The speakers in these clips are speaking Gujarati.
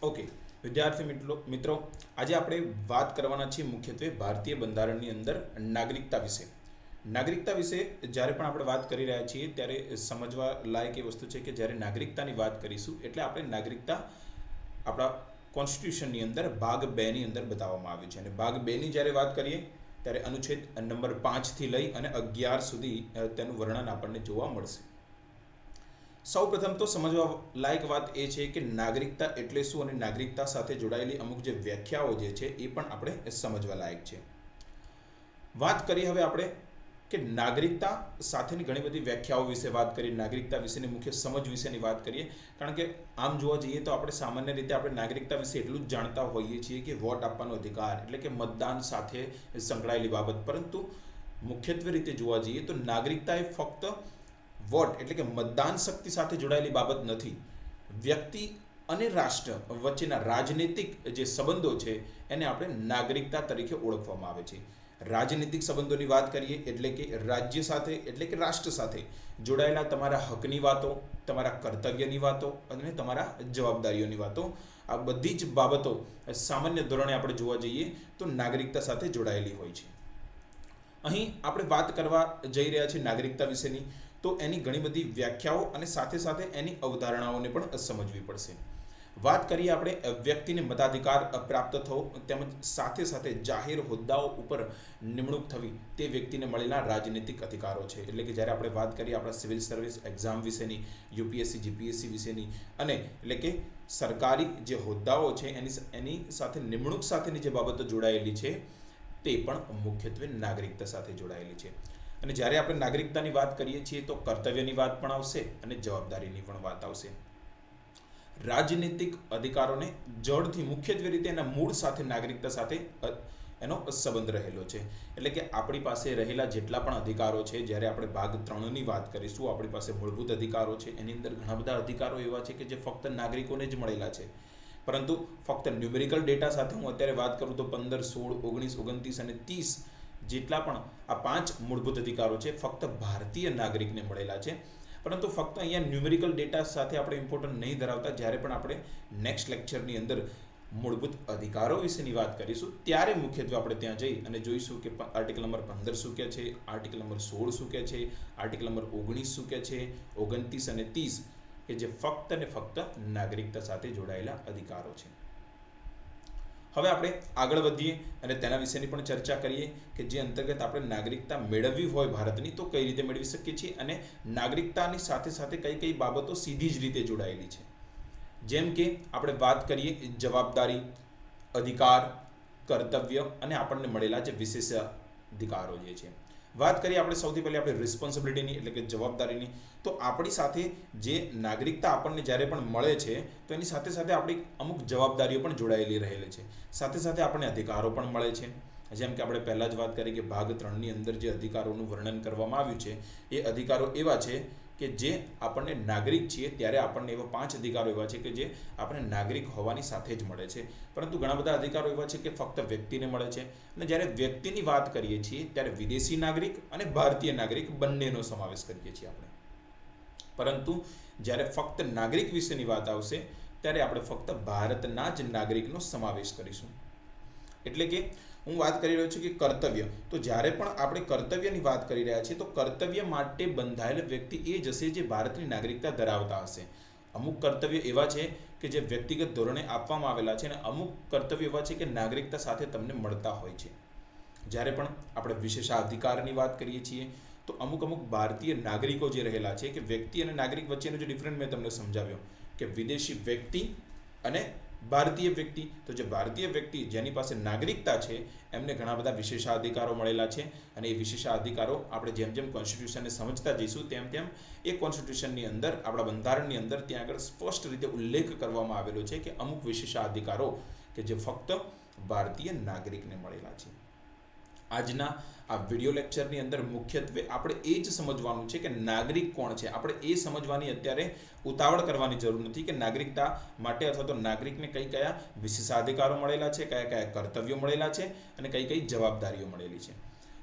ઓકે, વિદ્યાર્થી મિત્રો, આજે આપણે વાત કરવાના છીએ મુખ્યત્વે ભારતીય બંધારણની અંદર નાગરિકતા વિશે. નાગરિકતા વિશે જ્યારે પણ આપણે વાત કરી રહ્યા છીએ ત્યારે સમજવા લાયક એ વસ્તુ છે કે જ્યારે નાગરિકતાની વાત કરીશું એટલે આપણે નાગરિકતા આપણા કોન્સ્ટિટ્યુશનની અંદર ભાગ 2 ની અંદર બતાવવામાં આવ્યું છે. અને ભાગ 2 ની જ્યારે વાત કરીએ ત્યારે અનુચ્છેદ નંબર 5 થી લઈ અને 11 સુધી તેનું વર્ણન આપણને જોવા મળશે. સૌપ્રથમ તો સમજવા લાયક વાત એ છે કે નાગરિકતા એટલે શું અને નાગરિકતા સાથે જોડાયેલી અમુક જે વ્યાખ્યાઓ જે છે એ પણ આપણે સમજવા લાયક છે. વાત કરીએ હવે આપણે કે નાગરિકતા સાથેની ઘણી બધી વ્યાખ્યાઓ વિશે વાત કરીએ, નાગરિકતા વિશેની મુખ્ય સમજ વિશેની વાત કરીએ. કારણ કે આમ જોવા જઈએ તો આપણે સામાન્ય રીતે આપણે નાગરિકતા વિશે એટલું જ જાણતા હોઈએ છીએ કે વોટ આપવાનો અધિકાર એટલે કે મતદાન સાથે સંકળાયેલી બાબત, પરંતુ મુખ્યત્વે રીતે જોવા જઈએ તો નાગરિકતા એ ફક્ત વોટ એટલે કે મતદાન શક્તિ સાથે જોડાયેલી બાબત નથી. વ્યક્તિ અને રાષ્ટ્ર વચ્ચેના રાજનૈતિક જે સંબંધો છે એને આપણે નાગરિકતા તરીકે ઓળખવામાં આવે છે. રાજનૈતિક સંબંધોની વાત કરીએ એટલે કે રાજ્ય સાથે એટલે કે રાષ્ટ્ર સાથે જોડાયેલા તમારા હકની વાતો, તમારા કર્તવ્યની વાતો અને તમારા જવાબદારીઓની વાતો, આ બધી જ બાબતો સામાન્ય ધોરણે આપણે જોવા જઈએ તો નાગરિકતા સાથે જોડાયેલી હોય છે. અહીં આપણે વાત કરવા જઈ રહ્યા છીએ નાગરિકતા વિશેની, તો એની ઘણી બધી વ્યાખ્યાઓ અને સાથે સાથે એની અવધારણાઓને પણ સમજવી પડશે. વાત કરીએ આપણે વ્યક્તિને મતાધિકાર પ્રાપ્ત થવો તેમજ સાથે સાથે જાહેર હોદ્દાઓ ઉપર નિમણૂક થવી તે વ્યક્તિને મળેલા રાજનૈતિક અધિકારો છે. એટલે કે જ્યારે આપણે વાત કરીએ આપણા સિવિલ સર્વિસ એક્ઝામ વિશેની, યુપીએસસી જીપીએસસી વિશેની અને એટલે કે સરકારી જે હોદ્દાઓ છે એની સાથે નિમણૂક સાથેની જે બાબતો જોડાયેલી છે તે પણ મુખ્યત્વે નાગરિકતા સાથે જોડાયેલી છે. અને જ્યારે આપણે નાગરિકતાની વાત કરીએ છીએ તો કર્તવ્યની વાત પણ આવશે અને જવાબદારીની પણ વાત આવશે. રાજનૈતિક અધિકારોને જડથી મુખ્યત્વે રીતે એના મૂળ સાથે નાગરિકતા સાથે એનો સંબંધ રહેલો છે. એટલે કે આપણી પાસે રહેલા જેટલા પણ અધિકારો છે, જ્યારે આપણે ભાગ 3 ની વાત કરીશું, આપણી પાસે મૂળભૂત અધિકારો છે, એની અંદર ઘણા બધા અધિકારો એવા છે કે જે ફક્ત નાગરિકોને જ મળેલા છે. પરંતુ ફક્ત ન્યુમેરિકલ ડેટા સાથે હું અત્યારે વાત કરું તો 15, 16, 19, 29 અને 30 જેટલા પણ આ 5 મૂળભૂત અધિકારો છે ફક્ત ભારતીય નાગરિકને મળેલા છે. પરંતુ ફક્ત અહીંયા ન્યુમેરિકલ ડેટા સાથે આપણે ઇમ્પોર્ટન્ટ નહીં ધરાવતા. જ્યારે પણ આપણે નેક્સ્ટ લેક્ચરની અંદર મૂળભૂત અધિકારો વિશેની વાત કરીશું ત્યારે મુખ્યત્વે આપણે ત્યાં જઈ અને જોઈશું કે આર્ટિકલ નંબર 15 શું કહે છે, આર્ટિકલ નંબર 16 શું કહે છે, આર્ટિકલ નંબર 19 શું કહે છે, 29 અને 30 કે જે ફક્ત ને ફક્ત નાગરિકતા સાથે જોડાયેલા અધિકારો છે. હવે આપણે આગળ વધીએ અને તેના વિશેની પણ ચર્ચા કરીએ કે જે અંતર્ગત આપણે નાગરિકતા મેળવવી હોય ભારતની તો કઈ રીતે મેળવી શકીએ છીએ અને નાગરિકતાની સાથે સાથે કઈ કઈ બાબતો સીધી જ રીતે જોડાયેલી છે. જેમ કે આપણે વાત કરીએ જવાબદારી, અધિકાર, કર્તવ્ય અને આપણને મળેલા જે વિશેષ અધિકારો જે છે. વાત કરીએ આપણે સૌથી પહેલા આપણે રિસ્પોન્સિબિલિટીની એટલે કે જવાબદારીની, તો આપણી સાથે જે નાગરિકતા આપણને જ્યારે પણ મળે છે તો એની સાથે સાથે આપણી અમુક જવાબદારીઓ પણ જોડાયેલી રહેલી છે. સાથે સાથે આપણને અધિકારો પણ મળે છે. જેમ કે આપણે પહેલાં જ વાત કરી કે ભાગ 3 ની અંદર જે અધિકારોનું વર્ણન કરવામાં આવ્યું છે એ અધિકારો એવા છે કે જે આપણને નાગરિક છીએ ત્યારે આપણને એવા 5 અધિકારો એવા છે કે જે આપણને નાગરિક હોવાની સાથે જ મળે છે. પરંતુ ઘણા બધા અધિકારો એવા છે કે ફક્ત વ્યક્તિને મળે છે. અને જ્યારે વ્યક્તિની વાત કરીએ છીએ ત્યારે વિદેશી નાગરિક અને ભારતીય નાગરિક બંનેનો સમાવેશ કરીએ છીએ આપણે. પરંતુ જ્યારે ફક્ત નાગરિક વિશેની વાત આવશે ત્યારે આપણે ફક્ત ભારતના જ નાગરિકનો સમાવેશ કરીશું. એટલે કે હું વાત કરી રહ્યો છું કે કર્તવ્ય, તો જ્યારે પણ આપણે કર્તવ્યની વાત કરી રહ્યા છીએ તો કર્તવ્ય માટે બંધાયેલ વ્યક્તિ એ જ હશે જે ભારતની નાગરિકતા ધરાવતા હશે. અમુક કર્તવ્ય એવા છે કે જે વ્યક્તિગત ધોરણે આપવામાં આવેલા છે અને અમુક કર્તવ્ય એવા છે કે નાગરિકતા સાથે તમને મળતા હોય છે. જ્યારે પણ આપણે વિશેષાધિકારની વાત કરીએ છીએ તો અમુક ભારતીય નાગરિકો જે રહેલા છે કે વ્યક્તિ અને નાગરિક વચ્ચેનો જે ડિફરન્સ મેં તમને સમજાવ્યો કે વિદેશી વ્યક્તિ અને ભારતીય વ્યક્તિ, તો જે ભારતીય વ્યક્તિ જેની પાસે નાગરિકતા છે એમને ઘણા બધા વિશેષાધિકારો મળેલા છે. અને એ વિશેષાધિકારો આપણે જેમ જેમ કોન્સ્ટિટ્યુશનને સમજતા જઈશું તેમ તેમ એ કોન્સ્ટિટ્યુશનની અંદર આપણા બંધારણની અંદર ત્યાં આગળ સ્પષ્ટ રીતે ઉલ્લેખ કરવામાં આવેલો છે કે અમુક વિશેષાધિકારો કે જે ફક્ત ભારતીય નાગરિકને મળેલા છે. આજના આ વિડિયો લેક્ચરની અંદર મુખ્યત્વે આપણે એ જ સમજવાનું છે કે નાગરિક કોણ છે. આપણે એ સમજવાની અત્યારે ઉતાવળ કરવાની જરૂર નથી કે નાગરિકતા માટે અથવા તો નાગરિકને કયા વિશેષાધિકારો મળેલા છે, કયા કર્તવ્યો મળેલા છે અને કઈ જવાબદારીઓ મળેલી છે.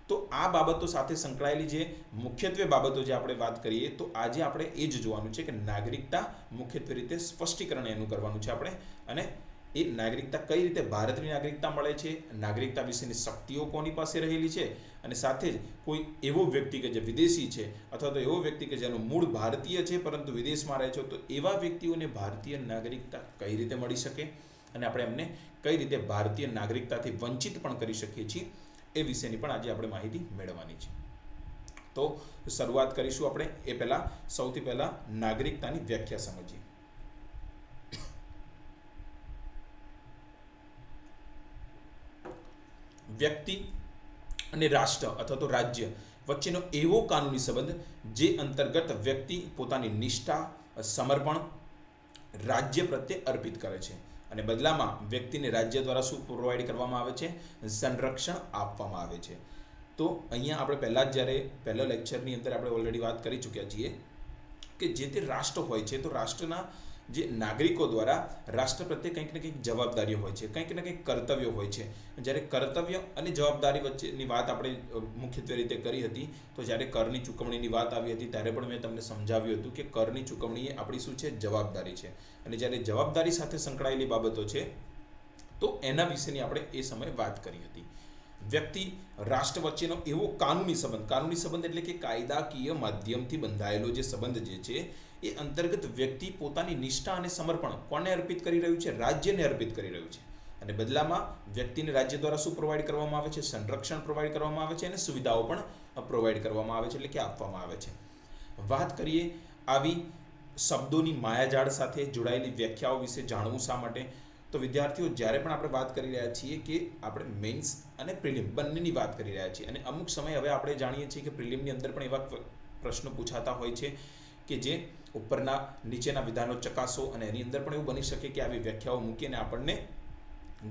તો આ બાબતો સાથે સંકળાયેલી જે મુખ્યત્વે બાબતો જે આપણે વાત કરીએ તો આજે આપણે એ જ જોવાનું છે કે નાગરિકતા મુખ્યત્વે રીતે સ્પષ્ટીકરણ એનું કરવાનું છે આપણે. અને એ નાગરિકતા કઈ રીતે ભારતની નાગરિકતા મળે છે, નાગરિકતા વિશેની શક્તિઓ કોની પાસે રહેલી છે, અને સાથે જ કોઈ એવો વ્યક્તિ કે જે વિદેશી છે અથવા તો એવો વ્યક્તિ કે જેનું મૂળ ભારતીય છે પરંતુ વિદેશમાં રહે છે, તો એવા વ્યક્તિઓને ભારતીય નાગરિકતા કઈ રીતે મળી શકે અને આપણે એમને કઈ રીતે ભારતીય નાગરિકતાથી વંચિત પણ કરી શકીએ છીએ, એ વિશેની પણ આજે આપણે માહિતી મેળવવાની છે. તો શરૂઆત કરીશું આપણે એ પહેલા સૌથી પહેલા નાગરિકતાની વ્યાખ્યા સમજીએ. વ્યક્તિ અને રાષ્ટ્ર અથવા તો રાજ્ય વચ્ચેનો એવો કાનૂની સંબંધ જે અંતર્ગત વ્યક્તિ પોતાની નિષ્ઠા, સમર્પણ રાજ્ય પ્રત્યે અર્પિત કરે છે અને બદલામાં વ્યક્તિને રાજ્ય દ્વારા શું પ્રોવાઈડ કરવામાં આવે છે, સંરક્ષણ આપવામાં આવે છે. તો અહીંયા આપણે પહેલા જ જ્યારે પહેલા લેક્ચરની અંદર આપણે ઓલરેડી વાત કરી ચૂક્યા છીએ કે જે તે રાષ્ટ્ર હોય છે, તો રાષ્ટ્રના જે નાગરિકો દ્વારા રાષ્ટ્ર પ્રત્યે કંઈક ને કંઈક જવાબદારીઓ હોય છે, કંઈક ને કંઈક કર્તવ્યો હોય છે. જ્યારે કર્તવ્ય અને જવાબદારી વચ્ચેની વાત આપણે મુખ્યત્વે રીતે કરી હતી, તો જ્યારે કરની ચૂકવણીની વાત આવી હતી ત્યારે પણ મેં તમને સમજાવ્યું હતું કે કરની ચૂકવણી એ આપણી શું છે, જવાબદારી છે. અને જ્યારે જવાબદારી સાથે સંકળાયેલી બાબતો છે તો એના વિશેની આપણે એ સમયે વાત કરી હતી. વ્યક્તિ રાષ્ટ્ર વચ્ચેનો એવો કાનૂની સંબંધ એટલે કે કાયદાકીય માધ્યમથી બંધાયેલો જે સંબંધ જે છે એ અંતર્ગત વ્યક્તિ પોતાની નિષ્ઠા અને સમર્પણ કોને અર્પિત કરી રહ્યું છે, રાજ્યને અર્પિત કરી રહ્યું છે. અને બદલામાં વ્યક્તિને રાજ્ય દ્વારા શું પ્રોવાઈડ કરવામાં આવે છે, સંરક્ષણ પ્રોવાઈડ કરવામાં આવે છે અને સુવિધાઓ પણ પ્રોવાઈડ કરવામાં આવે છે, એટલે કે આપવામાં આવે છે. વાત કરીએ આવી શબ્દોની માયાજાળ સાથે જોડાયેલી વ્યાખ્યાઓ વિશે જાણવું શા માટે, તો વિદ્યાર્થીઓ જ્યારે પણ આપણે વાત કરી રહ્યા છીએ કે આપણે મેઇન્સ અને પ્રિલિમ બંનેની વાત કરી રહ્યા છીએ, અને અમુક સમય હવે આપણે જાણીએ છીએ કે પ્રિલિમની અંદર પણ એવા પ્રશ્નો પૂછાતા હોય છે કે જે ઉપરના નીચેના વિધાનો ચકાસો, અને એની અંદર પણ એવું બની શકે કે આવી વ્યાખ્યાઓ મૂકીને આપણને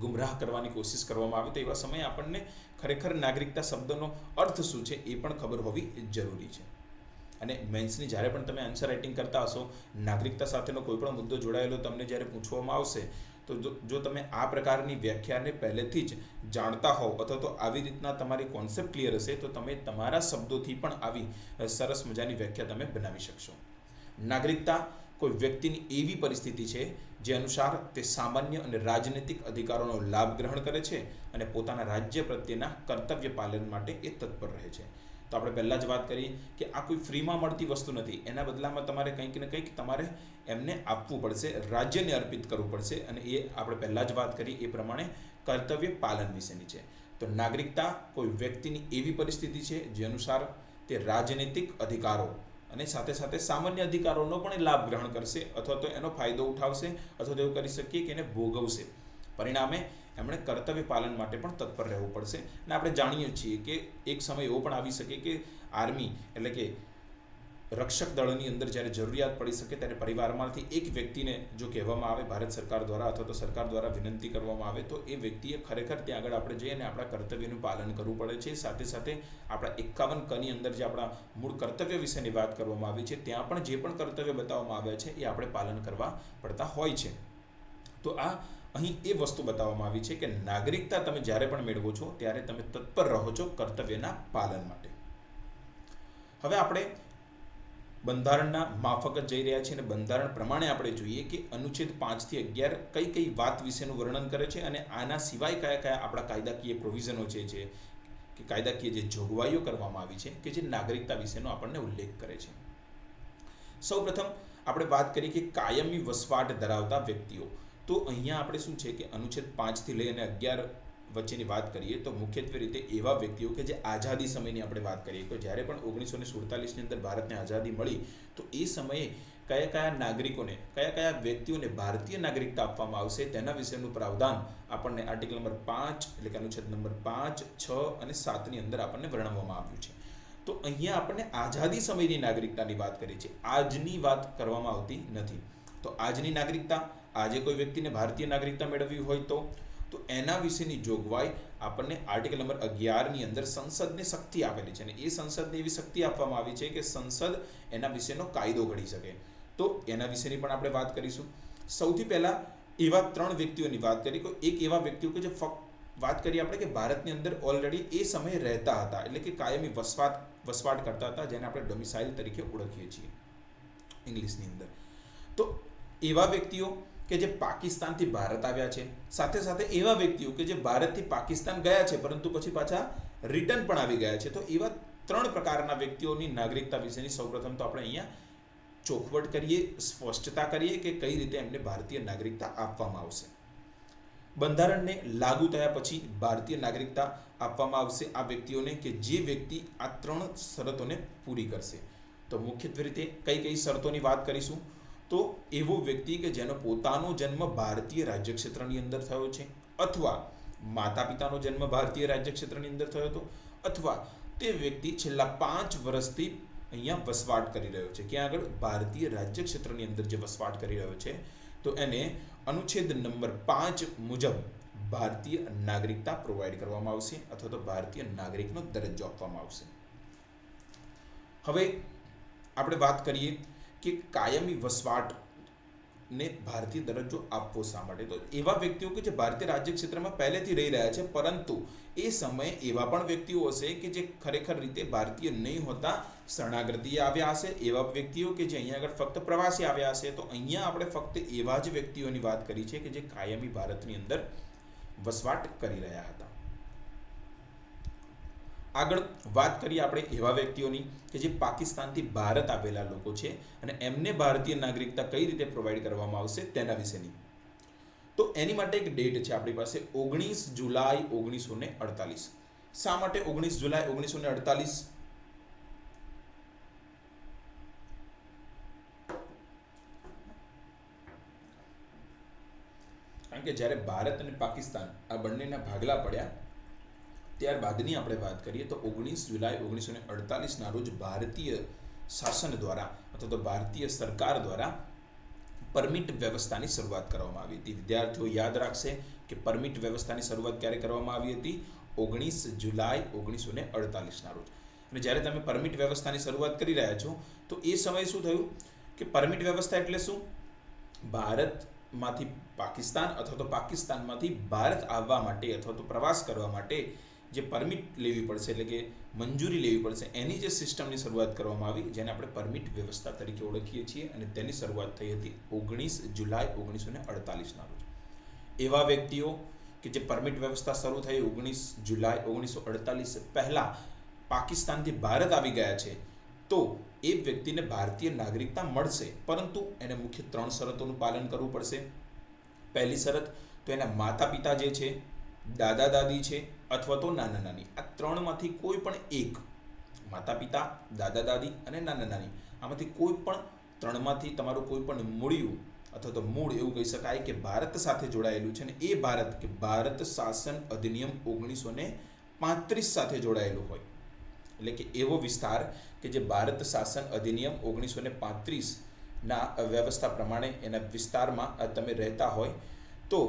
ગુમરાહ કરવાની કોશિશ કરવામાં આવે, તો એવા સમયે આપણને ખરેખર નાગરિકતા શબ્દનો અર્થ શું છે એ પણ ખબર હોવી જરૂરી છે. અને મેન્સની જ્યારે પણ તમે આન્સર રાઇટિંગ કરતા હશો, નાગરિકતા સાથેનો કોઈ પણ મુદ્દો જોડાયેલો તમને જ્યારે પૂછવામાં આવશે, તો જો તમે આ પ્રકારની વ્યાખ્યાને પહેલેથી જ જાણતા હોવ અથવા તો આવી રીતના તમારી કોન્સેપ્ટ ક્લિયર હશે, તો તમે તમારા શબ્દોથી પણ આવી સરસ મજાની વ્યાખ્યા તમે બનાવી શકશો. નાગરિકતા કોઈ વ્યક્તિની એવી પરિસ્થિતિ છે જે અનુસાર તે સામાન્ય અને રાજનૈતિક અધિકારોનો લાભ ગ્રહણ કરે છે અને પોતાના રાજ્ય પ્રત્યેના કર્તવ્ય પાલન માટે એ તત્પર રહે છે. તો આપણે પહેલાં જ વાત કરી કે આ કોઈ ફ્રીમાં મળતી વસ્તુ નથી, એના બદલામાં તમારે કંઈક ને કંઈક તમારે એમને આપવું પડશે, રાજ્યને અર્પિત કરવું પડશે, અને એ આપણે પહેલાં જ વાત કરી એ પ્રમાણે કર્તવ્ય પાલન વિશેની છે. તો નાગરિકતા કોઈ વ્યક્તિની એવી પરિસ્થિતિ છે જે અનુસાર તે રાજનૈતિક અધિકારો અને સાથે સાથે સામાન્ય અધિકારોનો પણ લાભ ગ્રહણ કરશે અથવા તો એનો ફાયદો ઉઠાવશે અથવા તો એવું કરી શકીએ કે એને ભોગવશે. પરિણામે એમણે કર્તવ્ય પાલન માટે પણ તત્પર રહેવું પડશે. અને આપણે જાણીએ છીએ કે એક સમય એવો પણ આવી શકે કે આર્મી એટલે કે રક્ષક દળની અંદર જ્યારે જરૂરિયાત પડી શકે ત્યારે પરિવારમાંથી એક વ્યક્તિને જો કહેવામાં આવે ભારત સરકાર દ્વારા અથવા તો સરકાર દ્વારા વિનંતી કરવામાં આવે, તો એ વ્યક્તિએ ખરેખર ત્યાં આગળ આપણે જઈએ અને આપણા કર્તવ્યનું પાલન કરવું પડે છે. સાથે સાથે આપણા 51 કની અંદર જે આપણા મૂળ કર્તવ્ય વિશેની વાત કરવામાં આવી છે, ત્યાં પણ જે પણ કર્તવ્ય બતાવવામાં આવ્યા છે એ આપણે પાલન કરવા પડતા હોય છે. તો આ અહીં એ વસ્તુ બતાવવામાં આવી છે કે નાગરિકતા તમે જ્યારે પણ મેળવો છો ત્યારે તમે તત્પર રહો છો કર્તવ્યના પાલન માટે. હવે આપણે બંધારણના માફક જ જઈ રહ્યા છીએ અને બંધારણ પ્રમાણે આપણે જોઈએ કે અનુચ્છેદ 5 થી 11 કઈ કઈ વાત વિશેનું વર્ણન કરે છે અને આના સિવાય કયા કયા આપણા કાયદાકીય પ્રોવિઝનો છે કે કાયદાકીય જે જોગવાઈઓ કરવામાં આવી છે કે જે નાગરિકતા વિશેનો આપણને ઉલ્લેખ કરે છે. સૌપ્રથમ આપણે વાત કરીએ કે કાયમી વસવાટ ધરાવતા વ્યક્તિઓ. તો અહીંયા આપણે શું છે કે અનુચ્છેદ 5 થી લઈ અને 11 વચ્ચેની વાત કરીએ તો મુખ્યત્વે રીતે એવા વ્યક્તિઓ કે જે આઝાદી સમયની આપણે વાત કરીએ તો જ્યારે પણ 1947ની અંદર ભારતને આઝાદી મળી તો એ સમયે કયા કયા નાગરિકોને કયા કયા વ્યક્તિઓને ભારતીય નાગરિકતા આપવામાં આવશે તેના વિશેનું પ્રાવધાન આપણને આર્ટિકલ નંબર 5 એટલે કે અનુચ્છેદ નંબર 5, 6 અને 7ની અંદર આપણને વર્ણવવામાં આવ્યું છે. તો અહીંયા આપણને આઝાદી સમયની નાગરિકતાની વાત કરી છે, આજની વાત કરવામાં આવતી નથી. તો આજની નાગરિકતા, આજે કોઈ વ્યક્તિને ભારતીય નાગરિકતા મેળવવી હોય તો એના વિશેની જોગવાઈ આપણને આર્ટિકલ નંબર 11ની અંદર સંસદને શક્તિ આપેલી છે અને એ સંસદને એવી શક્તિ આપવામાં આવી છે કે સંસદ એના વિશેનો કાયદો ઘડી શકે. તો એના વિશેની પણ આપણે વાત કરીશું. સૌથી પહેલા એવા 3 વ્યક્તિઓની વાત કરી. એક એવા વ્યક્તિઓ કે જે વાત કરીએ આપણે કે ભારતની અંદર ઓલરેડી એ સમયે રહેતા હતા એટલે કે કાયમી વસવાટ કરતા હતા, જેને આપણે ડોમિસાઇલ તરીકે ઓળખીએ છીએ ઇંગ્લિશની અંદર. તો એવા વ્યક્તિઓ કે જે પાકિસ્તાનથી ભારત આવ્યા છે, સાથે સાથે એવા વ્યક્તિઓ કે જે ભારતથી પાકિસ્તાન ગયા છે પરંતુ પછી પાછા રિટર્ન પણ આવી ગયા છે. તો એવા 3 પ્રકારના વ્યક્તિઓની નાગરિકતા વિશેની સૌપ્રથમ તો આપણે અહીંયા ચોખવટ કરીએ, સ્પષ્ટતા કરીએ કે કઈ રીતે એમને ભારતીય નાગરિકતા આપવામાં આવશે. બંધારણને લાગુ થયા પછી ભારતીય નાગરિકતા આપવામાં આવશે આ વ્યક્તિઓને કે જે વ્યક્તિ આ 3 શરતોને પૂરી કરશે. તો મુખ્યત્વે રીતે કઈ કઈ શરતોની વાત કરીશું? તો એવો વ્યક્તિ કે જેનો પોતાનો જન્મ ભારતીય રાજ્ય ક્ષેત્રની અંદર થયો છે, અથવા માતા પિતાનો જન્મ ભારતીય રાજ્ય ક્ષેત્રની અંદર થયો હતો, અથવા તે વ્યક્તિ છેલ્લા 5 વર્ષથી અહીંયા વસવાટ કરી રહ્યો છે. ક્યાં આગળ? ભારતીય રાજ્ય ક્ષેત્રની અંદર જે વસવાટ કરી રહ્યો છે તો એને અનુચ્છેદ નંબર 5 મુજબ ભારતીય નાગરિકતા પ્રોવાઈડ કરવામાં આવશે અથવા તો ભારતીય નાગરિકનો દરજ્જો આપવામાં આવશે. હવે આપણે વાત કરીએ કે કાયમી વસવાટને ભારતીય દરજ્જો આપવો શા માટે? તો એવા વ્યક્તિઓ કે જે ભારતીય રાજ્ય ક્ષેત્રમાં પહેલેથી રહી રહ્યા છે, પરંતુ એ સમયે એવા પણ વ્યક્તિઓ હશે કે જે ખરેખર રીતે ભારતીય નહીં હોતા, શરણાગતિ આવ્યા હશે, એવા વ્યક્તિઓ કે જે અહીંયા આગળ ફક્ત પ્રવાસી આવ્યા હશે. તો અહીંયા આપણે ફક્ત એવા જ વ્યક્તિઓની વાત કરી છે કે જે કાયમી ભારતની અંદર વસવાટ કરી રહ્યા હતા. આગળ વાત કરીએ આપણે એવા વ્યક્તિઓની કે જે પાકિસ્તાનથી ભારત આવેલા લોકો છે અને એમને ભારતીય નાગરિકતા કઈ રીતે પ્રોવાઈડ કરવામાં આવશે તેના વિશેની. તો એની માટે એક ડેટ છે આપણી પાસે 19 જુલાઈ 1948. શા માટે 19 જુલાઈ 1948? કારણ કે જ્યારે ભારત અને પાકિસ્તાન આ બંનેના ભાગલા પડ્યા ત્યારબાદની આપણે વાત કરીએ તો 19 જુલાઈ 1948ના રોજ ભારતીય શાસન દ્વારા અથવા તો ભારતીય સરકાર દ્વારા પરમિટ વ્યવસ્થાની શરૂઆત કરવામાં આવી હતી. વિદ્યાર્થીઓ યાદ રાખશે કે પરમિટ વ્યવસ્થાની શરૂઆત ક્યારે કરવામાં આવી હતી? 19 જુલાઈ 1948ના રોજ. અને જ્યારે તમે પરમિટ વ્યવસ્થાની શરૂઆત કરી રહ્યા છો તો એ સમયે શું થયું કે પરમિટ વ્યવસ્થા એટલે શું? ભારતમાંથી પાકિસ્તાન અથવા તો પાકિસ્તાનમાંથી ભારત આવવા માટે અથવા તો પ્રવાસ કરવા માટે જે પરમિટ લેવી પડશે એટલે કે મંજૂરી લેવી પડશે એની જે સિસ્ટમની શરૂઆત કરવામાં આવી જેને આપણે પરમિટ વ્યવસ્થા તરીકે ઓળખીએ છીએ અને તેની શરૂઆત થઈ હતી 19 જુલાઈ 1948ના રોજ. એવા વ્યક્તિઓ કે જે પરમિટ વ્યવસ્થા શરૂ થઈ 19 જુલાઈ 1948 પહેલા પાકિસ્તાનથી ભારત આવી ગયા છે તો એ વ્યક્તિને ભારતીય નાગરિકતા મળશે, પરંતુ એને મુખ્ય 3 શરતોનું પાલન કરવું પડશે. પહેલી શરત તો એના માતા પિતા જે છે, દાદા દાદી છે અથવા તો નાના નાની, આ 3માંથી કોઈ પણ એક, માતા પિતા, દાદા દાદી અને નાના નાની, આમાંથી કોઈ પણ 3માંથી તમારું કોઈ પણ મૂળિયું અથવા તો મૂળ એવું કહી શકાય કે ભારત સાથે જોડાયેલું છે અને એ ભારત કે ભારત શાસન અધિનિયમ 1935 સાથે જોડાયેલું હોય, એટલે કે એવો વિસ્તાર કે જે ભારત શાસન અધિનિયમ 1935ના વ્યવસ્થા પ્રમાણે એના વિસ્તારમાં તમે રહેતા હોય તો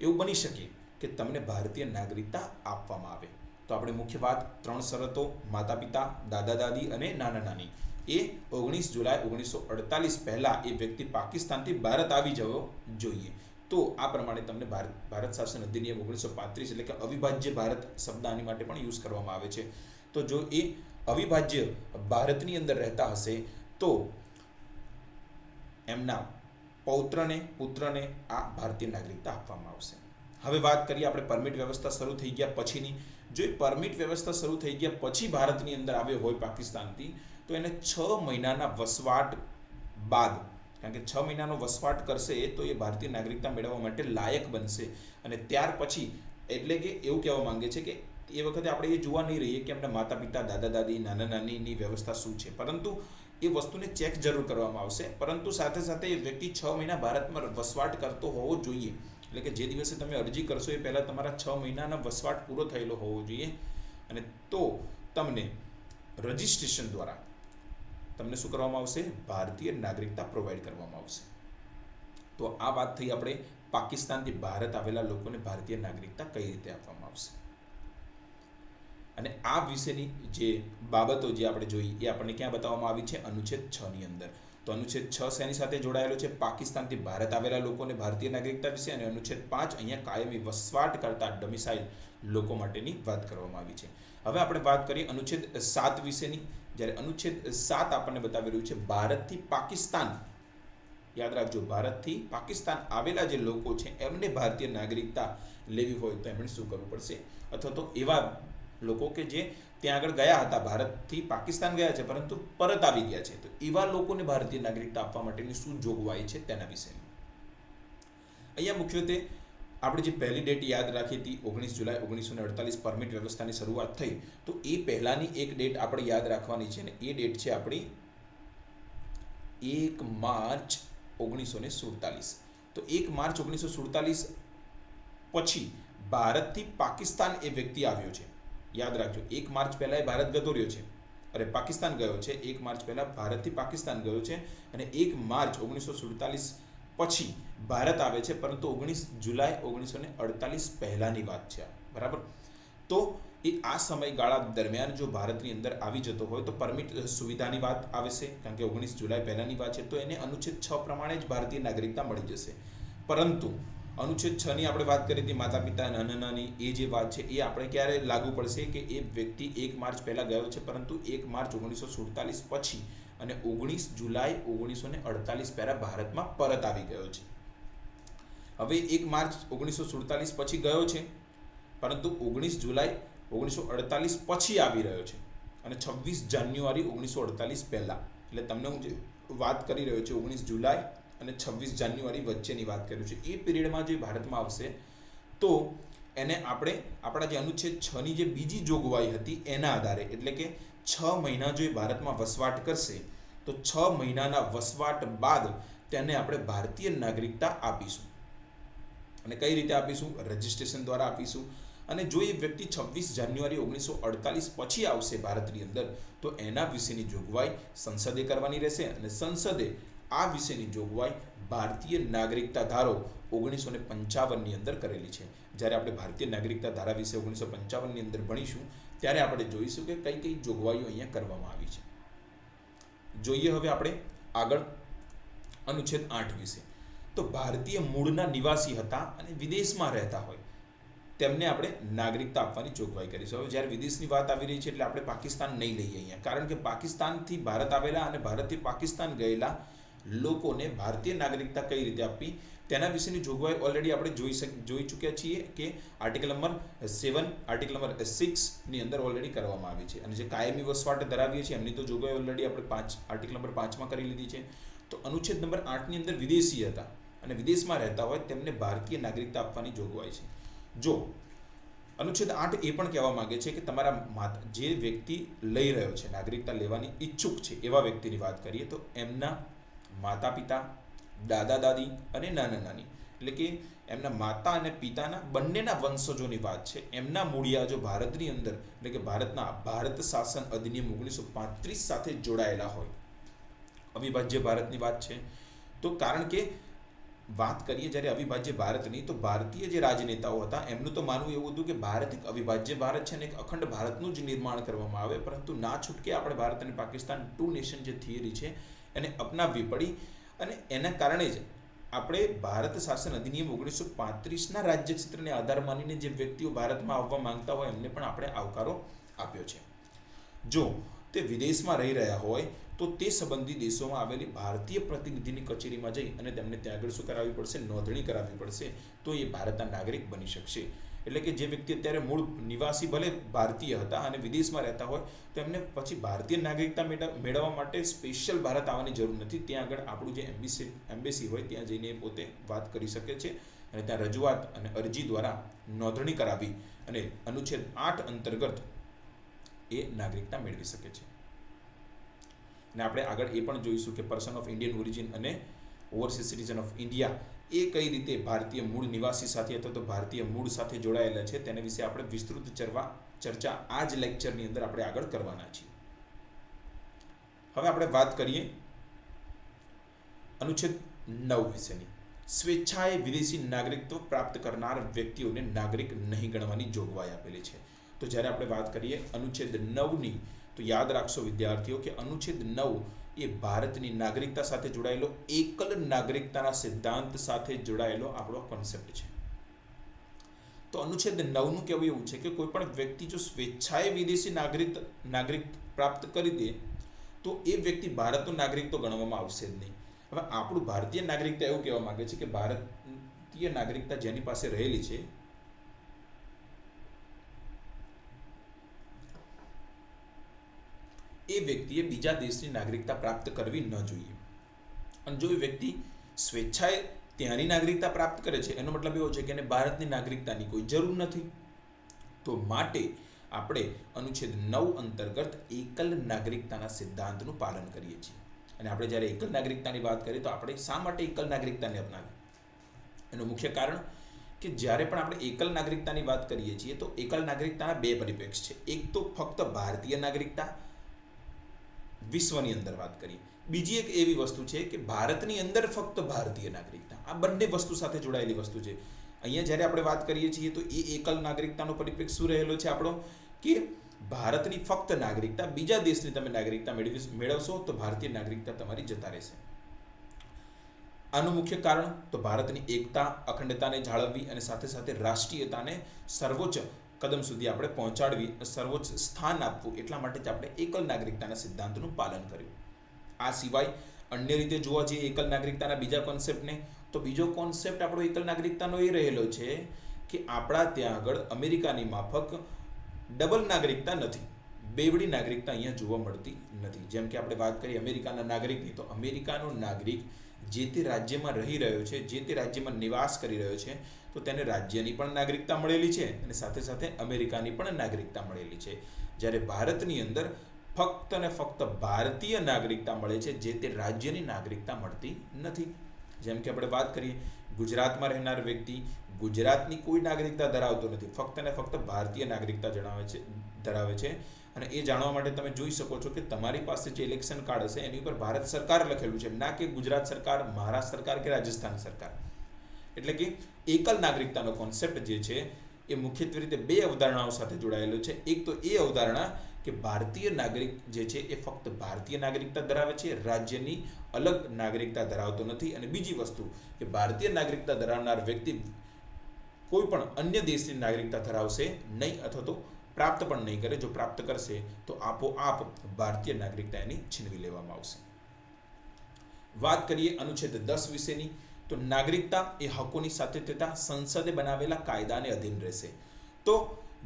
એવું બની શકે કે તમને ભારતીય નાગરિકતા આપવામાં આવે. તો આપણે મુખ્ય વાત 3 શરતો, માતા પિતા, દાદા દાદી અને નાના નાની, એ 19 જુલાઈ 1948 પહેલા એ વ્યક્તિ પાકિસ્તાનથી ભારત આવી જવો જોઈએ. તો આ પ્રમાણે તમને ભારત શાસન અધિનિયમ 1935 એટલે કે અવિભાજ્ય ભારત શબ્દ આની માટે પણ યુઝ કરવામાં આવે છે. તો જો એ અવિભાજ્ય ભારતની અંદર રહેતા હશે તો એમના પૌત્રને પુત્રને આ ભારતીય નાગરિકતા આપવામાં આવશે. હવે વાત કરીએ આપણે પરમિટ વ્યવસ્થા શરૂ થઈ ગયા પછીની. જો એ પરમિટ વ્યવસ્થા શરૂ થઈ ગયા પછી ભારતની અંદર આવ્યો હોય પાકિસ્તાનથી તો એને 6 મહિનાના વસવાટ બાદ, કારણ કે 6 મહિનાનો વસવાટ કરશે તો એ ભારતીય નાગરિકતા મેળવવા માટે લાયક બનશે. અને ત્યાર પછી એટલે કે એવું કહેવા માંગે છે કે એ વખતે આપણે એ જોવા નહીં રહીએ કે એમના માતા પિતા, દાદા દાદી, નાના નાનીની વ્યવસ્થા શું છે, પરંતુ એ વસ્તુને ચેક જરૂર કરવામાં આવશે. પરંતુ સાથે સાથે એ વ્યક્તિ 6 મહિના ભારતમાં વસવાટ કરતો હોવો જોઈએ. એટલે કે જે દિવસે તમે અરજી કરશો એ પહેલાં તમારા 6 મહિનાનો વસવાટ પૂરો થયેલો હોવો જોઈએ અને તો તમને રજિસ્ટ્રેશન દ્વારા તમને શું કરવામાં આવશે? ભારતીય નાગરિકતા પ્રોવાઈડ કરવામાં આવશે. તો આ વાત થઈ આપણે પાકિસ્તાનથી ભારત આવેલા લોકોને ભારતીય નાગરિકતા કઈ રીતે આપવામાં આવશે. અને આ વિશેની જે બાબતો જે આપણે જોઈ એ આપણને ક્યાં બતાવવામાં આવી છે? અનુચ્છેદ 6ની અંદર. તો અનુચ્છેદ 6 શેની સાથે જોડાયેલો છે? પાકિસ્તાનથી ભારત આવેલા લોકોને ભારતીય નાગરિકતા વિશે, અને અનુચ્છેદ 5 અહીંયા કાયમી વસવાટ કરતા ડોમિસાઇલ લોકો માટેની વાત કરવામાં આવી છે. હવે આપણે વાત કરીએ અનુચ્છેદ 7 વિશેની. જ્યારે અનુચ્છેદ 7 આપણને બતાવી રહ્યું છે ભારતથી પાકિસ્તાન યાદ રાખજો, ભારતથી પાકિસ્તાન આવેલા જે લોકો છે એમને ભારતીય નાગરિકતા લેવી હોય તો એમણે શું કરવું પડશે, અથવા તો એવા લોકો કે જે ત્યાં આગળ ગયા હતા, ભારતથી પાકિસ્તાન ગયા છે પરંતુ પરત આવી ગયા છે, તો એવા લોકોને ભારતીય નાગરિકતા આપવા માટેની શું જોગવાઈ છે તેના વિશેની. અહીંયા મુખ્યત્વે આપણે જે પહેલી ડેટ યાદ રાખી હતી 19 જુલાઈ 1948 પરમિટ વ્યવસ્થાની શરૂઆત થઈ, તો એ પહેલાની એક ડેટ આપણે યાદ રાખવાની છે ને એ ડેટ છે આપણી 1 માર્ચ 1947. તો 1 માર્ચ 1947 પછી ભારતથી પાકિસ્તાન એ વ્યક્તિ આવ્યો છે. યાદ રાખજો, 1 માર્ચ પહેલા એ ભારત ગતો રહ્યો છે, અરે પાકિસ્તાન ગયો છે. 1 માર્ચ પહેલા ભારતથી પાકિસ્તાન ગયો છે અને 1 માર્ચ 1947 પછી ભારત આવે છે, પરંતુ 19 જુલાઈ 1948 પહેલાની વાત છે, બરાબર. તો એ આ સમયગાળા દરમિયાન જો ભારતની અંદર આવી જતો હોય તો પરમિટ સુવિધાની વાત આવે છે, કારણ કે 19 જુલાઈ પહેલાની વાત છે, તો એને અનુચ્છેદ 6 પ્રમાણે જ ભારતીય નાગરિકતા મળી જશે. પરંતુ અનુચ્છેદ 6 ની આપણે વાત કરી હતી, માતા પિતા નાની એ જે વાત છે એ આપણે ક્યારે લાગુ પડશે કે એ વ્યક્તિ 1 માર્ચ પહેલા ગયો છે, પરંતુ 1 માર્ચ 1947 પછી અને 19 જુલાઈ 1948 પહેલા ભારતમાં પરત આવી ગયો છે. હવે 1 માર્ચ 1947 પછી ગયો છે, પરંતુ 19 જુલાઈ 1948 પછી આવી રહ્યો છે અને 26 જાન્યુઆરી 1948 પહેલા, એટલે તમને હું જે વાત કરી રહ્યો છું 19 જુલાઈ અને 26 જાન્યુઆરી વચ્ચેની વાત કર્યું છે, એ પીરિયડમાં જે ભારતમાં આવશે તો એને આપણે આપણા જે અનુચ્છેદ 6 ની જે બીજી જોગવાઈ હતી એના આધારે, એટલે કે 6 મહિના જો એ ભારતમાં વસવાટ કરશે તો 6 મહિનાના વસવાટ બાદ તેને આપણે ભારતીય નાગરિકતા આપીશું. અને કઈ રીતે આપીશું? રજિસ્ટ્રેશન દ્વારા આપીશું. અને જો એ વ્યક્તિ 26 જાન્યુઆરી 1948 પછી આવશે ભારતની અંદર, તો એના વિશેની જોગવાઈ સંસદે કરવાની રહેશે અને સંસદે આ વિશેની જોગવાઈ ભારતીય નાગરિકતા ધારો 1955 ની અંદર કરેલી છે. જ્યારે આપણે ભારતીય નાગરિકતા ધારા વિશે 1955 ની અંદર ભણીશું ત્યારે આપણે જોઈશું કે કઈ કઈ જોગવાઈઓ અહીંયા કરવામાં આવી છે. જોઈએ હવે આપણે આગળ અનુચ્છેદ 8 વિશે. તો ભારતીય મૂળના નિવાસી હતા અને વિદેશમાં રહેતા હોય તેમને આપણે નાગરિકતા આપવાની જોગવાઈ કરીશું. હવે જ્યારે વિદેશની વાત આવી રહી છે એટલે આપણે પાકિસ્તાન નહીં લઈએ અહીંયા, કારણ કે પાકિસ્તાનથી ભારત આવેલા અને ભારતથી પાકિસ્તાન ગયેલા લોકોને ભારતીય નાગરિકતા કઈ રીતે આપવી તેના વિશેની જોગવાઈ ઓલરેડી આપણે જોઈ ચૂક્યા છીએ કે આર્ટિકલ નંબર 7, આર્ટિકલ નંબર 6 ની અંદર ઓલરેડી કરવામાં આવી છે. અને જે કાયમી વસવાટ ધરાવીએ છીએ એમની તો જોગવાઈ ઓલરેડી આપણે આર્ટિકલ નંબર 5 માં કરી લીધી છે. તો અનુચ્છેદ નંબર 8 ની અંદર વિદેશી હતા અને વિદેશમાં રહેતા હોય તેમને ભારતીય નાગરિકતા આપવાની જોગવાઈ છે. જો અનુચ્છેદ 8 એ પણ કહેવા માંગે છે કે તમારા જે વ્યક્તિ લઈ રહ્યો છે, નાગરિકતા લેવાની ઈચ્છુક છે એવા વ્યક્તિની વાત કરીએ તો એમના માતા પિતા, દાદા દાદી અને નાના નાની, એટલે કે એમના માતા અને પિતાના બંનેના વંશજોની વાત છે, એમના મૂળિયા જો ભારતની અંદર, એટલે કે ભારત શાસન અધિનિયમ 1935 સાથે જોડાયેલા હોય, અવિભાજ્ય ભારતની વાત છે. તો કારણ કે વાત કરીએ જ્યારે અવિભાજ્ય ભારતની, તો ભારતીય જે રાજનેતાઓ હતા એમનું તો માનવું એવું હતું કે ભારત એક અવિભાજ્ય ભારત છે અને એક અખંડ ભારતનું જ નિર્માણ કરવામાં આવે, પરંતુ ના છૂટકે આપણે ભારત અને પાકિસ્તાન 2 નેશન જે થિયરી છે એને અપનાવવી પડી. અને એના કારણે જ આપણે ભારત શાસન અધિનિયમ 1935ના રાજ્ય ક્ષેત્રને આધાર માનીને જે વ્યક્તિઓ ભારતમાં આવવા માંગતા હોય એમને પણ આપણે આવકારો આપ્યો છે. જો તે વિદેશમાં રહી રહ્યા હોય તો તે સંબંધી દેશોમાં આવેલી ભારતીય પ્રતિનિધિની કચેરીમાં જઈ અને તેમને ત્યાં આગળ શું કરાવવી પડશે? નોંધણી કરાવવી પડશે, તો એ ભારતના નાગરિક બની શકશે. એટલે કે જે વ્યક્તિ અત્યારે મૂળ નિવાસી ભલે ભારતીય હતા અને વિદેશમાં રહેતા હોય તો એમને પછી ભારતીય નાગરિકતા મેળવવા માટે સ્પેશિયલ ભારત આવવાની જરૂર નથી. ત્યાં આગળ આપણું જે એમ્બેસી હોય ત્યાં જઈને પોતે વાત કરી શકે છે અને ત્યાં રજૂઆત અને અરજી દ્વારા નોંધણી કરાવી અને અનુચ્છેદ 8 અંતર્ગત એ નાગરિકતા મેળવી શકે છે. અને આપણે આગળ એ પણ જોઈશું કે પર્સન ઓફ ઇન્ડિયન ઓરિજિન અને ઓવરસીઝ સિટીઝન ઓફ ઇન્ડિયા એ કઈ રીતે ભારતીય મૂળ નિવાસી સાથે અથવા તો ભારતીય મૂળ સાથે જોડાયેલા છે તેના વિશે આપણે વિસ્તૃત ચર્ચા આ જ લેક્ચરની અંદર આપણે આગળ કરવાના છીએ. હવે આપણે વાત કરીએ અનુચ્છેદ 9 વિશેની. સ્વેચ્છાએ વિદેશી નાગરિકત્વ પ્રાપ્ત કરનાર વ્યક્તિઓને નાગરિક નહીં ગણવાની જોગવાઈ આપેલી છે. તો જ્યારે આપણે વાત કરીએ અનુચ્છેદ 9ની, તો યાદ રાખશો વિદ્યાર્થીઓ કે અનુચ્છેદ 9 એ ભારતની નાગરિકતા સાથે જોડાયેલો એકલ નાગરિકતાના સિદ્ધાંત સાથે જોડાયેલો આપણો કોન્સેપ્ટ છે. તો અનુચ્છેદ 9નું કહેવું એવું છે કે કોઈ પણ વ્યક્તિ જો સ્વેચ્છાએ વિદેશી નાગરિક પ્રાપ્ત કરી દે તો એ વ્યક્તિ ભારતનો નાગરિક તો ગણવામાં આવશે જ નહીં. હવે આપણું ભારતીય નાગરિકતા એવું કહેવા માંગે છે કે ભારતીય નાગરિકતા જેની પાસે રહેલી છે એ વ્યક્તિએ બીજા દેશની નાગરિકતા પ્રાપ્ત કરવી ન જોઈએ. અને જો એ વ્યક્તિ સ્વેચ્છાએ ત્યાંની નાગરિકતા પ્રાપ્ત કરે છે એનો મતલબ એવો છે કે એને ભારતની નાગરિકતાની કોઈ જરૂર નથી. તો માટે આપણે અનુચ્છેદ 9 અંતર્ગત એકલ નાગરિકતાના સિદ્ધાંતનું પાલન કરીએ છીએ. અને આપણે જ્યારે એકલ નાગરિકતાની વાત કરીએ તો આપણે શા માટે એકલ નાગરિકતાને અપનાવી? એનું મુખ્ય કારણ કે જ્યારે પણ આપણે એકલ નાગરિકતાની વાત કરીએ છીએ તો એકલ નાગરિકતાના બે પરિપ્રેક્ષ્ય છે. એક તો ફક્ત ભારતીય નાગરિકતા વિશ્વની અંદર વાત કરીએ, બીજી એક એવી વસ્તુ છે કે ભારતની અંદર ફક્ત ભારતીય નાગરિકતા. આ બંને વસ્તુ સાથે જોડાયેલી વસ્તુ છે. અહીંયા જ્યારે આપણે વાત કરીએ છીએ તો એ એકલ નાગરિકતાનો પરિપ્રેક્ષ્ય શું રહેલો છે આપણો કે ભારતની ફક્ત નાગરિકતા, બીજા દેશની તમે નાગરિકતા મેળવશો તો ભારતીય નાગરિકતા તમારી જતા રહેશે. આનું મુખ્ય કારણ તો ભારતની એકતા અખંડતાને જાળવવી અને સાથે સાથે રાષ્ટ્રીયતાને સર્વોચ્ચ કદમ સુધી આપણે પહોંચાડવી, સર્વોચ્ચ સ્થાન આપવું, એટલા માટે જ આપણે એકલ નાગરિકતાના સિદ્ધાંતનું પાલન કર્યું. આ સિવાય અન્ય રીતે જોવા જઈએ એકલ નાગરિકતાના બીજા કોન્સેપ્ટને તો બીજો કોન્સેપ્ટ આપણો એકલ નાગરિકતાનો એ રહેલો છે કે આપણા ત્યાં આગળ અમેરિકાની માફક ડબલ નાગરિકતા નથી, બેવડી નાગરિકતા અહીંયા જોવા મળતી નથી. જેમ કે આપણે વાત કરીએ અમેરિકાના નાગરિકની તો અમેરિકાનો નાગરિક જે તે રાજ્યમાં રહી રહ્યો છે, જે તે રાજ્યમાં નિવાસ કરી રહ્યો છે તો તેને રાજ્યની પણ નાગરિકતા મળેલી છે અને સાથે સાથે અમેરિકાની પણ નાગરિકતા મળેલી છે. જ્યારે ભારતની અંદર ફક્ત ને ફક્ત ભારતીય નાગરિકતા મળે છે, જે તે રાજ્યની નાગરિકતા મળતી નથી. જેમ કે આપણે વાત કરીએ ગુજરાતમાં રહેનાર વ્યક્તિ ગુજરાતની કોઈ નાગરિકતા ધરાવતો નથી, ફક્ત ને ફક્ત ભારતીય નાગરિકતા ધરાવે છે. અને એ જાણવા માટે તમે જોઈ શકો છો કે તમારી પાસે જે ઇલેક્શન કાર્ડ હશે એની ઉપર ભારત સરકાર લખેલું છે, ના કે ગુજરાત સરકાર, મહારાષ્ટ્ર સરકાર કે રાજસ્થાન સરકાર. એટલે કે એકલ નાગરિકતાનો કોન્સેપ્ટ જે છે એ મુખ્યત્વે રીતે બે અવધારણાઓ સાથે જોડાયેલો છે. એક તો એ અવધારણા કે ભારતીય નાગરિક જે છે એ ફક્ત ભારતીય નાગરિકતા ધરાવે છે, રાજ્યની અલગ નાગરિકતા ધરાવતો નથી. અને બીજી વસ્તુ કે ભારતીય નાગરિકતા ધરાવનાર વ્યક્તિ કોઈ પણ અન્ય દેશની નાગરિકતા ધરાવશે નહીં અથવા તો પ્રાપ્ત પણ નહીં કરે. જો પ્રાપ્ત કરશે તો આપોઆપ ભારતીય નાગરિકતા એની છીનવી લેવામાં આવશે. વાત કરીએ અનુચ્છેદ 10 વિશેની તો નાગરિકતા એ હકોની સાથે થતા સંસદે બનાવેલા કાયદાને અધીન રહેશે. તો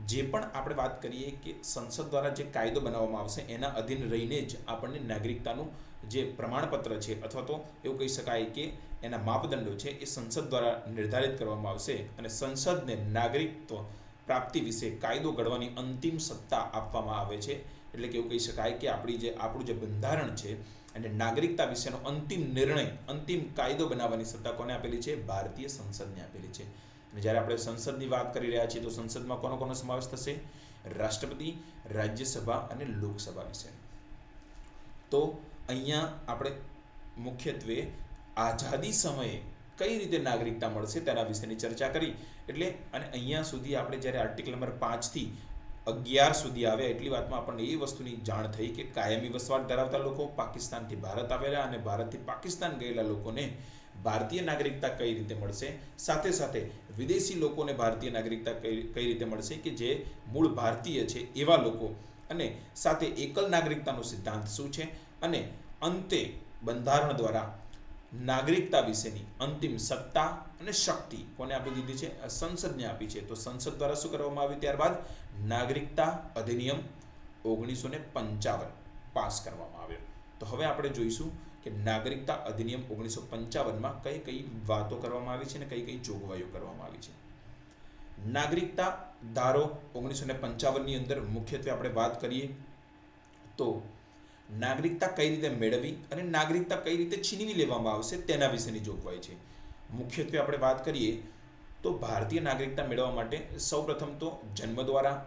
જે પણ આપણે વાત કરીએ કે સંસદ દ્વારા જે કાયદો બનાવવામાં આવશે એના અધીન રહીને જ આપણને નાગરિકતાનું જે પ્રમાણપત્ર છે અથવા તો એવું કહી શકાય કે એના માપદંડો છે એ સંસદ દ્વારા નિર્ધારિત કરવામાં આવશે. અને સંસદને નાગરિકત્વ પ્રાપ્તિ વિશે કાયદો ઘડવાની અંતિમ સત્તા આપવામાં આવે છે. એટલે કે એવું કહી શકાય કે આપણું જે બંધારણ છે અને નાગરિકતા વિશેનો અંતિમ નિર્ણય, અંતિમ કાયદો બનાવવાની સત્તા કોને આપેલી છે? ભારતીય સંસદને આપેલી છે. અને જ્યારે આપણે સંસદની વાત કરી રહ્યા છીએ તો સંસદમાં કોનો સમાવેશ થશે? રાષ્ટ્રપતિ, રાજ્યસભા અને લોકસભા વિશે. તો અહીંયા આપણે મુખ્યત્વે આઝાદી સમયે કઈ રીતે નાગરિકતા મળશે તેના વિશેની ચર્ચા કરી. એટલે અને અહીંયા સુધી આપણે જ્યારે આર્ટિકલ નંબર 5 થી 11 સુધી આવ્યા એટલી વાતમાં આપણને એ વસ્તુની જાણ થઈ કે કાયમી વસવાટ ધરાવતા લોકો પાકિસ્તાનથી ભારત આવેલા અને ભારતથી પાકિસ્તાન ગયેલા લોકોને ભારતીય નાગરિકતા કઈ રીતે મળશે, સાથે સાથે વિદેશી લોકોને ભારતીય નાગરિકતા કઈ રીતે મળશે કે જે મૂળ ભારતીય છે એવા લોકો, અને સાથે એકલ નાગરિકતાનો સિદ્ધાંત શું છે, અને અંતે બંધારણ દ્વારા નાગરિકતા વિશેની અંતિમ સત્તા અને શક્તિ કોને આપી દીધી છે? સંસદને આપી છે. તો સંસદ દ્વારા શું કરવામાં આવ્યું? ત્યારબાદ નાગરિકતા અધિનિયમ 1955 પાસ કરવામાં આવ્યો. તો હવે આપણે જોઈશું કે નાગરિકતા અધિનિયમ 1955માં કઈ કઈ વાતો કરવામાં આવી છે અને કઈ કઈ જોગવાઈઓ કરવામાં આવી છે. નાગરિકતા ધારો 1955ની અંદર મુખ્યત્વે આપણે વાત કરીએ તો નાગરિકતા કઈ રીતે મેળવવી અને નાગરિકતા કઈ રીતે છીનવી લેવામાં આવશે તેના વિશેની જોગવાઈ છે. મુખ્યત્વે આપણે વાત કરીએ તો ભારતીય નાગરિકતા મેળવવા માટે સૌપ્રથમ તો જન્મ દ્વારા,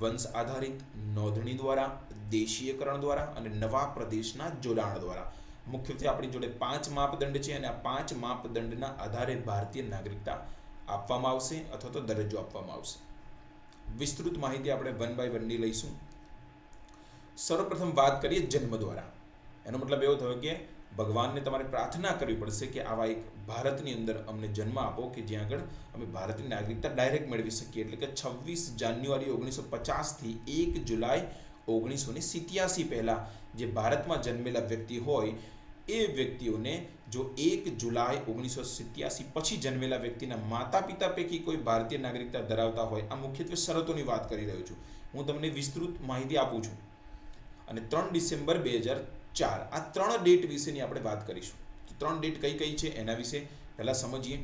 વંશ આધારિત નોંધણી દ્વારા, દેશીયકરણ દ્વારા અને નવા પ્રદેશના જોડાણ દ્વારા મુખ્યત્વે આપણી જોડે 5 માપદંડ છે અને આ 5 માપદંડના આધારે ભારતીય નાગરિકતા આપવામાં આવશે અથવા તો દરજ્જો આપવામાં આવશે. વિસ્તૃત માહિતી આપણે 1 by 1 ની લઈશું. સર્વપ્રથમ વાત કરીએ જન્મ દ્વારા. એનો મતલબ એવો થયો કે ભગવાનને તમારે પ્રાર્થના કરવી પડશે કે આવા એક ભારતની અંદર અમને જન્મ આપો કે જ્યાં આગળ અમે ભારતની નાગરિકતા ડાયરેક્ટ મેળવી શકીએ. એટલે કે 26 જાન્યુઆરી 1950 થી 1 જુલાઈ 1987 પહેલા જે ભારતમાં જન્મેલા વ્યક્તિ હોય એ વ્યક્તિઓને જો 1 જુલાઈ 1987 પછી જન્મેલા વ્યક્તિના માતા પિતા પૈકી કોઈ ભારતીય નાગરિકતા ધરાવતા હોય, આ મુખ્યત્વે શરતોની વાત કરી રહ્યો છું, હું તમને વિસ્તૃત માહિતી આપું છું. અને 3 ડિસેમ્બર 2004 આ 3 ડેટ વિશેની આપણે વાત કરીશું. તો 3 ડેટ કઈ કઈ છે એના વિશે પહેલા સમજીએ.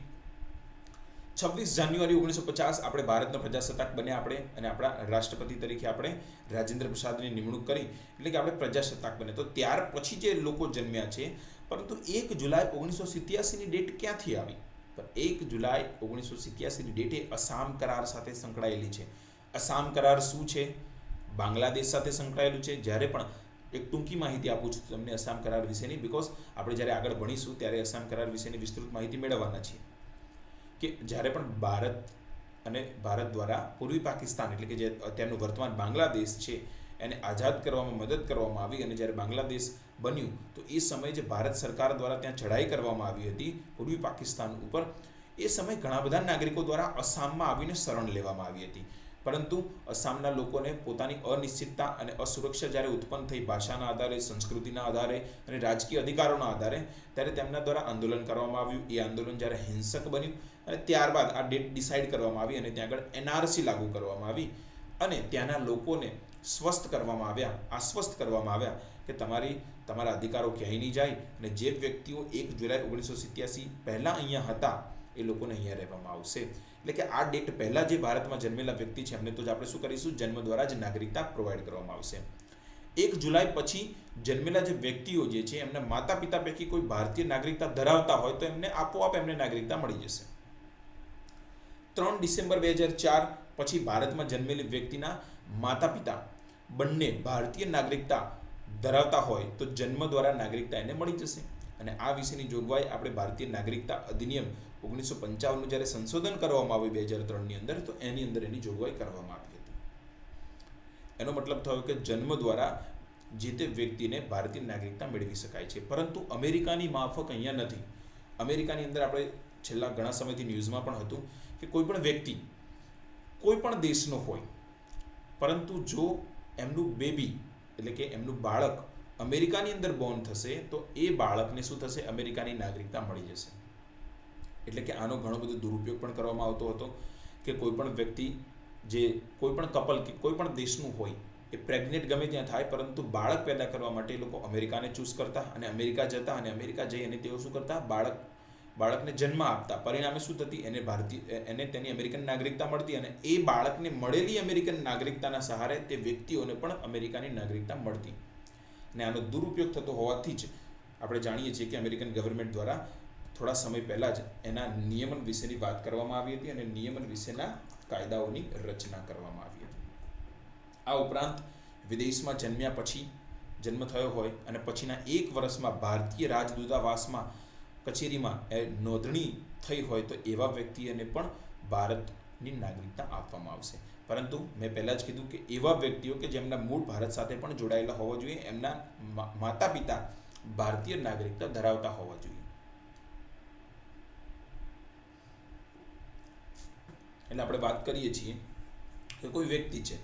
26 જાન્યુઆરી 1950 આપણે ભારતનો પ્રજાસત્તાક બન્યા આપણે, અને આપણા રાષ્ટ્રપતિ તરીકે આપણે રાજેન્દ્ર પ્રસાદની નિમણૂક કરી, એટલે કે આપણે પ્રજાસત્તાક બને. તો ત્યાર પછી જે લોકો જન્મ્યા છે, પરંતુ 1 જુલાઈ 1987ની ડેટ ક્યાંથી આવી? તો 1 જુલાઈ 1987ની ડેટ એ અસામ કરાર સાથે સંકળાયેલી છે. અસામ કરાર શું છે? બાંગ્લાદેશ સાથે સંકળાયેલું છે. જ્યારે પણ એક ટૂંકી માહિતી આપું છું તમને અસામ કરાર વિશેની, બીકોઝ આપણે જ્યારે આગળ ભણીશું ત્યારે અસામ કરાર વિશેની વિસ્તૃત માહિતી મેળવવાના છીએ. કે જ્યારે પણ ભારત દ્વારા પૂર્વી પાકિસ્તાન, એટલે કે જે અત્યારનું વર્તમાન બાંગ્લાદેશ છે, એને આઝાદ કરવામાં મદદ કરવામાં આવી, અને જ્યારે બાંગ્લાદેશ બન્યું તો એ સમયે જે ભારત સરકાર દ્વારા ત્યાં ચઢાઈ કરવામાં આવી હતી પૂર્વી પાકિસ્તાન ઉપર, એ સમયે ઘણા બધા નાગરિકો દ્વારા અસામમાં આવીને શરણ લેવામાં આવી હતી. પરંતુ અસામના લોકોને પોતાની અનિશ્ચિતતા અને અસુરક્ષા જ્યારે ઉત્પન્ન થઈ ભાષાના આધારે, સંસ્કૃતિના આધારે અને રાજકીય અધિકારોના આધારે, ત્યારે તેમના દ્વારા આંદોલન કરવામાં આવ્યું. એ આંદોલન જ્યારે હિંસક બન્યું અને ત્યારબાદ આ ડેટ ડિસાઇડ કરવામાં આવી અને ત્યાં આગળ NRC લાગુ કરવામાં આવી અને ત્યાંના લોકોને આશ્વસ્ત કરવામાં આવ્યા કે તમારા અધિકારો ક્યાંય નહીં જાય, અને જે વ્યક્તિઓ 1 જુલાઈ 1987 પહેલાં અહીંયા હતા એ લોકોને અહીંયા રહેવામાં આવશે. એટલે કે આ ડેટ પહેલાં જે ભારતમાં જન્મેલા વ્યક્તિ છે એમને તો જ આપણે શું કરીશું, જન્મ દ્વારા જ નાગરિકતા પ્રોવાઈડ કરવામાં આવશે. 1 જુલાઈ પછી જન્મેલા જે વ્યક્તિઓ જે છે એમના માતા પિતા પૈકી કોઈ ભારતીય નાગરિકતા ધરાવતા હોય તો એમને આપોઆપ એમને નાગરિકતા મળી જશે. 3 ડિસેમ્બર 2004 પછી ભારતમાં જન્મેલી વ્યક્તિના માતા પિતા બંને ભારતીય નાગરિકતા ધરાવતા હોય તો જન્મ દ્વારા નાગરિકતા એને મળી જશે. અને આ વિશેની જોગવાઈ આપણે ભારતીય નાગરિકતા અધિનિયમ 1955નું જ્યારે સંશોધન કરવામાં આવ્યું 2003ની અંદર, તો એની અંદર એની જોગવાઈ કરવામાં આવી હતી. એનો મતલબ થયો કે જન્મ દ્વારા જે તે વ્યક્તિને ભારતીય નાગરિકતા મેળવી શકાય છે. પરંતુ અમેરિકાની માફક અહીંયા નથી. અમેરિકાની અંદર આપણે છેલ્લા ઘણા સમયથી ન્યૂઝમાં પણ હતું કે કોઈ પણ વ્યક્તિ કોઈ પણ દેશનો હોય, પરંતુ જો એમનું બેબી એટલે કે એમનું બાળક અમેરિકાની અંદર બોર્ન થશે તો એ બાળકને શું થશે, અમેરિકાની નાગરિકતા મળી જશે. એટલે કે આનો ઘણો બધો દુરુપયોગ પણ કરવામાં આવતો હતો કે કોઈ પણ વ્યક્તિ જે કોઈ પણ કપલ કે કોઈ પણ દેશનું હોય એ પ્રેગ્નેન્ટ ગમે ત્યાં થાય, પરંતુ બાળક પેદા કરવા માટે એ લોકો અમેરિકાને ચૂઝ કરતા અને અમેરિકા જતા, અને અમેરિકા જઈ અને તેઓ શું કરતા, બાળકને જન્મ આપતા. પરિણામે શું થતી, એને તેની અમેરિકન નાગરિકતા મળતી, અને એ બાળકને મળેલી અમેરિકન નાગરિકતાના સહારે તે વ્યક્તિઓને પણ અમેરિકાની નાગરિકતા મળતી. અને આનો દુરુપયોગ થતો હોવાથી જ આપણે જાણીએ છીએ કે અમેરિકન ગવર્મેન્ટ દ્વારા થોડા સમય પહેલાં જ એના નિયમન વિશેની વાત કરવામાં આવી હતી અને નિયમન વિશેના કાયદાઓની રચના કરવામાં આવી હતી. આ ઉપરાંત વિદેશમાં જન્મ્યા પછી જન્મ થયો હોય અને પછીના 1 વર્ષમાં ભારતીય રાજદૂતાવાસમાં કચેરીમાં નોંધણી થઈ હોય તો એવા વ્યક્તિને પણ ભારતની નાગરિકતા આપવામાં આવશે. પરંતુ મેં પહેલાં જ કીધું કે એવા વ્યક્તિઓ કે જેમના મૂળ ભારત સાથે પણ જોડાયેલા હોવા જોઈએ, એમના માતા પિતા ભારતીય નાગરિકતા ધરાવતા હોવા જોઈએ. એટલે આપણે વાત કરીએ છીએ કે કોઈ વ્યક્તિ છે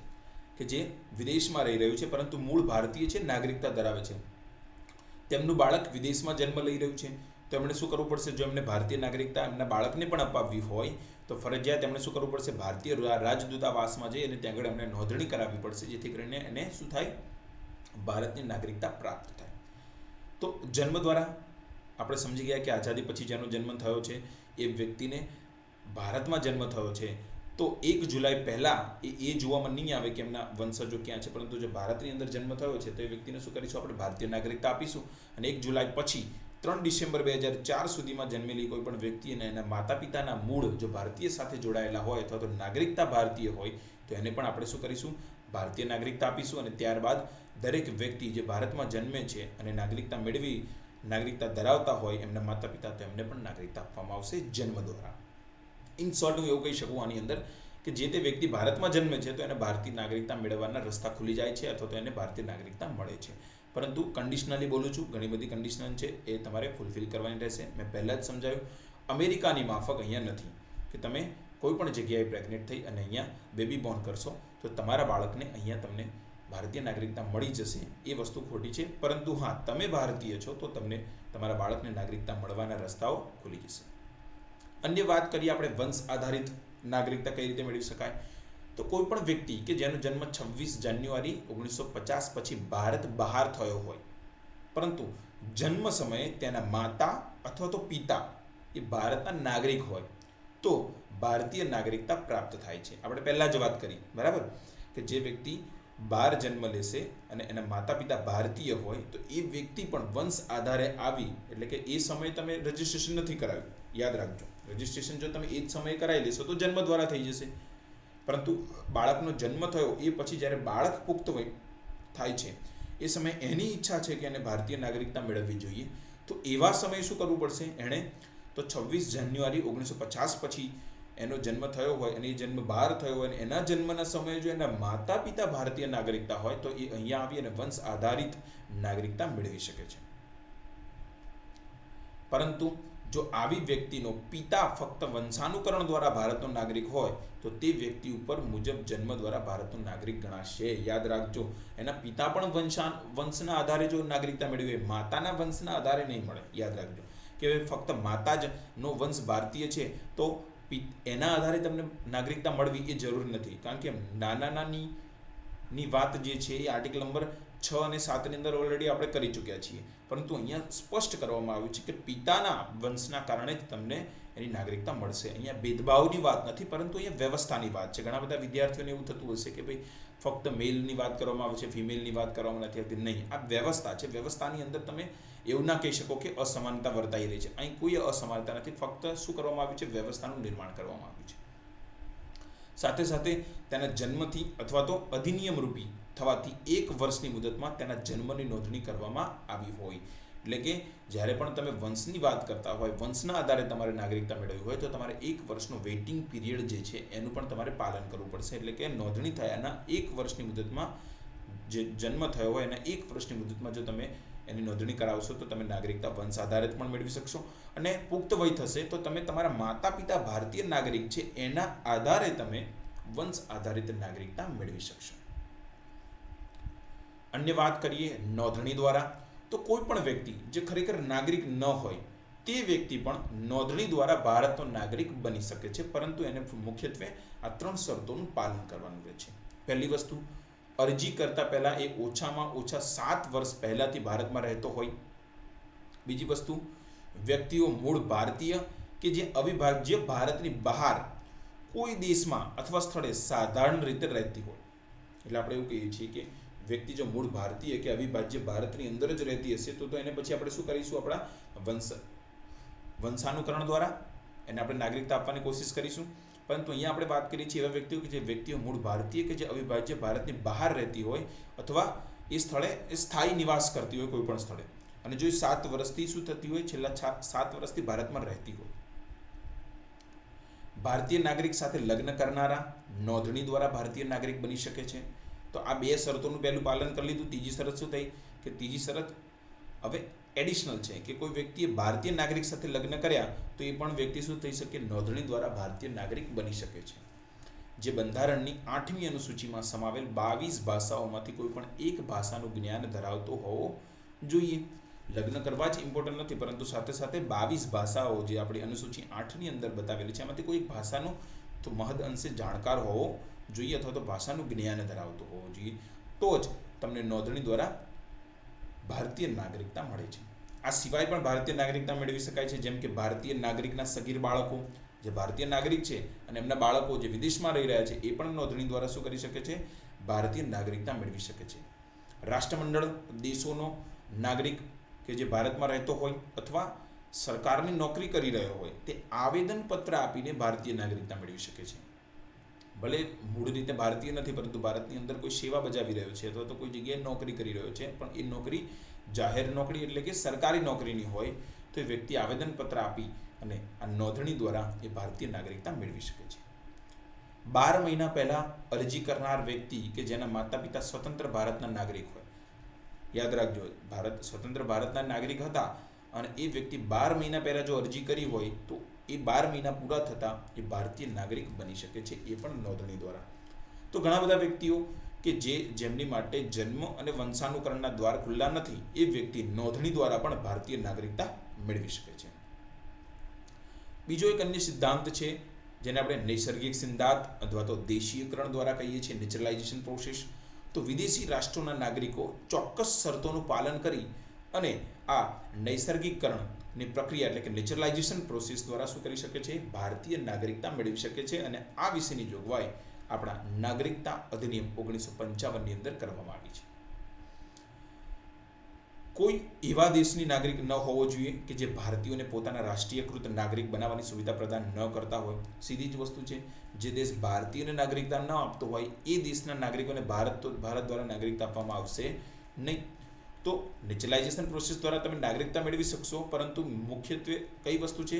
કે જે વિદેશમાં રહી રહ્યું છે પરંતુ મૂળ ભારતીય છે, નાગરિકતા ધરાવે છે, તેમનું બાળક વિદેશમાં જન્મ લઈ રહ્યું છે, તો એમણે શું કરવું પડશે, જો એમને ભારતીય નાગરિકતા એમના બાળકને પણ અપાવવી હોય તો ફરજિયાત એમણે શું કરવું પડશે, ભારતીય રાજદૂતાવાસમાં જઈ અને ત્યાં આગળ એમણે નોંધણી કરાવવી પડશે, જેથી કરીને એને શું થાય, ભારતની નાગરિકતા પ્રાપ્ત થાય. તો જન્મ દ્વારા આપણે સમજી ગયા કે આઝાદી પછી જેનો જન્મ થયો છે એ વ્યક્તિને ભારતમાં જન્મ થયો છે, તો 1 જુલાઈ પહેલાં એ જોવામાં નહીં આવે કે એમના વંશજો ક્યાં છે, પરંતુ જો ભારતની અંદર જન્મ થયો છે તો એ વ્યક્તિને શું કરીશું, આપણે ભારતીય નાગરિકતા આપીશું. અને 1 જુલાઈ પછી 3 ડિસેમ્બર 2004 સુધીમાં જન્મેલી કોઈ પણ વ્યક્તિ અને એના માતા પિતાના મૂળ જો ભારતીય સાથે જોડાયેલા હોય અથવા તો નાગરિકતા ભારતીય હોય તો એને પણ આપણે શું કરીશું, ભારતીય નાગરિકતા આપીશું. અને ત્યારબાદ દરેક વ્યક્તિ જે ભારતમાં જન્મે છે અને નાગરિકતા ધરાવતા હોય એમના માતા પિતા, તો એમને પણ નાગરિકતા આપવામાં આવશે જન્મ દ્વારા. ઇન શોર્ટ હું એવું કહી શકું આની અંદર કે જે તે વ્યક્તિ ભારતમાં જન્મે છે તો એને ભારતીય નાગરિકતા મેળવવાના રસ્તા ખુલી જાય છે અથવા તો એને ભારતીય નાગરિકતા મળે છે. પરંતુ કન્ડિશનલી બોલું છું, ઘણી બધી કન્ડિશન છે એ તમારે ફૂલફિલ કરવાની રહેશે. મેં પહેલાં જ સમજાવ્યું, અમેરિકાની માફક અહીંયા નથી કે તમે કોઈ પણ જગ્યાએ પ્રેગ્નેન્ટ થઈ અને અહીંયા બેબી બોર્ન કરશો તો તમારા બાળકને અહીંયા તમને ભારતીય નાગરિકતા મળી જશે એ વસ્તુ ખોટી છે. પરંતુ હા, તમે ભારતીય છો તો તમને તમારા બાળકને નાગરિકતા મળવાના રસ્તાઓ ખુલી જશે. અન્ય વાત કરીએ આપણે વંશ આધારિત નાગરિકતા કઈ રીતે મેળવી શકાય. તો કોઈ પણ વ્યક્તિ કે જેનો જન્મ 26 જાન્યુઆરી 1950 પછી ભારત બહાર થયો હોય, પરંતુ જન્મ સમયે તેના માતા અથવા તો પિતા એ ભારતના નાગરિક હોય, તો ભારતીય નાગરિકતા પ્રાપ્ત થાય છે. આપણે પહેલા જ વાત કરી, બરાબર, કે જે વ્યક્તિ બહાર જન્મ લેશે અને એના માતા પિતા ભારતીય હોય તો એ વ્યક્તિ પણ વંશ આધારે આવી, એટલે કે એ સમયે તમે રજીસ્ટ્રેશન નથી કરાવ્યું, યાદ રાખજો. રજીસ્ટ્રેશન જો તમે એ જ સમયે કરાવી લેશો તો જન્મ દ્વારા થઈ જશે. પરંતુ બાળકનો જન્મ થયો એ પછી જ્યારે બાળક પુખ્ત થાય છે એ સમયે એની ઈચ્છા છે કે એને ભારતીય નાગરિકતા મેળવવી જોઈએ, તો એવા સમયે શું કરવું પડશે? એણે તો 26 જાન્યુઆરી 1950 પછી એનો જન્મ થયો હોય અને એ જન્મ બહાર થયો હોય અને એના જન્મના સમયે જો એના માતા પિતા ભારતીય નાગરિકતા હોય તો એ અહીંયા આવી અને વંશ આધારિત નાગરિકતા મેળવી શકે છે. પરંતુ જો આવી વ્યક્તિનો પિતા ફક્ત વંશાનુકરણ દ્વારા ભારતનો નાગરિક હોય તો તે વ્યક્તિ ઉપર મુજબ જન્મ દ્વારા ભારતનો નાગરિક ગણાશે. યાદ રાખજો, એના પિતા પણ વંશના આધારે જો નાગરિકતા મેળવે, માતાના વંશના આધારે નહીં મળે. યાદ રાખજો કે ફક્ત માતા જ નો વંશ ભારતીય છે તો એના આધારે તમને નાગરિકતા મળવી એ જરૂરી નથી. કારણ કે નાના નાની વાત જે છે એ આર્ટિકલ નંબર 6 અને 7 ની અંદર ઓલરેડી આપણે કરી ચૂક્યા છીએ. પરંતુ અહીંયા સ્પષ્ટ કરવામાં આવ્યું છે કે પિતાના વંશના કારણે જ તમને એની નાગરિકતા મળશે. અહીંયા ભેદભાવની વાત નથી, પરંતુ અહીંયા વ્યવસ્થાની વાત છે. ઘણા બધા વિદ્યાર્થીઓને એવું થતું હશે કે ભાઈ ફક્ત મેલની વાત કરવામાં આવે છે, ફિમેલની વાત કરવામાં નથી આવતી. નહીં, આ વ્યવસ્થા છે. વ્યવસ્થાની અંદર તમે એવું ના કહી શકો કે અસમાનતા વર્તાઈ રહી છે. અહીં કોઈ અસમાનતા નથી, ફક્ત શું કરવામાં આવ્યું છે? વ્યવસ્થાનું નિર્માણ કરવામાં આવ્યું છે. સાથે સાથે તેના જન્મથી અથવા તો અધિનિયમ રૂપી થવાથી 1 વર્ષની મુદતમાં તેના જન્મની નોંધણી કરવામાં આવી હોય. એટલે કે જ્યારે પણ તમે વંશની વાત કરતા હોય, વંશના આધારે તમારે નાગરિકતા મેળવવી હોય તો તમારે 1 વર્ષનો વેઇટિંગ પીરિયડ જે છે એનું પણ તમારે પાલન કરવું પડશે. એટલે કે નોંધણી થયાના 1 વર્ષની મુદતમાં, જે જન્મ થયો હોય એના 1 વર્ષની મુદતમાં જો તમે એની નોંધણી કરાવશો તો તમે નાગરિકતા વંશ આધારિત પણ મેળવી શકશો. અને પુખ્ત વય થશે તો તમે તમારા માતા પિતા ભારતીય નાગરિક છે એના આધારે તમે વંશ આધારિત નાગરિકતા મેળવી શકશો. અન્ય વાત કરીએ નોંધણી દ્વારા, તો કોઈ પણ વ્યક્તિ જે ખરેખર નાગરિક ન હોય તે વ્યક્તિ પણ નોંધણી દ્વારા ભારતનો નાગરિક બની શકે છે. પરંતુ એને મુખ્યત્વે આ 3 શરતોનું પાલન કરવાનું રહે છે. પહેલી વસ્તુ, અરજી કરતા પહેલા એ ઓછામાં ઓછા 7 વર્ષ પહેલાથી ભારતમાં રહેતો હોય. બીજી વસ્તુ, વ્યક્તિઓ મૂળ ભારતીય કે જે અવિભાજ્ય ભારતની બહાર કોઈ દેશમાં અથવા સ્થળે સાધારણ રીતે રહેતી હોય. એટલે આપણે એવું કહીએ છીએ કે વ્યક્તિ જો મૂળ ભારતીય કે અવિભાજ્ય ભારતની અંદર જ રહેતી હશે તો એને પછી આપણે શું કરીશું? આપણા વંશાનુકરણ દ્વારા એને આપણે નાગરિકતા આપવાની કોશિશ કરીશું. પરંતુ અહીંયા આપણે વાત કરીએ છીએ એવા વ્યક્તિઓ કે જે વ્યક્તિઓ મૂળ ભારતીય કે જે અવિભાજ્ય ભારતની બહાર રહેતી હોય અથવા એ સ્થળે સ્થાયી નિવાસ કરતી હોય કોઈ પણ સ્થળે, અને જો 7 વર્ષથી શું થતી હોય, છેલ્લા 7 વર્ષથી ભારતમાં રહેતી હોય. ભારતીય નાગરિક સાથે લગ્ન કરનારા નોંધણી દ્વારા ભારતીય નાગરિક બની શકે છે. તો આ 2 શરતોનું પહેલું પાલન કરી લીધું. ત્રીજી શરત શું થઈ કે ત્રીજી શરત હવે એડિશનલ છે કે કોઈ વ્યક્તિએ ભારતીય નાગરિક સાથે લગ્ન કર્યા તો એ પણ વ્યક્તિ શું થઈ શકે? નોંધણી દ્વારા ભારતીય નાગરિક બની શકે છે. જે બંધારણની 8મી અનુસૂચિમાં સમાવેલ 22 ભાષાઓમાંથી કોઈ પણ એક ભાષાનું જ્ઞાન ધરાવતો હોવો જોઈએ. લગ્ન કરવા જ ઇમ્પોર્ટન્ટ નથી, પરંતુ સાથે સાથે 22 ભાષાઓ જે આપણી અનુસૂચિ 8ની અંદર બતાવેલી છે એમાંથી કોઈ એક ભાષાનો તો મહદ અંશે જાણકાર હોવો જોઈએ અથવા તો ભાષાનું જ્ઞાન ધરાવતો હોવો જોઈએ. તો જ તમને નોંધણી દ્વારા ભારતીય નાગરિકતા મળે છે. આ સિવાય પણ ભારતીય નાગરિકતા મેળવી શકાય છે, જેમ કે ભારતીય નાગરિકના સગીર બાળકો જે ભારતીય નાગરિક છે અને એમના બાળકો જે વિદેશમાં રહી રહ્યા છે એ પણ નોંધણી દ્વારા શું કરી શકે છે? ભારતીય નાગરિકતા મેળવી શકે છે. રાષ્ટ્રમંડળ દેશોનો નાગરિક કે જે ભારતમાં રહેતો હોય અથવા સરકારની નોકરી કરી રહ્યો હોય તે આવેદનપત્ર આપીને ભારતીય નાગરિકતા મેળવી શકે છે. ભલે મૂળ રીતે ભારતીય નથી, પરંતુ ભારતની અંદર કોઈ સેવા બજાવી રહ્યો છે અથવા તો કોઈ જગ્યાએ નોકરી કરી રહ્યો છે, પણ એ નોકરી જાહેર નોકરી એટલે કે સરકારી નોકરીની હોય તો એ વ્યક્તિ આવેદનપત્ર આપી અને આ નોંધણી દ્વારા એ ભારતીય નાગરિકતા મેળવી શકે છે. 12 મહિના પહેલા અરજી કરનાર વ્યક્તિ કે જેના માતા પિતા સ્વતંત્ર ભારતના નાગરિક હોય, યાદ રાખજો, સ્વતંત્ર ભારતના નાગરિક હતા અને એ વ્યક્તિ 12 મહિના પહેલા જો અરજી કરી હોય તો એ 12 મહિના પૂરા થતાં એ ભારતીય નાગરિક બની શકે છે, એ પણ નોંધણી દ્વારા. તો ઘણા બધા વ્યક્તિઓ કે જેમની માટે જન્મ અને વંશાનુકરણના દ્વાર ખુલ્લા નથી એ વ્યક્તિ નોંધણી દ્વારા પણ ભારતીય નાગરિકતા મેળવી શકે છે. બીજો એક અન્ય સિદ્ધાંત છે જેને આપણે નૈસર્ગિક સિદ્ધાંત અથવા તો દેશીયકરણ દ્વારા કહીએ છીએ, નેચરલાઇઝેશન પ્રોસેસ. તો વિદેશી રાષ્ટ્રોના નાગરિકો ચોક્કસ શરતોનું પાલન કરી અને આ નૈસર્ગિકરણની પ્રક્રિયા એટલે કે નેચરલાઇઝેશન પ્રોસેસ દ્વારા શું કરી શકે છે? ભારતીય નાગરિકતા મેળવી શકે છે. અને આ વિશેની જોગવાઈ આપણા નાગરિકતા અધિનિયમ 1955ની અંદર કરવામાં આવી છે. કોઈ એવા દેશની નાગરિક ન હોવો જોઈએ કે જે ભારતીયોને પોતાના રાષ્ટ્રીયકૃત નાગરિક બનાવવાની સુવિધા પ્રદાન ન કરતા હોય. સીધી જ વસ્તુ છે, જે દેશ ભારતીયોને નાગરિકતા ન આપતો હોય એ દેશના નાગરિકોને ભારત દ્વારા નાગરિકતા આપવામાં આવશે નહીં. તો નેચરલાઇઝેશન પ્રોસેસ દ્વારા તમે નાગરિકતા મેળવી શકશો, પરંતુ મુખ્યત્વે કઈ વસ્તુ છે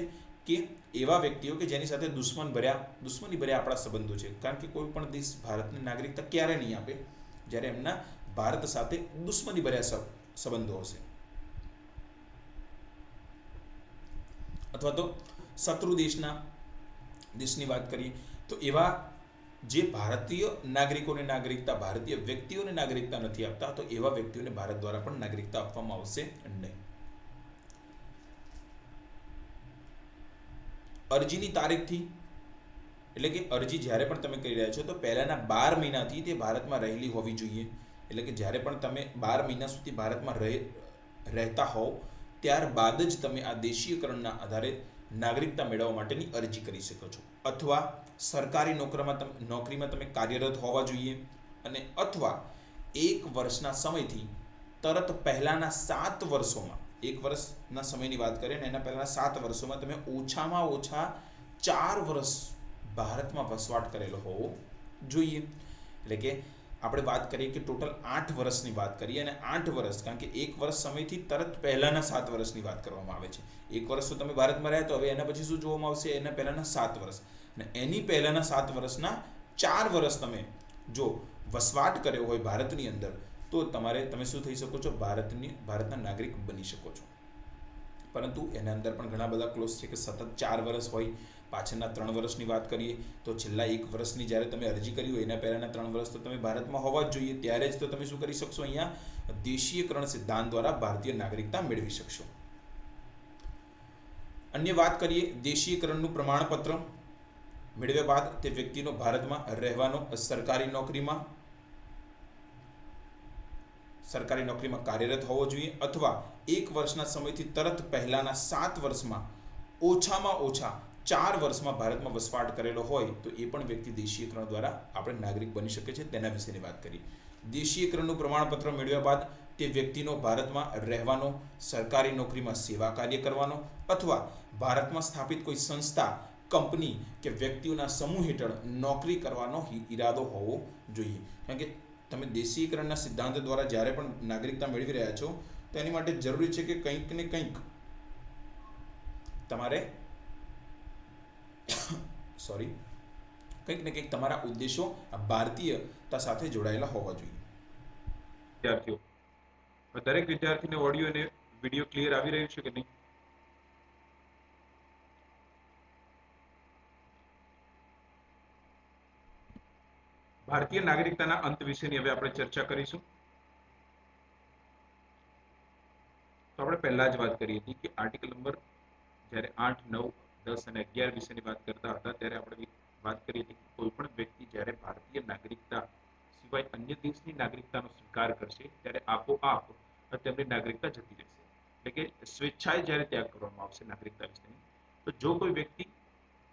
કે એવા વ્યક્તિઓ કે જેની સાથે દુશ્મની ભર્યા આપણા સંબંધો છે. કારણ કે કોઈ પણ દેશ ભારતને નાગરિકતા ક્યારે નહીં આપે? જ્યારે એમના ભારત સાથે દુશ્મની ભર્યા સંબંધો હશે, અથવા તો શત્રુ દેશની વાત કરીએ તો એવા જે ભારતીય નાગરિકોને નાગરિકતા, ભારતીય વ્યક્તિઓને નાગરિકતા નથી આપતા, તો એવા વ્યક્તિઓને ભારત દ્વારા પણ નાગરિકતા આપવામાં આવશે નહીં. અરજીની તારીખથી એટલે કે અરજી જ્યારે પણ તમે કરી રહ્યા છો તો પહેલાના 12 મહિનાથી તે ભારતમાં રહેલી હોવી જોઈએ. એટલે કે જ્યારે પણ તમે 12 મહિના સુધી ભારતમાં રહેતા હોવ ત્યારબાદ જ તમે આ દેશીયકરણના આધારે નાગરિકતા મેળવવા માટેની અરજી કરી શકો છો. અથવા સરકારી નોકરીમાં તમે કાર્યરત હોવા જોઈએ, અને અથવા 1 વર્ષના સમયથી તરત પહેલાના 7 વર્ષોમાં, 1 વર્ષના સમયની વાત કરીએ ને એના પહેલાના 7 વર્ષોમાં તમે ઓછામાં ઓછા 4 વર્ષ ભારતમાં વસવાટ કરેલો હોવો જોઈએ. એટલે કે આપણે વાત કરીએ કે ટોટલ 8 વર્ષની વાત કરીએ, અને 8 વર્ષ, કારણ કે 1 વર્ષ સમયથી તરત પહેલાના 7 વર્ષની વાત કરવામાં આવે છે. 1 વર્ષ તો તમે ભારતમાં રહ્યા, તો હવે એના પછી શું જોવામાં આવશે? એના પહેલાના 7 વર્ષ, અને એની પહેલાના 7 વર્ષના 4 વર્ષ તમે જો વસવાટ કર્યો હોય ભારતની અંદર, તો તમે શું થઈ શકો છો? ભારતના નાગરિક બની શકો છો. પરંતુ એના અંદર પણ ઘણા બધા ક્લોઝ છે કે સતત 4 વર્ષ હોય. પાછળના 3 વર્ષની વાત કરીએ તો છેલ્લા 1 વર્ષની જ્યારે તમે અરજી કરી હોય એના પહેલાના 3 વર્ષ તો તમે ભારતમાં હોવા જ જોઈએ. ત્યારે જ તો તમે શું કરી શકશો? અહીંયા દેશીયકરણ સિદ્ધાંત દ્વારા ભારતીય નાગરિકતા મેળવી શકશો. અન્ય વાત કરીએ, દેશીયકરણનું પ્રમાણપત્ર મેળવ્યા બાદ તે વ્યક્તિનો ભારતમાં રહેવાનો સરકારી નોકરીમાં કાર્યરત હોવો જોઈએ, અથવા 1 વર્ષના સમયથી તરત પહેલાના 7 વર્ષમાં ઓછામાં ઓછા 4 વર્ષમાં ભારતમાં વસવાટ કરેલો હોય તો એ પણ વ્યક્તિ દેશીયકરણ દ્વારા આપણે નાગરિક બની શકે છે. તેના વિશેની વાત કરી. દેશીયકરણનું પ્રમાણપત્ર મેળવ્યા બાદ તે વ્યક્તિનો ભારતમાં રહેવાનો, સરકારી નોકરીમાં સેવા કાર્ય કરવાનો, અથવા ભારતમાં સ્થાપિત કોઈ સંસ્થા, કંપની કે વ્યક્તિઓના સમૂહ હેઠળ નોકરી કરવાનો ઈરાદો હોવો જોઈએ. કારણ કે તમે દેશીયકરણના સિદ્ધાંત દ્વારા જ્યારે પણ નાગરિકતા મેળવી રહ્યા છો તો એની માટે જરૂરી છે કે કંઈક ને કંઈક તમારે તમારા ઉદ્દેશો ભારતીયતા સાથે જોડાયેલા હોવા જોઈએ. વિદ્યાર્થીઓ, દરેક વિદ્યાર્થીને ઓડિયો અને વિડિયો ક્લિયર આવી રહ્યું છે કે નહીં? ભારતીય નાગરિકતાના અંત વિશેની હવે આપણે ચર્ચા કરીશું. તો આપણે પહેલા જ વાત કરી હતી કે આર્ટિકલ નંબર જ્યારે 8, 9, 10 અને 11 વિશેની વાત કરતા હતા ત્યારે આપણે વાત કરી હતી કે કોઈ પણ વ્યક્તિ જ્યારે ભારતીય નાગરિકતા સિવાય અન્ય દેશની નાગરિકતાનો સ્વીકાર કરશે ત્યારે આપોઆપ તેમની નાગરિકતા જતી રહેશે. એટલે કે સ્વેચ્છાએ જ્યારે ત્યાગ કરવામાં આવશે નાગરિકતા વિશેની, તો જો કોઈ વ્યક્તિ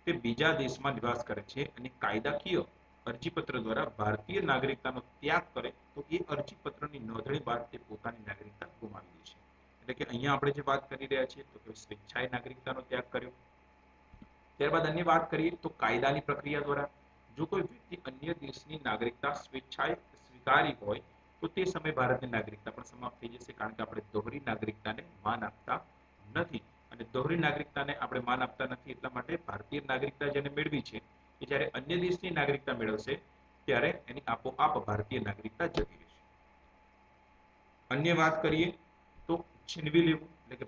તે બીજા દેશમાં નિવાસ કરે છે અને કાયદાકીય અરજીપત્ર દ્વારા ભારતીય નાગરિકતાનો ત્યાગ કરે તો એ અરજીપત્રની નોંધણી બાદ તે પોતાની નાગરિકતા ગુમાવી દે છે. એટલે કે અહીંયા આપણે જે વાત કરી રહ્યા છીએ તો કે સ્વેચ્છાએ નાગરિકતાનો ત્યાગ કર્યો. ત્યારબાદ અન્ય વાત કરીએ તો કાયદાની પ્રક્રિયા દ્વારા જો કોઈ વ્યક્તિ અન્ય દેશની નાગરિકતા સ્વેચ્છાએ સ્વીકારી હોય તો તે સમયે ભારતની નાગરિકતા પણ સમાપ્ત થઈ જશે. કારણ કે આપણે દોહરી નાગરિકતાને માન આપતા નથી, અને દોહરી નાગરિકતાને આપણે માન આપતા નથી એટલા માટે ભારતીય નાગરિકતા જેને મેળવી છે એ જ્યારે અન્ય દેશની નાગરિકતા મેળવશે ત્યારે એની આપોઆપ ભારતીય નાગરિકતા જતી રહેશે. અન્ય વાત કરીએ તો છીનવી લેવું, એટલે કે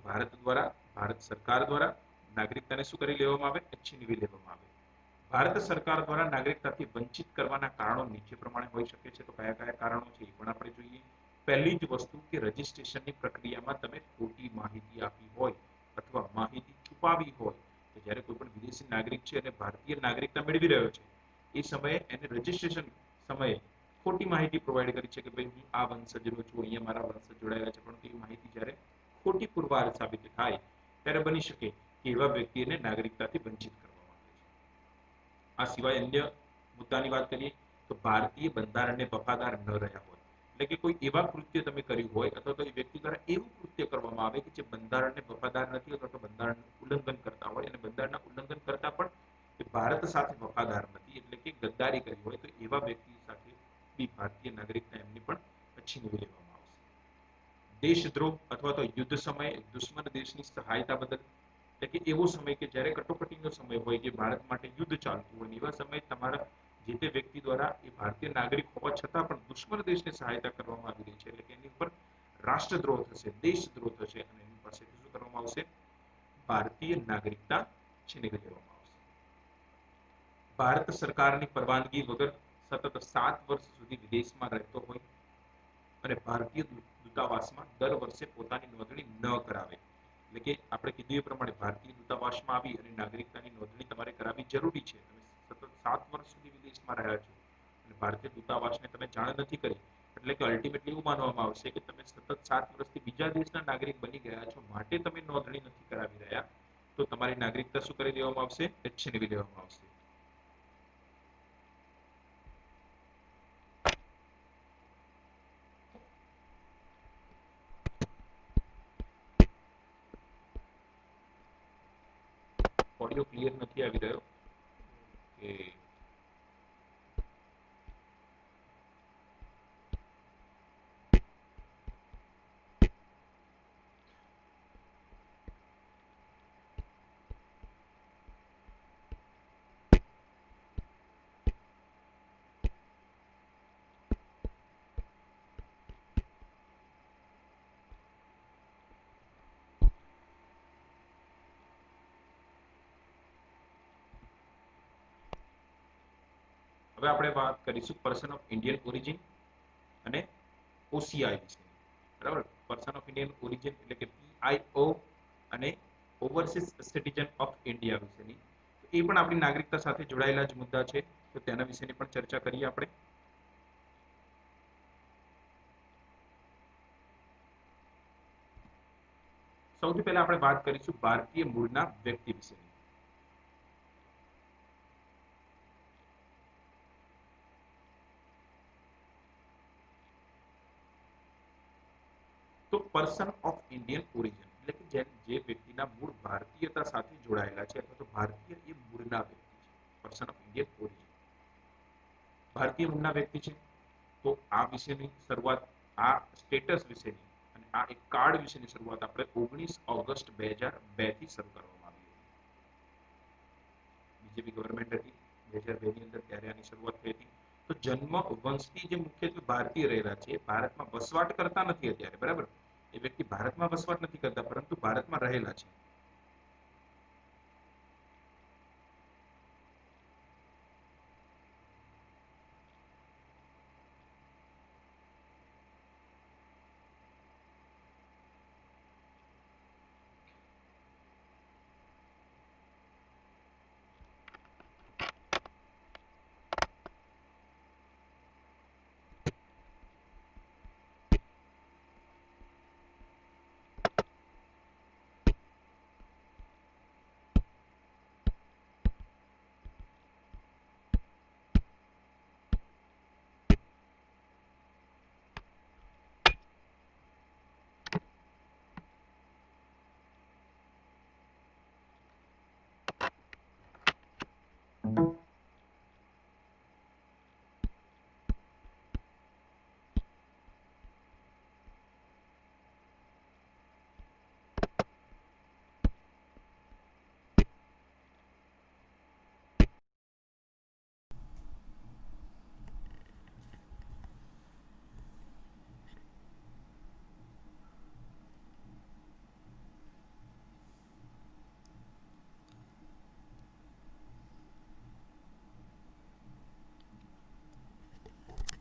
ભારત સરકાર દ્વારા નાગરિકતાને શું કરી લેવામાં આવે? છીનવી લેવામાં આવે. ભારત સરકાર દ્વારા નાગરિકતાથી વંચિત કરવાના કારણો નીચે પ્રમાણે હોઈ શકે છે. તો કયા કયા કારણો છે એ પણ આપણે જોઈએ. પહેલી જ વસ્તુ કે રજીસ્ટ્રેશનની પ્રક્રિયામાં તમે ખોટી માહિતી આપી હોય અથવા માહિતી છુપાવી હોય. તો જ્યારે કોઈ પણ વિદેશી નાગરિક છે અને ભારતીય નાગરિકતા મેળવી રહ્યો છે, એ સમયે એને રજીસ્ટ્રેશન સમયે ખોટી માહિતી પ્રોવાઈડ કરી છે કે ભાઈ હું આ વંશજનો છું, અહીંયા મારા વંશજ જોડાયેલા છે, પરંતુ એ માહિતી જ્યારે ખોટી પુરવાર સાબિત થાય ત્યારે બની શકે કે એવા વ્યક્તિને નાગરિકતાથી વંચિત કરવામાં આવે છે. આ સિવાય અન્ય મુદ્દાની વાત કરીએ તો ભારતીય બંધારણને વફાદાર ન રહ્યા હોય, એટલે કે કોઈ એવા કૃત્ય તમે કર્યું હોય અથવા તો એ વ્યક્તિ દ્વારા એવું કૃત્ય કરવામાં આવે કે જે બંધારણને વફાદાર નથી અથવા તો બંધારણનું ઉલ્લંઘન કરતા હોય અને બંધારણના ઉલ્લંઘન કરતા પણ એ ભારત સાથે વફાદાર નથી, એટલે કે ગદ્દારી કરી હોય, તો એવા વ્યક્તિ સાથે બી ભારતીય નાગરિકતા એમની પણ છીનવી લેવામાં આવશે. દેશદ્રોહ અથવા તો યુદ્ધ સમયે દુશ્મન દેશની સહાયતા બદલ, એટલે કે એવો સમય કે જ્યારે કટોકટીનો સમય હોય કે ભારત માટે યુદ્ધ ચાલતું હોય, એવા સમયે તમારા જે તે વ્યક્તિ દ્વારા એ ભારતીય નાગરિક હોવા છતાં પણ દુશ્મન દેશને સહાયતા કરવામાં આવી રહી છે, એટલે કે એની ઉપર રાષ્ટ્રદ્રોહ થશે, દેશદ્રોહ થશે અને એની પાસેથી શું કરવામાં આવશે? ભારતીય નાગરિકતા છીનવી લેવામાં આવશે. ભારત સરકારની પરવાનગી વગર સતત 7 વર્ષ સુધી વિદેશમાં રહેતો હોય અને ભારતીય દૂતાવાસમાં દર વર્ષે પોતાની નોંધણી ન કરાવે, એટલે કે આપણે કીધું એ પ્રમાણે ભારતીય દૂતાવાસમાં આવી અને નાગરિકતાની નોંધણી તમારે કરાવવી જરૂરી છે. તમે સતત 7 વર્ષ સુધી વિદેશમાં રહ્યા છો અને ભારતીય દૂતાવાસને તમે જાણ નથી કરી, એટલે કે અલ્ટિમેટલી એવું માનવામાં આવશે કે તમે સતત 7 વર્ષથી બીજા દેશના નાગરિક બની ગયા છો, માટે તમે નોંધણી નથી કરાવી રહ્યા, તો તમારી નાગરિકતા શું કરી દેવામાં આવશે? છીનવી લેવામાં આવશે. ઓડિયો ક્લિયર નથી આવી રહ્યો કે હવે આપણે વાત કરીશું પર્સન ઓફ ઇન્ડિયન ઓરિજિન અને ઓસીઆઈ વિશે. બરાબર? પર્સન ઓફ ઇન્ડિયન ઓરિજિન એટલે કે પીઆઈઓ અને ઓવરસીઝ સિટીઝન ઓફ ઇન્ડિયા વિશેની. એ પણ આપણી નાગરિકતા સાથે જોડાયેલા જ મુદ્દા છે, તો તેના વિશેની પણ ચર્ચા કરીએ આપણે. સૌથી પહેલા આપણે વાત કરીશું ભારતીય મૂળના વ્યક્તિ વિશેની. તો પર્સન ઓફ ઇન્ડિયન ઓરિજિન એટલે કે જે વ્યક્તિના મૂળ ભારતીયતા સાથે જોડાયેલા છે અથવા તો ભારતીય એ મૂળના વ્યક્તિ છે, પર્સન ઓફ ઇન્ડિયન ઓરિજિન ભારતીય મૂળના વ્યક્તિ છે. તો આ વિશેની શરૂઆત, આ સ્ટેટસ વિશેની અને આ એક કાર્ડ વિશેની શરૂઆત આપણે 19 ઓગસ્ટ 2002 થી શરૂ કરવામાં આવી હતી. બીજેપી ગવર્મેન્ટ હતી 2002 ની અંદર, ત્યારે આની શરૂઆત થઈ હતી. તો જન્મ વંશથી જે મુખ્યત્વે ભારતીય રહેલા છે, ભારતમાં વસવાટ કરતા નથી અત્યારે, બરાબર? એ વ્યક્તિ ભારતમાં વસવાટ નથી કરતા, પરંતુ ભારતમાં રહેલા છે.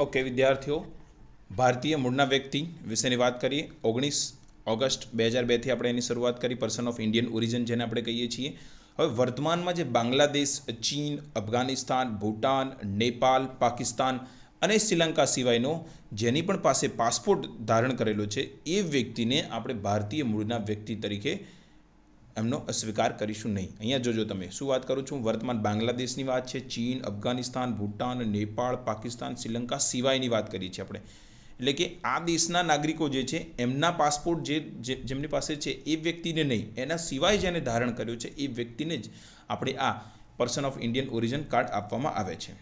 ઓકે વિદ્યાર્થીઓ, ભારતીય મૂળના વ્યક્તિ વિશેની વાત કરીએ. 19 ઓગસ્ટ 2002થી આપણે એની શરૂઆત કરી. પર્સન ઓફ ઇન્ડિયન ઓરિજિન જેને આપણે કહીએ છીએ. હવે વર્તમાનમાં જે બાંગ્લાદેશ, ચીન, અફઘાનિસ્તાન, ભૂટાન, નેપાલ, પાકિસ્તાન અને શ્રીલંકા સિવાયનો જેની પણ પાસે પાસપોર્ટ ધારણ કરેલો છે એ વ્યક્તિને આપણે ભારતીય મૂળના વ્યક્તિ તરીકે એમનો અસ્વીકાર કરીશું નહીં. અહીંયા જોજો તમે શું વાત કરું છું. વર્તમાન બાંગ્લાદેશની વાત છે, ચીન, અફઘાનિસ્તાન, ભૂટાન, નેપાળ, પાકિસ્તાન, શ્રીલંકા સિવાયની વાત કરી છે આપણે. એટલે કે આ દેશના નાગરિકો જે છે એમના પાસપોર્ટ જેમની પાસે છે એ વ્યક્તિને નહીં, એના સિવાય જેને ધારણ કર્યો છે એ વ્યક્તિને જ આપણે આ person of Indian origin card આપવામાં આવે છે.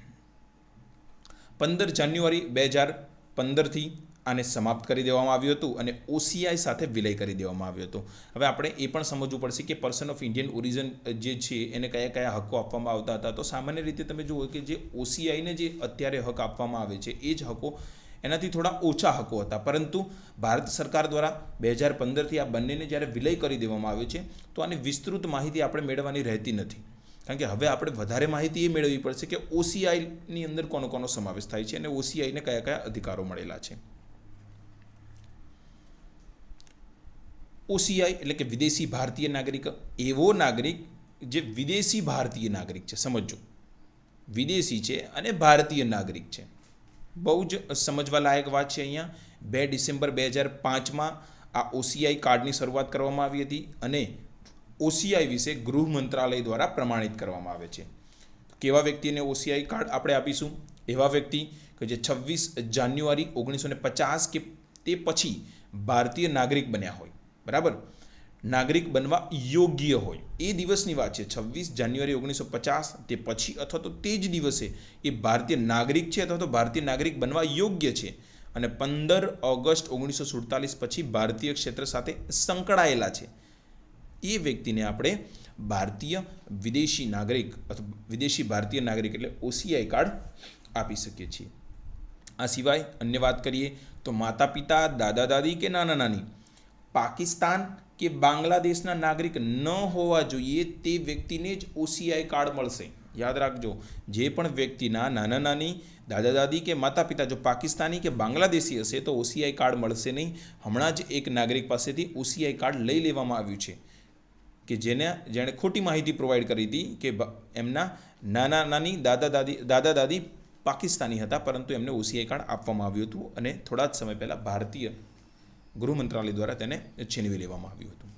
15 જાન્યુઆરી 2015થી આને સમાપ્ત કરી દેવામાં આવ્યું હતું અને OCI સાથે વિલય કરી દેવામાં આવ્યો હતો. હવે આપણે એ પણ સમજવું પડશે કે પર્સન ઓફ ઇન્ડિયન ઓરિજિન જે છે એને કયા કયા હકો આપવામાં આવતા હતા. તો સામાન્ય રીતે તમે જુઓ કે જે OCIને જે અત્યારે હક આપવામાં આવે છે એ જ હકો એનાથી થોડા ઓછા હકો હતા. પરંતુ ભારત સરકાર દ્વારા 2015થી આ બંનેને જ્યારે વિલય કરી દેવામાં આવ્યો છે તો આની વિસ્તૃત માહિતી આપણે મેળવવાની રહેતી નથી. કારણ કે હવે આપણે વધારે માહિતી એ મેળવવી પડશે કે OCIની અંદર કોનો સમાવેશ થાય છે અને OCIને કયા કયા અધિકારો મળેલા છે. OCI એટલે કે વિદેશી ભારતીય નાગરિક, એવો નાગરિક જે વિદેશી ભારતીય નાગરિક છે. સમજો, વિદેશી છે અને ભારતીય નાગરિક છે. બહુ જ સમજવા લાયક વાત છે. અહીંયા 2 ડિસેમ્બર 2005માં આ OCI કાર્ડની શરૂઆત કરવામાં આવી હતી અને OCI વિશે ગૃહ મંત્રાલય દ્વારા પ્રમાણિત કરવામાં આવે છે. કેવા વ્યક્તિને OCI કાર્ડ આપણે આપીશું? એવા વ્યક્તિ કે જે 26 જાન્યુઆરી 1950 કે તે પછી ભારતીય નાગરિક બન્યા હોય. બરાબર, નાગરિક બનવા યોગ્ય હોય એ દિવસની વાત છે. 26 જાન્યુઆરી 1950 તે પછી અથવા તો તે જ દિવસે એ ભારતીય નાગરિક છે અથવા તો ભારતીય નાગરિક બનવા યોગ્ય છે અને 15 ઓગસ્ટ 1947 પછી ભારતીય ક્ષેત્ર સાથે સંકળાયેલા છે. એ વ્યક્તિને આપણે ભારતીય વિદેશી નાગરિક અથવા વિદેશી ભારતીય નાગરિક એટલે OCI કાર્ડ આપી શકીએ છીએ. આ સિવાય અન્ય વાત કરીએ તો માતા પિતા, દાદા દાદી કે નાના નાની પાકિસ્તાન કે બાંગ્લાદેશના નાગરિક ન હોવા જોઈએ તે વ્યક્તિને જ OCI કાર્ડ મળશે. યાદ રાખજો, જે પણ વ્યક્તિના નાના નાની, દાદા દાદી કે માતા પિતા જો પાકિસ્તાની કે બાંગ્લાદેશી હશે તો OCI કાર્ડ મળશે નહીં. હમણાં જ એક નાગરિક પાસેથી OCI કાર્ડ લઈ લેવામાં આવ્યું છે કે જેણે ખોટી માહિતી પ્રોવાઈડ કરી હતી કે એમના નાના નાની, દાદા દાદી પાકિસ્તાની હતા પરંતુ એમને OCI કાર્ડ આપવામાં આવ્યું હતું અને થોડા જ સમય પહેલાં ભારતીય ગૃહ મંત્રાલય દ્વારા તેને છીનવી લેવામાં આવ્યું હતું.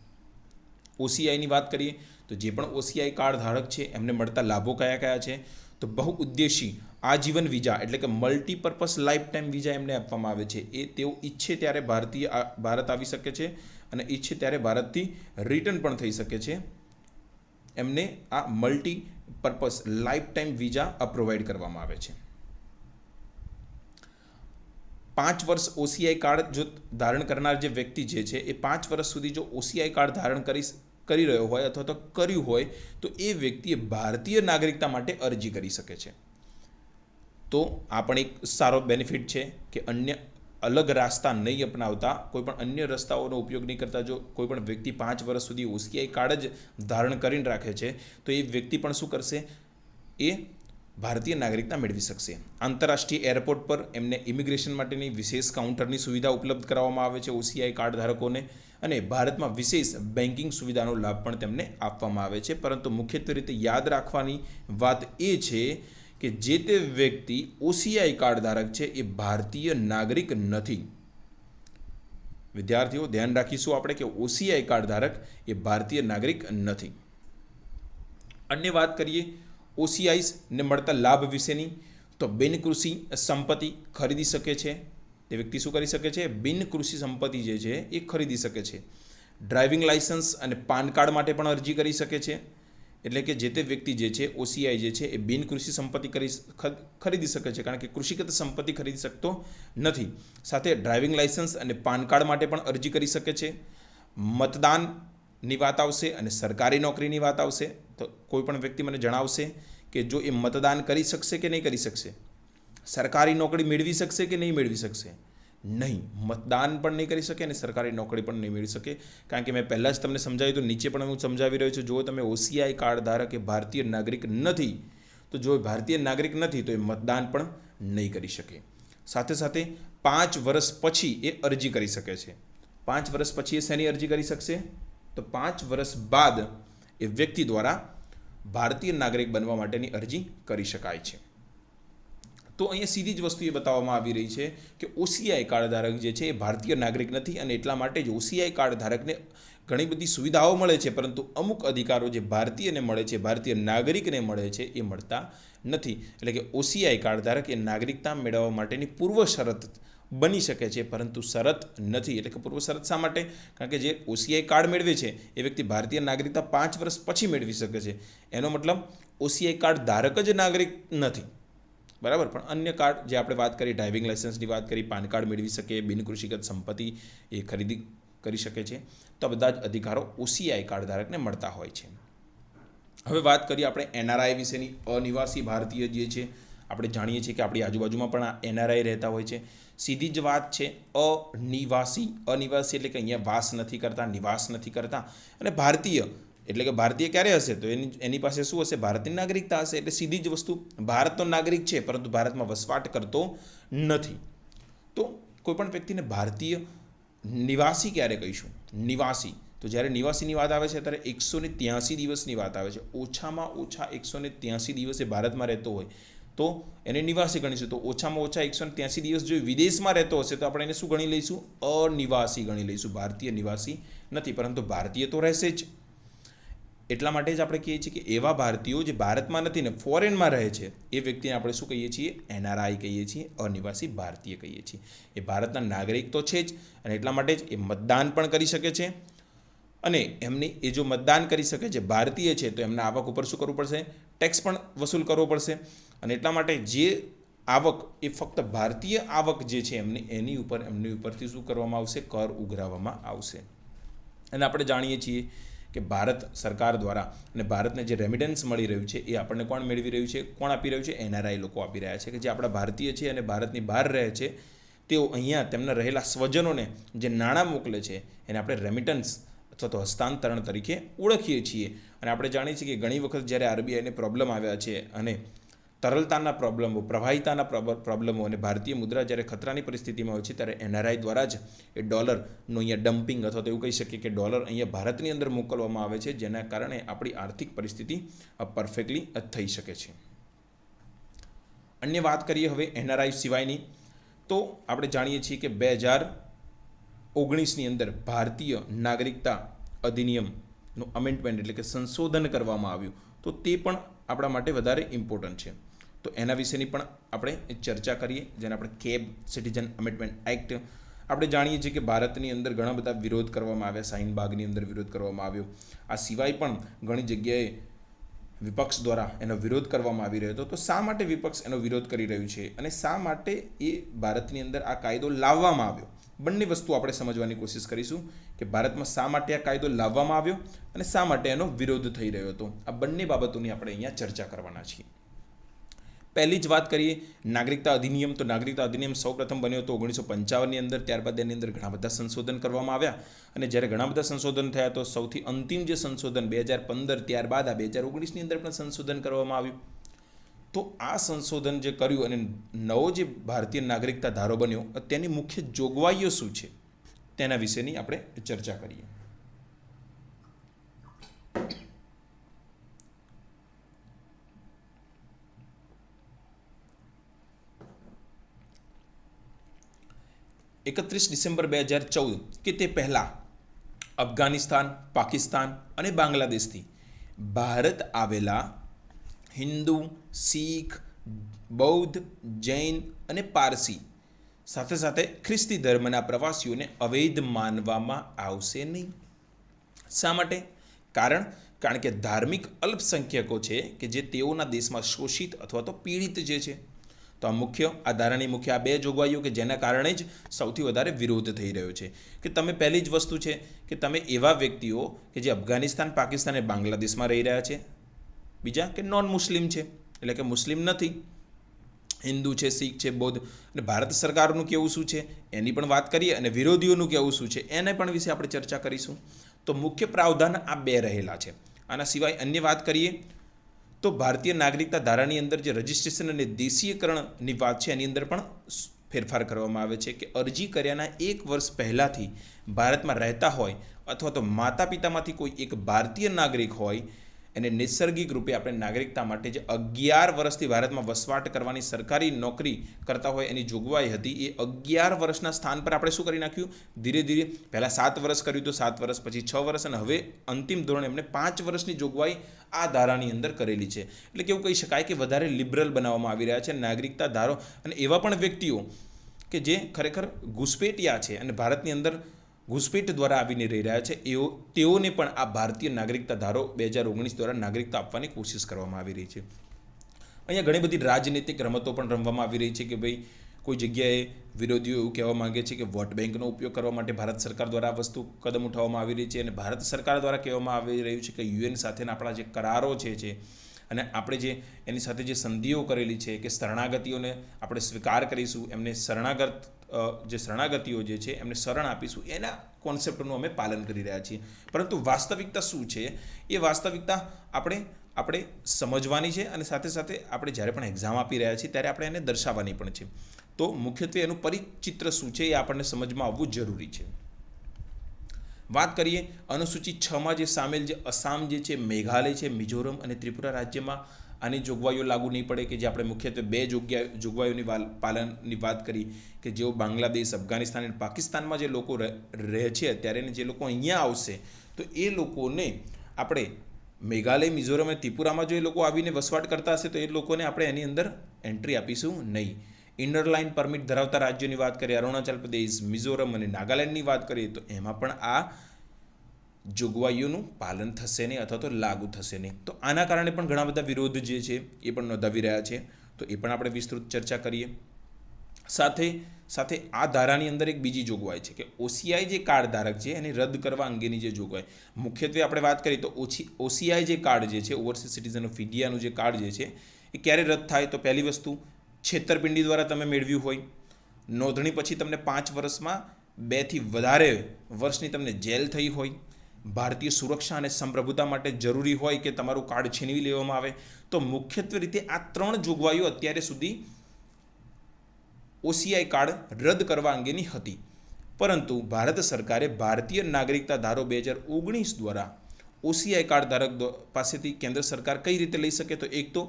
OCIની વાત કરીએ તો જે પણ OCI કાર્ડ ધારક છે એમને મળતા લાભો કયા કયા છે? તો બહુઉદ્દેશી આજીવન વિઝા એટલે કે મલ્ટીપર્પઝ લાઈફ ટાઈમ વિઝા એમને આપવામાં આવે છે. એ તેઓ ઈચ્છે ત્યારે ભારત આવી શકે છે અને ઈચ્છે ત્યારે ભારતથી રિટર્ન પણ થઈ શકે છે. એમને આ multipurpose life time visa provide કરવામાં આવે છે. 5 વર્ષ OCI કાર્ડ જો ધારણ કરનાર જે વ્યક્તિ જે છે એ 5 વર્ષ સુધી જો OCI કાર્ડ ધારણ કરી રહ્યો હોય અથવા તો કર્યું હોય તો એ વ્યક્તિએ ભારતીય નાગરિકતા માટે અરજી કરી શકે છે. તો આ પણ એક સારો બેનિફિટ છે કે અન્ય અલગ રસ્તા નહીં અપનાવતા, કોઈ પણ અન્ય રસ્તાઓનો ઉપયોગ નહીં કરતા જો કોઈ પણ વ્યક્તિ 5 વર્ષ સુધી OCI કાર્ડ જ ધારણ કરીને રાખે છે તો એ વ્યક્તિ પણ શું કરશે? એ ભારતીય નાગરિકતા મેળવી શકશે. આંતરરાષ્ટ્રીય એરપોર્ટ પર એમને ઇમિગ્રેશન માટેની વિશેષ કાઉન્ટરની સુવિધા ઉપલબ્ધ કરાવવામાં આવે છે OCI કાર્ડ ધારકોને અને ભારતમાં વિશેષ બેન્કિંગ સુવિધાનો લાભ પણ તેમને આપવામાં આવે છે. પરંતુ મુખ્યત્વે રીતે યાદ રાખવાની વાત એ છે કે જે તે વ્યક્તિ OCI કાર્ડ ધારક છે એ ભારતીય નાગરિક નથી. વિદ્યાર્થીઓ ધ્યાન રાખીશું આપણે કે OCI કાર્ડ ધારક એ ભારતીય નાગરિક નથી. અન્ય વાત કરીએ OCIs ને મળતા લાભ વિશેની તો બિનકૃષિ સંપત્તિ ખરીદી શકે છે. તે વ્યક્તિ શું કરી શકે છે? બિનકૃષિ સંપત્તિ જે છે એ ખરીદી શકે છે. ડ્રાઇવિંગ લાયસન્સ અને પાન કાર્ડ માટે પણ અરજી કરી શકે છે. એટલે કે જે તે વ્યક્તિ જે છે OCI જે છે એ બિનકૃષિ સંપત્તિ ખરીદી શકે છે કારણ કે કૃષિગત સંપત્તિ ખરીદી શકતો નથી. સાથે ડ્રાઇવિંગ લાયસન્સ અને પાન કાર્ડ માટે પણ અરજી કરી શકે છે. મતદાનની વાત આવશે અને સરકારી નોકરીની વાત આવશે તો કોઈ પણ વ્યક્તિ મને જણાવશે કે જો એ મતદાન કરી શકશે કે નહીં કરી શકશે, સરકારી નોકરી મેળવી શકશે કે નહીં મેળવી શકશે? નહીં, મતદાન પણ નહીં કરી શકે અને સરકારી નોકરી પણ નહીં મેળવી શકે. કારણ કે મેં પહેલાં જ તમને સમજાવ્યું તો નીચે પણ હું સમજાવી રહ્યો છું. જો તમે OCI કાર્ડ ધારક એ ભારતીય નાગરિક નથી તો જો ભારતીય નાગરિક નથી તો એ મતદાન પણ નહીં કરી શકે. સાથે સાથે 5 વર્ષ પછી એ અરજી કરી શકે છે. 5 વર્ષ પછી એ શેની અરજી કરી શકશે? તો 5 વર્ષ બાદ એ વ્યક્તિ દ્વારા ભારતીય નાગરિક બનવા માટેની અરજી કરી શકાય છે. તો અહીંયા સીધી જ વસ્તુ એ બતાવવામાં આવી રહી છે કે ઓસીઆઈ કાર્ડ ધારક જે છે એ ભારતીય નાગરિક નથી અને એટલા માટે જ ઓસીઆઈ કાર્ડ ધારકને ઘણી બધી સુવિધાઓ મળે છે, પરંતુ અમુક અધિકારો જે ભારતીયને મળે છે, ભારતીય નાગરિકને મળે છે, એ મળતા નથી. એટલે કે ઓસીઆઈ કાર્ડ ધારક એ નાગરિકતા મેળવવા માટેની પૂર્વ શરત બની શકે છે, પરંતુ શરત નથી. એટલે કે પૂર્વ શરત શા માટે? કારણ કે જે ઓસીઆઈ કાર્ડ મેળવે છે એ વ્યક્તિ ભારતીય નાગરિકતા 5 વર્ષ પછી મેળવી શકે છે. એનો મતલબ ઓસીઆઈ કાર્ડ ધારક જ નાગરિક નથી, બરાબર. પણ અન્ય કાર્ડ જે આપણે વાત કરી, ડ્રાઇવિંગ લાઇસન્સની વાત કરી, પાન કાર્ડ મેળવી શકે, બિનકૃષિગત સંપત્તિ એ ખરીદી કરી શકે છે. તો બધા જ અધિકારો ઓસીઆઈ કાર્ડ ધારકને મળતા હોય છે. હવે વાત કરીએ આપણે એનઆરઆઈ વિશેની. અનિવાસી ભારતીય જે છે, આપણે જાણીએ છીએ કે આપણી આજુબાજુમાં પણ આ એનઆરઆઈ રહેતા હોય છે. સીધી જ વાત છે અનિવાસી. અનિવાસી એટલે કે અહીંયા વાસ નથી કરતા, નિવાસ નથી કરતા. અને ભારતીય એટલે કે ભારતીય ક્યારે હશે? તો એની પાસે શું હશે? ભારતની નાગરિકતા હશે. એટલે સીધી જ વસ્તુ, ભારતનો નાગરિક છે પરંતુ ભારતમાં વસવાટ કરતો નથી. તો કોઈપણ વ્યક્તિને ભારતીય નિવાસી ક્યારે કહીશું? નિવાસી. તો જ્યારે નિવાસીની વાત આવે છે ત્યારે 183 દિવસની વાત આવે છે. ઓછામાં ઓછા 183 દિવસે ભારતમાં રહેતો હોય તો એને નિવાસી ગણીશું. તો ઓછામાં ઓછા 183 દિવસ જો વિદેશમાં રહેતો હશે તો આપણે એને શું ગણી લઈશું? અનિવાસી ગણી લઈશું. ભારતીય નિવાસી નથી, પરંતુ ભારતીય તો રહેશે જ. એટલા માટે જ આપણે કહીએ છીએ કે એવા ભારતીયો જે ભારતમાં નથી ને ફોરેનમાં રહે છે એ વ્યક્તિને આપણે શું કહીએ છીએ? એનઆરઆઈ કહીએ છીએ, અનિવાસી ભારતીય કહીએ છીએ. એ ભારતના નાગરિક તો છે જ અને એટલા માટે જ એ મતદાન પણ કરી શકે છે. અને એમની એ જો મતદાન કરી શકે છે, ભારતીય છે, તો એમના આવક ઉપર શું કરવું પડશે? ટેક્સ પણ વસૂલ કરવો પડશે. અને એટલા માટે જે આવક એ ફક્ત ભારતીય આવક જે છે એમની ઉપરથી શું કરવામાં આવશે? કર ઉઘરાવવામાં આવશે. અને આપણે જાણીએ છીએ કે ભારત સરકાર દ્વારા અને ભારતને જે રેમિડન્સ મળી રહ્યું છે એ આપણને કોણ મેળવી રહ્યું છે? કોણ આપી રહ્યું છે? એનઆરઆઈ લોકો આપી રહ્યા છે. કે જે આપણા ભારતીય છે અને ભારતની બહાર રહે છે, તેઓ અહીંયા તેમના રહેલા સ્વજનોને જે નાણાં મોકલે છે એને આપણે રેમિટન્સ અથવા તો હસ્તાંતરણ તરીકે ઓળખીએ છીએ. અને આપણે જાણીએ છીએ કે ઘણી વખત જ્યારે આરબીઆઈને પ્રોબ્લેમ આવ્યા છે અને તરલતાના પ્રોબ્લેમો, પ્રવાહિતાના પ્રોબ્લેમો અને ભારતીય મુદ્રા જ્યારે ખતરાની પરિસ્થિતિમાં હોય છે ત્યારે એનઆરઆઈ દ્વારા જ એ ડોલરનું અહીંયા ડમ્પિંગ અથવા તો એવું કહી શકીએ કે ડોલર અહીંયા ભારતની અંદર મોકલવામાં આવે છે, જેના કારણે આપણી આર્થિક પરિસ્થિતિ પરફેક્ટલી થઈ શકે છે. અન્ય વાત કરીએ હવે એનઆરઆઈ સિવાયની, તો આપણે જાણીએ છીએ કે 2019ની અંદર ભારતીય નાગરિકતા અધિનિયમનું અમેન્ડમેન્ટ એટલે કે સંશોધન કરવામાં આવ્યું. તો તે પણ આપણા માટે વધારે ઇમ્પોર્ટન્ટ છે. તો એના વિશેની પણ આપણે ચર્ચા કરીએ, જેને આપણે કેબ સિટીઝન અમેન્ડમેન્ટ એક્ટ. આપણે જાણીએ છીએ કે ભારતની અંદર ઘણા બધા વિરોધ કરવામાં આવ્યા. શાહીનબાગની અંદર વિરોધ કરવામાં આવ્યો. આ સિવાય પણ ઘણી જગ્યાએ વિપક્ષ દ્વારા એનો વિરોધ કરવામાં આવી રહ્યો હતો. તો શા માટે વિપક્ષ એનો વિરોધ કરી રહ્યું છે અને શા માટે એ ભારતની અંદર આ કાયદો લાવવામાં આવ્યો? બંને વસ્તુ આપણે સમજવાની કોશિશ કરીશું કે ભારતમાં શા માટે આ કાયદો લાવવામાં આવ્યો અને શા માટે એનો વિરોધ થઈ રહ્યો હતો. આ બંને બાબતોની આપણે અહીંયા ચર્ચા કરવાના છીએ. પહેલી જ વાત કરીએ નાગરિકતા અધિનિયમ. તો નાગરિકતા અધિનિયમ સૌપ્રથમ બન્યો હતો 1955ની અંદર. ત્યારબાદ એની અંદર ઘણા બધા સંશોધન કરવામાં આવ્યા અને જ્યારે ઘણા બધા સંશોધન થયા તો સૌથી અંતિમ જે સંશોધન 2015, ત્યારબાદ આ 2019ની અંદર પણ સંશોધન કરવામાં આવ્યું. તો આ સંશોધન જે કર્યું અને નવો જે ભારતીય નાગરિકતા ધારો બન્યો, તેની મુખ્ય જોગવાઈઓ શું છે તેના વિશેની આપણે ચર્ચા કરીએ. ડિસેમ્બર 2014 કે તે પહેલાં અફઘાનિસ્તાન, પાકિસ્તાન અને બાંગ્લાદેશથી ભારત આવેલા હિન્દુ, શીખ, બૌદ્ધ, જૈન અને પારસી સાથે સાથે ખ્રિસ્તી ધર્મના પ્રવાસીઓને અવૈધ માનવામાં આવશે નહીં. શા માટે? કારણ કે ધાર્મિક અલ્પસંખ્યકો છે કે જે તેઓના દેશમાં શોષિત અથવા તો પીડિત જે છે. તો આ ધારાની મુખ્ય આ બે જોગવાઈઓ કે જેના કારણે જ સૌથી વધારે વિરોધ થઈ રહ્યો છે. કે તમે પહેલી જ વસ્તુ છે કે તમે એવા વ્યક્તિઓ કે જે અફઘાનિસ્તાન, પાકિસ્તાન અને બાંગ્લાદેશમાં રહી રહ્યા છે, બીજા કે નોન મુસ્લિમ છે એટલે કે મુસ્લિમ નથી, હિન્દુ છે, શીખ છે, બૌદ્ધ, અને ભારત સરકારનું કેવું શું છે એની પણ વાત કરીએ અને વિરોધીઓનું કેવું શું છે એને પણ વિશે આપણે ચર્ચા કરીશું. તો મુખ્ય પ્રાવધાન આ બે રહેલા છે. આના સિવાય અન્ય વાત કરીએ તો ભારતીય નાગરિકતા ધારાની અંદર જે રજિસ્ટ્રેશન અને દેશીયકરણની વાત છે એની અંદર પણ ફેરફાર કરવામાં આવે છે કે અરજી કર્યાના 1 વર્ષ પહેલાંથી ભારતમાં રહેતા હોય અથવા તો માતા પિતામાંથી કોઈ એક ભારતીય નાગરિક હોય એને નૈસર્ગિક રૂપે આપણે નાગરિકતા માટે જે 11 વર્ષથી ભારતમાં વસવાટ કરવાની સરકારી નોકરી કરતા હોય એની જોગવાઈ હતી, એ 11 વર્ષના સ્થાન પર આપણે શું કરી નાખ્યું, ધીરે ધીરે પહેલાં 7 વર્ષ કર્યું તો 7 વર્ષ, પછી 6 વર્ષ, અને હવે અંતિમ ધોરણે એમણે 5 વર્ષની જોગવાઈ આ ધારાની અંદર કરેલી છે. એટલે કેવું કહી શકાય કે વધારે લિબરલ બનાવવામાં આવી રહ્યા છે નાગરિકતા ધારો. અને એવા પણ વ્યક્તિઓ કે જે ખરેખર ઘૂસપેટિયા છે અને ભારતની અંદર ઘૂસપેટ દ્વારા આવીને રહી રહ્યા છે, તેઓને પણ આ ભારતીય નાગરિકતા ધારો 2019 દ્વારા નાગરિકતા આપવાની કોશિશ કરવામાં આવી રહી છે. અહીંયા ઘણી બધી રાજનીતિક રમતો પણ રમવામાં આવી રહી છે કે ભાઈ કોઈ જગ્યાએ વિરોધીઓ એવું કહેવા માંગે છે કે વોટ બેંકનો ઉપયોગ કરવા માટે ભારત સરકાર દ્વારા આ વસ્તુ કદમ ઉઠાવવામાં આવી રહી છે, અને ભારત સરકાર દ્વારા કહેવામાં આવી રહ્યું છે કે યુએન સાથેના આપણા જે કરારો છે અને આપણે જે એની સાથે જે સંધિઓ કરેલી છે કે શરણાગતિઓને આપણે સ્વીકાર કરીશું, એમને શરણાગતિઓ જે છે એમને શરણ આપીશું, એના કોન્સેપ્ટનું અમે પાલન કરી રહ્યા છીએ. પરંતુ વાસ્તવિકતા શું છે એ વાસ્તવિકતા આપણે સમજવાની છે, અને સાથે સાથે આપણે જ્યારે પણ એક્ઝામ આપી રહ્યા છીએ ત્યારે આપણે એને દર્શાવવાની પણ છે. તો મુખ્યત્વે એનું પરિચિત્ર શું છે એ આપણને સમજમાં આવવું જરૂરી છે. વાત કરીએ અનુસૂચિ 6માં જે સામેલ જે અસામ જે છે, મેઘાલય છે, મિઝોરમ અને ત્રિપુરા રાજ્યમાં આની જોગવાઈઓ લાગુ નહીં પડે, કે જે આપણે મુખ્યત્વે 2 જોગવાઈઓની પાલનની વાત કરી કે જેઓ બાંગ્લાદેશ, અફઘાનિસ્તાન અને પાકિસ્તાનમાં જે લોકો રહે છે અત્યારે, જે લોકો અહીંયા આવશે તો એ લોકોને આપણે મેઘાલય, મિઝોરમ અને ત્રિપુરામાં જો એ લોકો આવીને વસવાટ કરતા હશે તો એ લોકોને આપણે એની અંદર એન્ટ્રી આપીશું નહીં. ઇનર લાઇન પરમિટ ધરાવતા રાજ્યોની વાત કરીએ, અરુણાચલ પ્રદેશ, મિઝોરમ અને નાગાલેન્ડની વાત કરીએ તો એમાં પણ આ જોગવાઈઓનું પાલન થશે નહીં અથવા તો લાગુ થશે નહીં. તો આના કારણે પણ ઘણા બધા વિરોધ જે છે એ પણ નોંધાવી રહ્યા છે, તો એ પણ આપણે વિસ્તૃત ચર્ચા કરીએ. સાથે આ ધારાની અંદર એક બીજી જોગવાઈ છે કે ઓસીઆઈ જે કાર્ડ ધારક છે એને રદ કરવા અંગેની જે જોગવાઈ. મુખ્યત્વે આપણે વાત કરીએ તો ઓસીઆઈ જે કાર્ડ જે છે, ઓવરસીઝ સિટીઝન ઓફ ઇન્ડિયાનું જે કાર્ડ જે છે એ ક્યારે રદ થાય, તો પહેલી વસ્તુ છેતરપિંડી દ્વારા તમે મેળવ્યું હોય, નોંધણી પછી તમને 5 વર્ષમાં 2 થી વધારે વર્ષની તમને જેલ થઈ હોય, ભારતીય સુરક્ષા અને સંપ્રભુતા માટે જરૂરી હોય કે તમારું કાર્ડ છીનવી લેવામાં આવે, તો મુખ્યત્વે રીતે આ 3 જોગવાઈઓ અત્યારે સુધી ઓસીઆઈ કાર્ડ રદ કરવા અંગેની હતી. પરંતુ ભારત સરકારે ભારતીય નાગરિકતા ધારો 2019 દ્વારા ઓસીઆઈ કાર્ડ ધારક પાસેથી કેન્દ્ર સરકાર કઈ રીતે લઈ શકે, તો એક તો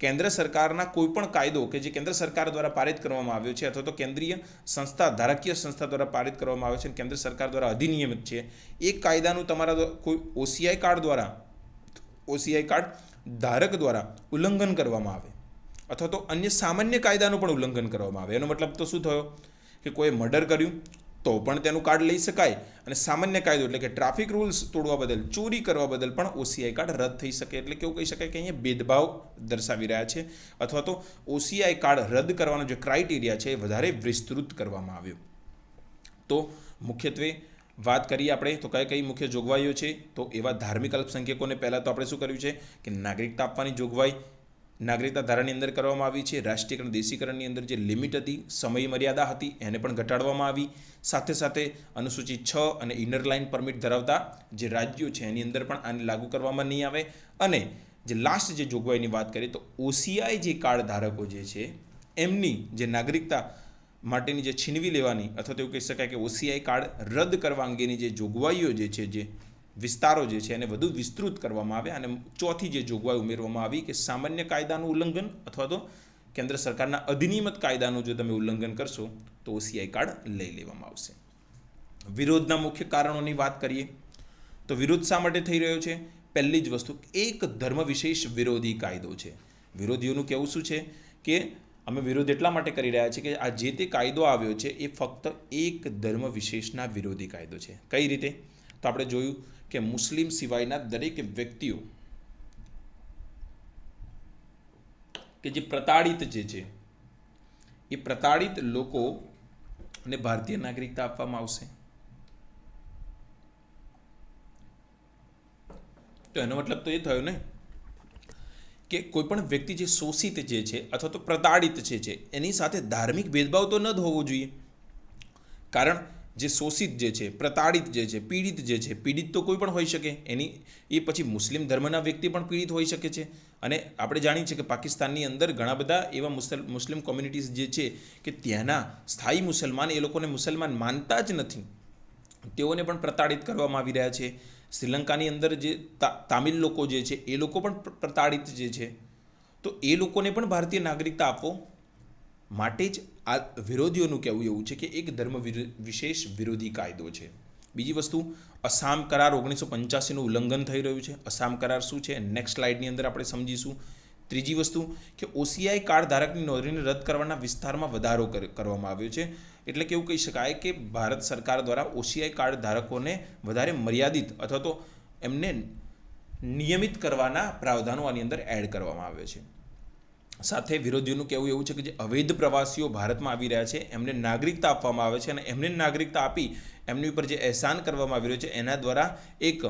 કેન્દ્ર સરકારના કોઈપણ કાયદો કે જે કેન્દ્ર સરકાર દ્વારા પારિત કરવામાં આવ્યો છે અથવા તો કેન્દ્રીય સંસ્થા, ધારકીય સંસ્થા દ્વારા પારિત કરવામાં આવ્યો છે અને કેન્દ્ર સરકાર દ્વારા અધિનિયમિત છે, એ કાયદાનું તમારા કોઈ ઓસીઆઈ કાર્ડ ધારક દ્વારા ઉલ્લંઘન કરવામાં આવે અથવા તો અન્ય સામાન્ય કાયદાનું પણ ઉલ્લંઘન કરવામાં આવે. એનો મતલબ તો શું થયો કે કોઈ મર્ડર કર્યું તો પણ તેનું કાર્ડ લઈ શકાય, અને સામાન્ય કાયદો એટલે કે ટ્રાફિક રૂલ્સ તોડવા બદલ, ચોરી કરવા બદલ પણ ઓસીઆઈ કાર્ડ રદ થઈ શકે. એટલે કેવું કહી શકાય કે અહીંયા ભેદભાવ દર્શાવી રહ્યા છે, અથવા તો ઓસીઆઈ કાર્ડ રદ કરવાનો જે ક્રાઇટેરિયા છે એ વધારે વિસ્તૃત કરવામાં આવ્યો. તો મુખ્યત્વે વાત કરીએ આપણે તો કઈ મુખ્ય જોગવાઈઓ છે, તો એવા ધાર્મિક અલ્પસંખ્યકોને પહેલાં તો આપણે શું કર્યું છે કે નાગરિકતા આપવાની જોગવાઈ નાગરિકતા ધારાની અંદર કરવામાં આવી છે. રાષ્ટ્રીયકરણ, દેશીકરણની અંદર જે લિમિટ હતી, સમય મર્યાદા હતી, એને પણ ઘટાડવામાં આવી. સાથે સાથે અનુસૂચિ 6 અને ઇનર લાઇન પરમિટ ધરાવતા જે રાજ્યો છે એની અંદર પણ આને લાગુ કરવામાં નહીં આવે. અને જે લાસ્ટ જે જોગવાઈની વાત કરીએ તો ઓસીઆઈ જે કાર્ડ ધારકો જે છે એમની જે નાગરિકતા માટેની જે છીનવી લેવાની અથવા તો એવું કહી શકાય કે ઓસીઆઈ કાર્ડ રદ કરવા અંગેની જે જોગવાઈઓ જે છે, જે વિસ્તારો જે છે એને વધુ વિસ્તૃત કરવામાં આવે. અને ચોથી જે જોગવાઈ ઉમેરવામાં આવી કે સામાન્ય કાયદાનું ઉલ્લંઘન અથવા તો કેન્દ્ર સરકારના અધિનિયમિત કાયદાનું જો તમે ઉલ્લંઘન કરશો તો ઓસીઆઈ કાર્ડ લઈ લેવામાં આવશે. વિરોધના મુખ્ય કારણોની વાત કરીએ તો વિરોધ શા માટે થઈ રહ્યો છે? પહેલી જ વસ્તુ, એક ધર્મ વિશેષ વિરોધી કાયદો છે. વિરોધીઓનું કહેવું શું છે કે અમે વિરોધ એટલા માટે કરી રહ્યા છીએ કે આ જે તે કાયદો આવ્યો છે એ ફક્ત એક ધર્મ વિશેષના વિરોધી કાયદો છે. કઈ રીતે? તો આપણે જોયું કે મુસ્લિમ સિવાયના દરેક વ્યક્તિઓ કે જે પ્રતાડિત જે છે એ પ્રતાડિત લોકોને ભારતીય નાગરિકતા આપવામાં આવશે. તો એનો મતલબ તો એ થયો ને કે કોઈ પણ વ્યક્તિ જે શોષિત જે છે અથવા તો પ્રતાડિત છે એની સાથે ધાર્મિક ભેદભાવ તો ન જ હોવો જોઈએ. કારણ જે શોષિત જે છે, પ્રતાડિત જે છે, પીડિત તો કોઈ પણ હોઈ શકે, એની એ પછી મુસ્લિમ ધર્મના વ્યક્તિ પણ પીડિત હોઈ શકે છે. અને આપણે જાણીએ છીએ કે પાકિસ્તાનની અંદર ઘણા બધા એવા મુસ્લિમ કોમ્યુનિટીઝ જે છે કે ત્યાંના સ્થાયી મુસલમાન એ લોકોને મુસલમાન માનતા જ નથી, તેઓને પણ પ્રતાડિત કરવામાં આવી રહ્યા છે. શ્રીલંકાની અંદર જે તામિલ લોકો જે છે એ લોકો પણ પ્રતાડિત જે છે, તો એ લોકોને પણ ભારતીય નાગરિકતા આપવો માટે જ આ વિરોધીઓનું કહેવું એવું છે કે એક ધર્મ વિશેષ વિરોધી કાયદો છે. બીજી વસ્તુ, અસામ કરાર 1985નું ઉલ્લંઘન થઈ રહ્યું છે. અસામ કરાર શું છે, નેક્સ્ટ સ્લાઇડની અંદર આપણે સમજીશું. ત્રીજી વસ્તુ કે OCI કાર્ડ ધારકની નોંધણીને રદ કરવાના વિસ્તારમાં વધારો કરવામાં આવ્યો છે. એટલે કે એવું કહી શકાય કે ભારત સરકાર દ્વારા OCI કાર્ડ ધારકોને વધારે મર્યાદિત અથવા તો એમને નિયમિત કરવાના પ્રાવધાનો આની અંદર એડ કરવામાં આવે છે. સાથે વિરોધીઓનું કહેવું એવું છે કે જે અવૈધ પ્રવાસીઓ ભારતમાં આવી રહ્યા છે એમને નાગરિકતા આપવામાં આવે છે, અને એમને નાગરિકતા આપી એમની ઉપર જે અહેસાન કરવામાં આવી રહ્યો છે એના દ્વારા એક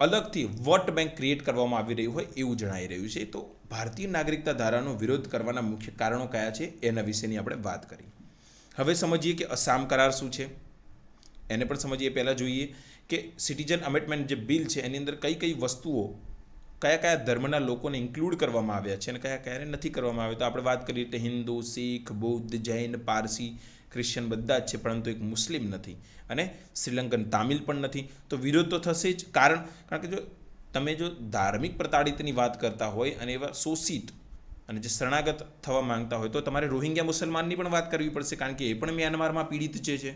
અલગથી વોટ બેંક ક્રિએટ કરવામાં આવી રહ્યું હોય એવું જણાઈ રહ્યું છે. તો ભારતીય નાગરિકતા ધારાનો વિરોધ કરવાના મુખ્ય કારણો કયા છે એના વિશેની આપણે વાત કરી. હવે સમજીએ કે અસામ કરાર શું છે, એને પણ સમજીએ. પહેલાં જોઈએ કે સિટીઝન અમેન્ડમેન્ટ જે બિલ છે એની અંદર કઈ કઈ વસ્તુઓ કયા કયા ધર્મના લોકોને ઇન્ક્લુડ કરવામાં આવ્યા છે અને કયા કયા નથી કરવામાં આવ્યા. તો આપણે વાત કરીએ તો હિન્દુ, શીખ, બૌદ્ધ, જૈન, પારસી, ક્રિશ્ચન બધા જ છે, પરંતુ એક મુસ્લિમ નથી અને શ્રીલંકન તામિલ પણ નથી. તો વિરોધ તો થશે જ, કારણ કે જો તમે જો ધાર્મિક પ્રતાડિતની વાત કરતા હોય અને એવા શોષિત અને જે શરણાગત થવા માંગતા હોય તો તમારે રોહિંગ્યા મુસલમાનની પણ વાત કરવી પડશે, કારણ કે એ પણ મ્યાનમારમાં પીડિત છે.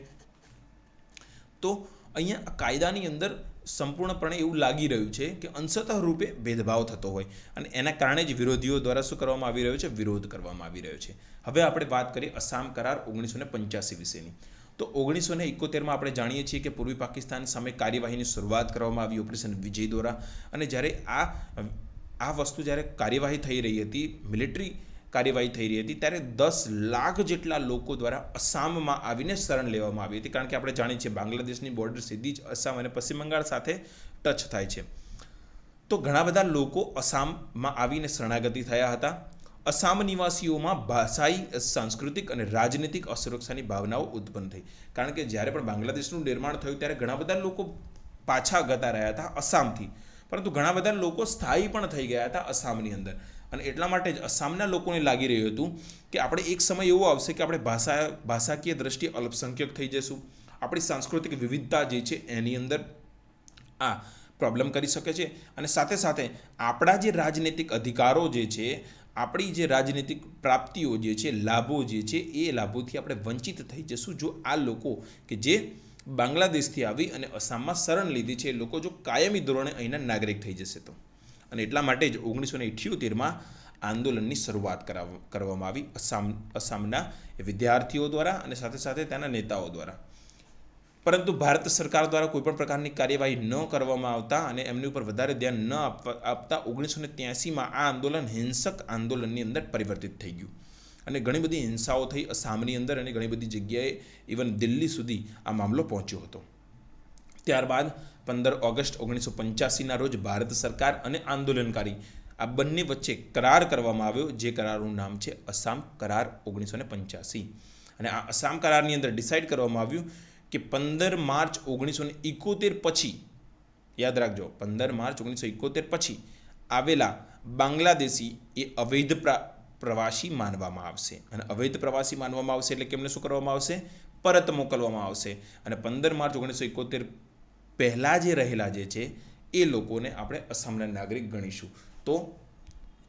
તો અહીંયા કાયદાની અંદર સંપૂર્ણપણે એવું લાગી રહ્યું છે કે અંશતઃ રૂપે ભેદભાવ થતો હોય, અને એના કારણે જ વિરોધીઓ દ્વારા શું કરવામાં આવી રહ્યો છે, વિરોધ કરવામાં આવી રહ્યો છે. હવે આપણે વાત કરીએ અસામ કરાર 1985 વિશેની. તો 1971માં આપણે જાણીએ છીએ કે પૂર્વી પાકિસ્તાન સામે કાર્યવાહીની શરૂઆત કરવામાં આવી ઓપરેશન વિજય દ્વારા. અને જ્યારે આ વસ્તુ જ્યારે કાર્યવાહી થઈ રહી હતી, મિલિટરી કાર્યવાહી થઈ રહી હતી, ત્યારે 10 લાખ જેટલા લોકો દ્વારા અસામમાં આવીને શરણ લેવામાં આવી હતી. કારણ કે આપણે જાણીએ છીએ બાંગ્લાદેશની બોર્ડર સીધી જ અસામ અને પશ્ચિમ બંગાળ સાથે ટચ થાય છે. તો ઘણા બધા લોકો અસામમાં આવીને શરણાગતિ થયા હતા. અસામ નિવાસીઓમાં ભાષાઈ, સાંસ્કૃતિક અને રાજનીતિક અસુરક્ષાની ભાવનાઓ ઉત્પન્ન થઈ, કારણ કે જ્યારે પણ બાંગ્લાદેશનું નિર્માણ થયું ત્યારે ઘણા બધા લોકો પાછા જતા રહ્યા હતા અસામથી, પરંતુ ઘણા બધા લોકો સ્થાયી પણ થઈ ગયા હતા અસામની અંદર. અને એટલા માટે જ અસામના લોકોને લાગી રહ્યું હતું કે આપણે એક સમય એવો આવશે કે આપણે ભાષાકીય દ્રષ્ટિએ અલ્પસંખ્યક થઈ જશું, આપણી સાંસ્કૃતિક વિવિધતા જે છે એની અંદર આ પ્રોબ્લેમ કરી શકે છે, અને સાથે સાથે આપણા જે રાજનૈતિક અધિકારો જે છે, આપણી જે રાજનૈતિક પ્રાપ્તિઓ જે છે, લાભો જે છે, એ લાભોથી આપણે વંચિત થઈ જશું જો આ લોકો કે જે બાંગ્લાદેશથી આવી અને અસામમાં શરણ લીધી છે એ લોકો જો કાયમી ધોરણે અહીંના નાગરિક થઈ જશે તો. અને એટલા માટે જ 1978માં આંદોલનની શરૂઆત કરવામાં આવી અસામના વિદ્યાર્થીઓ દ્વારા અને સાથે સાથે તેના નેતાઓ દ્વારા. પરંતુ ભારત સરકાર દ્વારા કોઈપણ પ્રકારની કાર્યવાહી ન કરવામાં આવતા અને એમની ઉપર વધારે ધ્યાન ન આપતા 1983માં આ આંદોલન હિંસક આંદોલનની અંદર પરિવર્તિત થઈ ગયું, અને ઘણી બધી હિંસાઓ થઈ અસામની અંદર, અને ઘણી બધી જગ્યાએ ઇવન દિલ્હી સુધી આ મામલો પહોંચ્યો હતો. ત્યારબાદ 15 ઓગસ્ટ 1985ના રોજ ભારત સરકાર અને આંદોલનકારી આ બંને વચ્ચે કરાર કરવામાં આવ્યો, જે કરારનું નામ છે અસામ કરાર 1985. અને આ અસામ કરારની અંદર ડિસાઇડ કરવામાં આવ્યું કે 15 માર્ચ 1971 પછી, યાદ રાખજો 15 માર્ચ 1971 પછી આવેલા બાંગ્લાદેશી એ અવૈધ પ્રવાસી માનવામાં આવશે. અને અવૈધ પ્રવાસી માનવામાં આવશે એટલે કે એમને શું કરવામાં આવશે, પરત મોકલવામાં આવશે. અને 15 માર્ચ 1971 પહેલાં જે રહેલા જે છે એ લોકોને આપણે અસામના નાગરિક ગણીશું. તો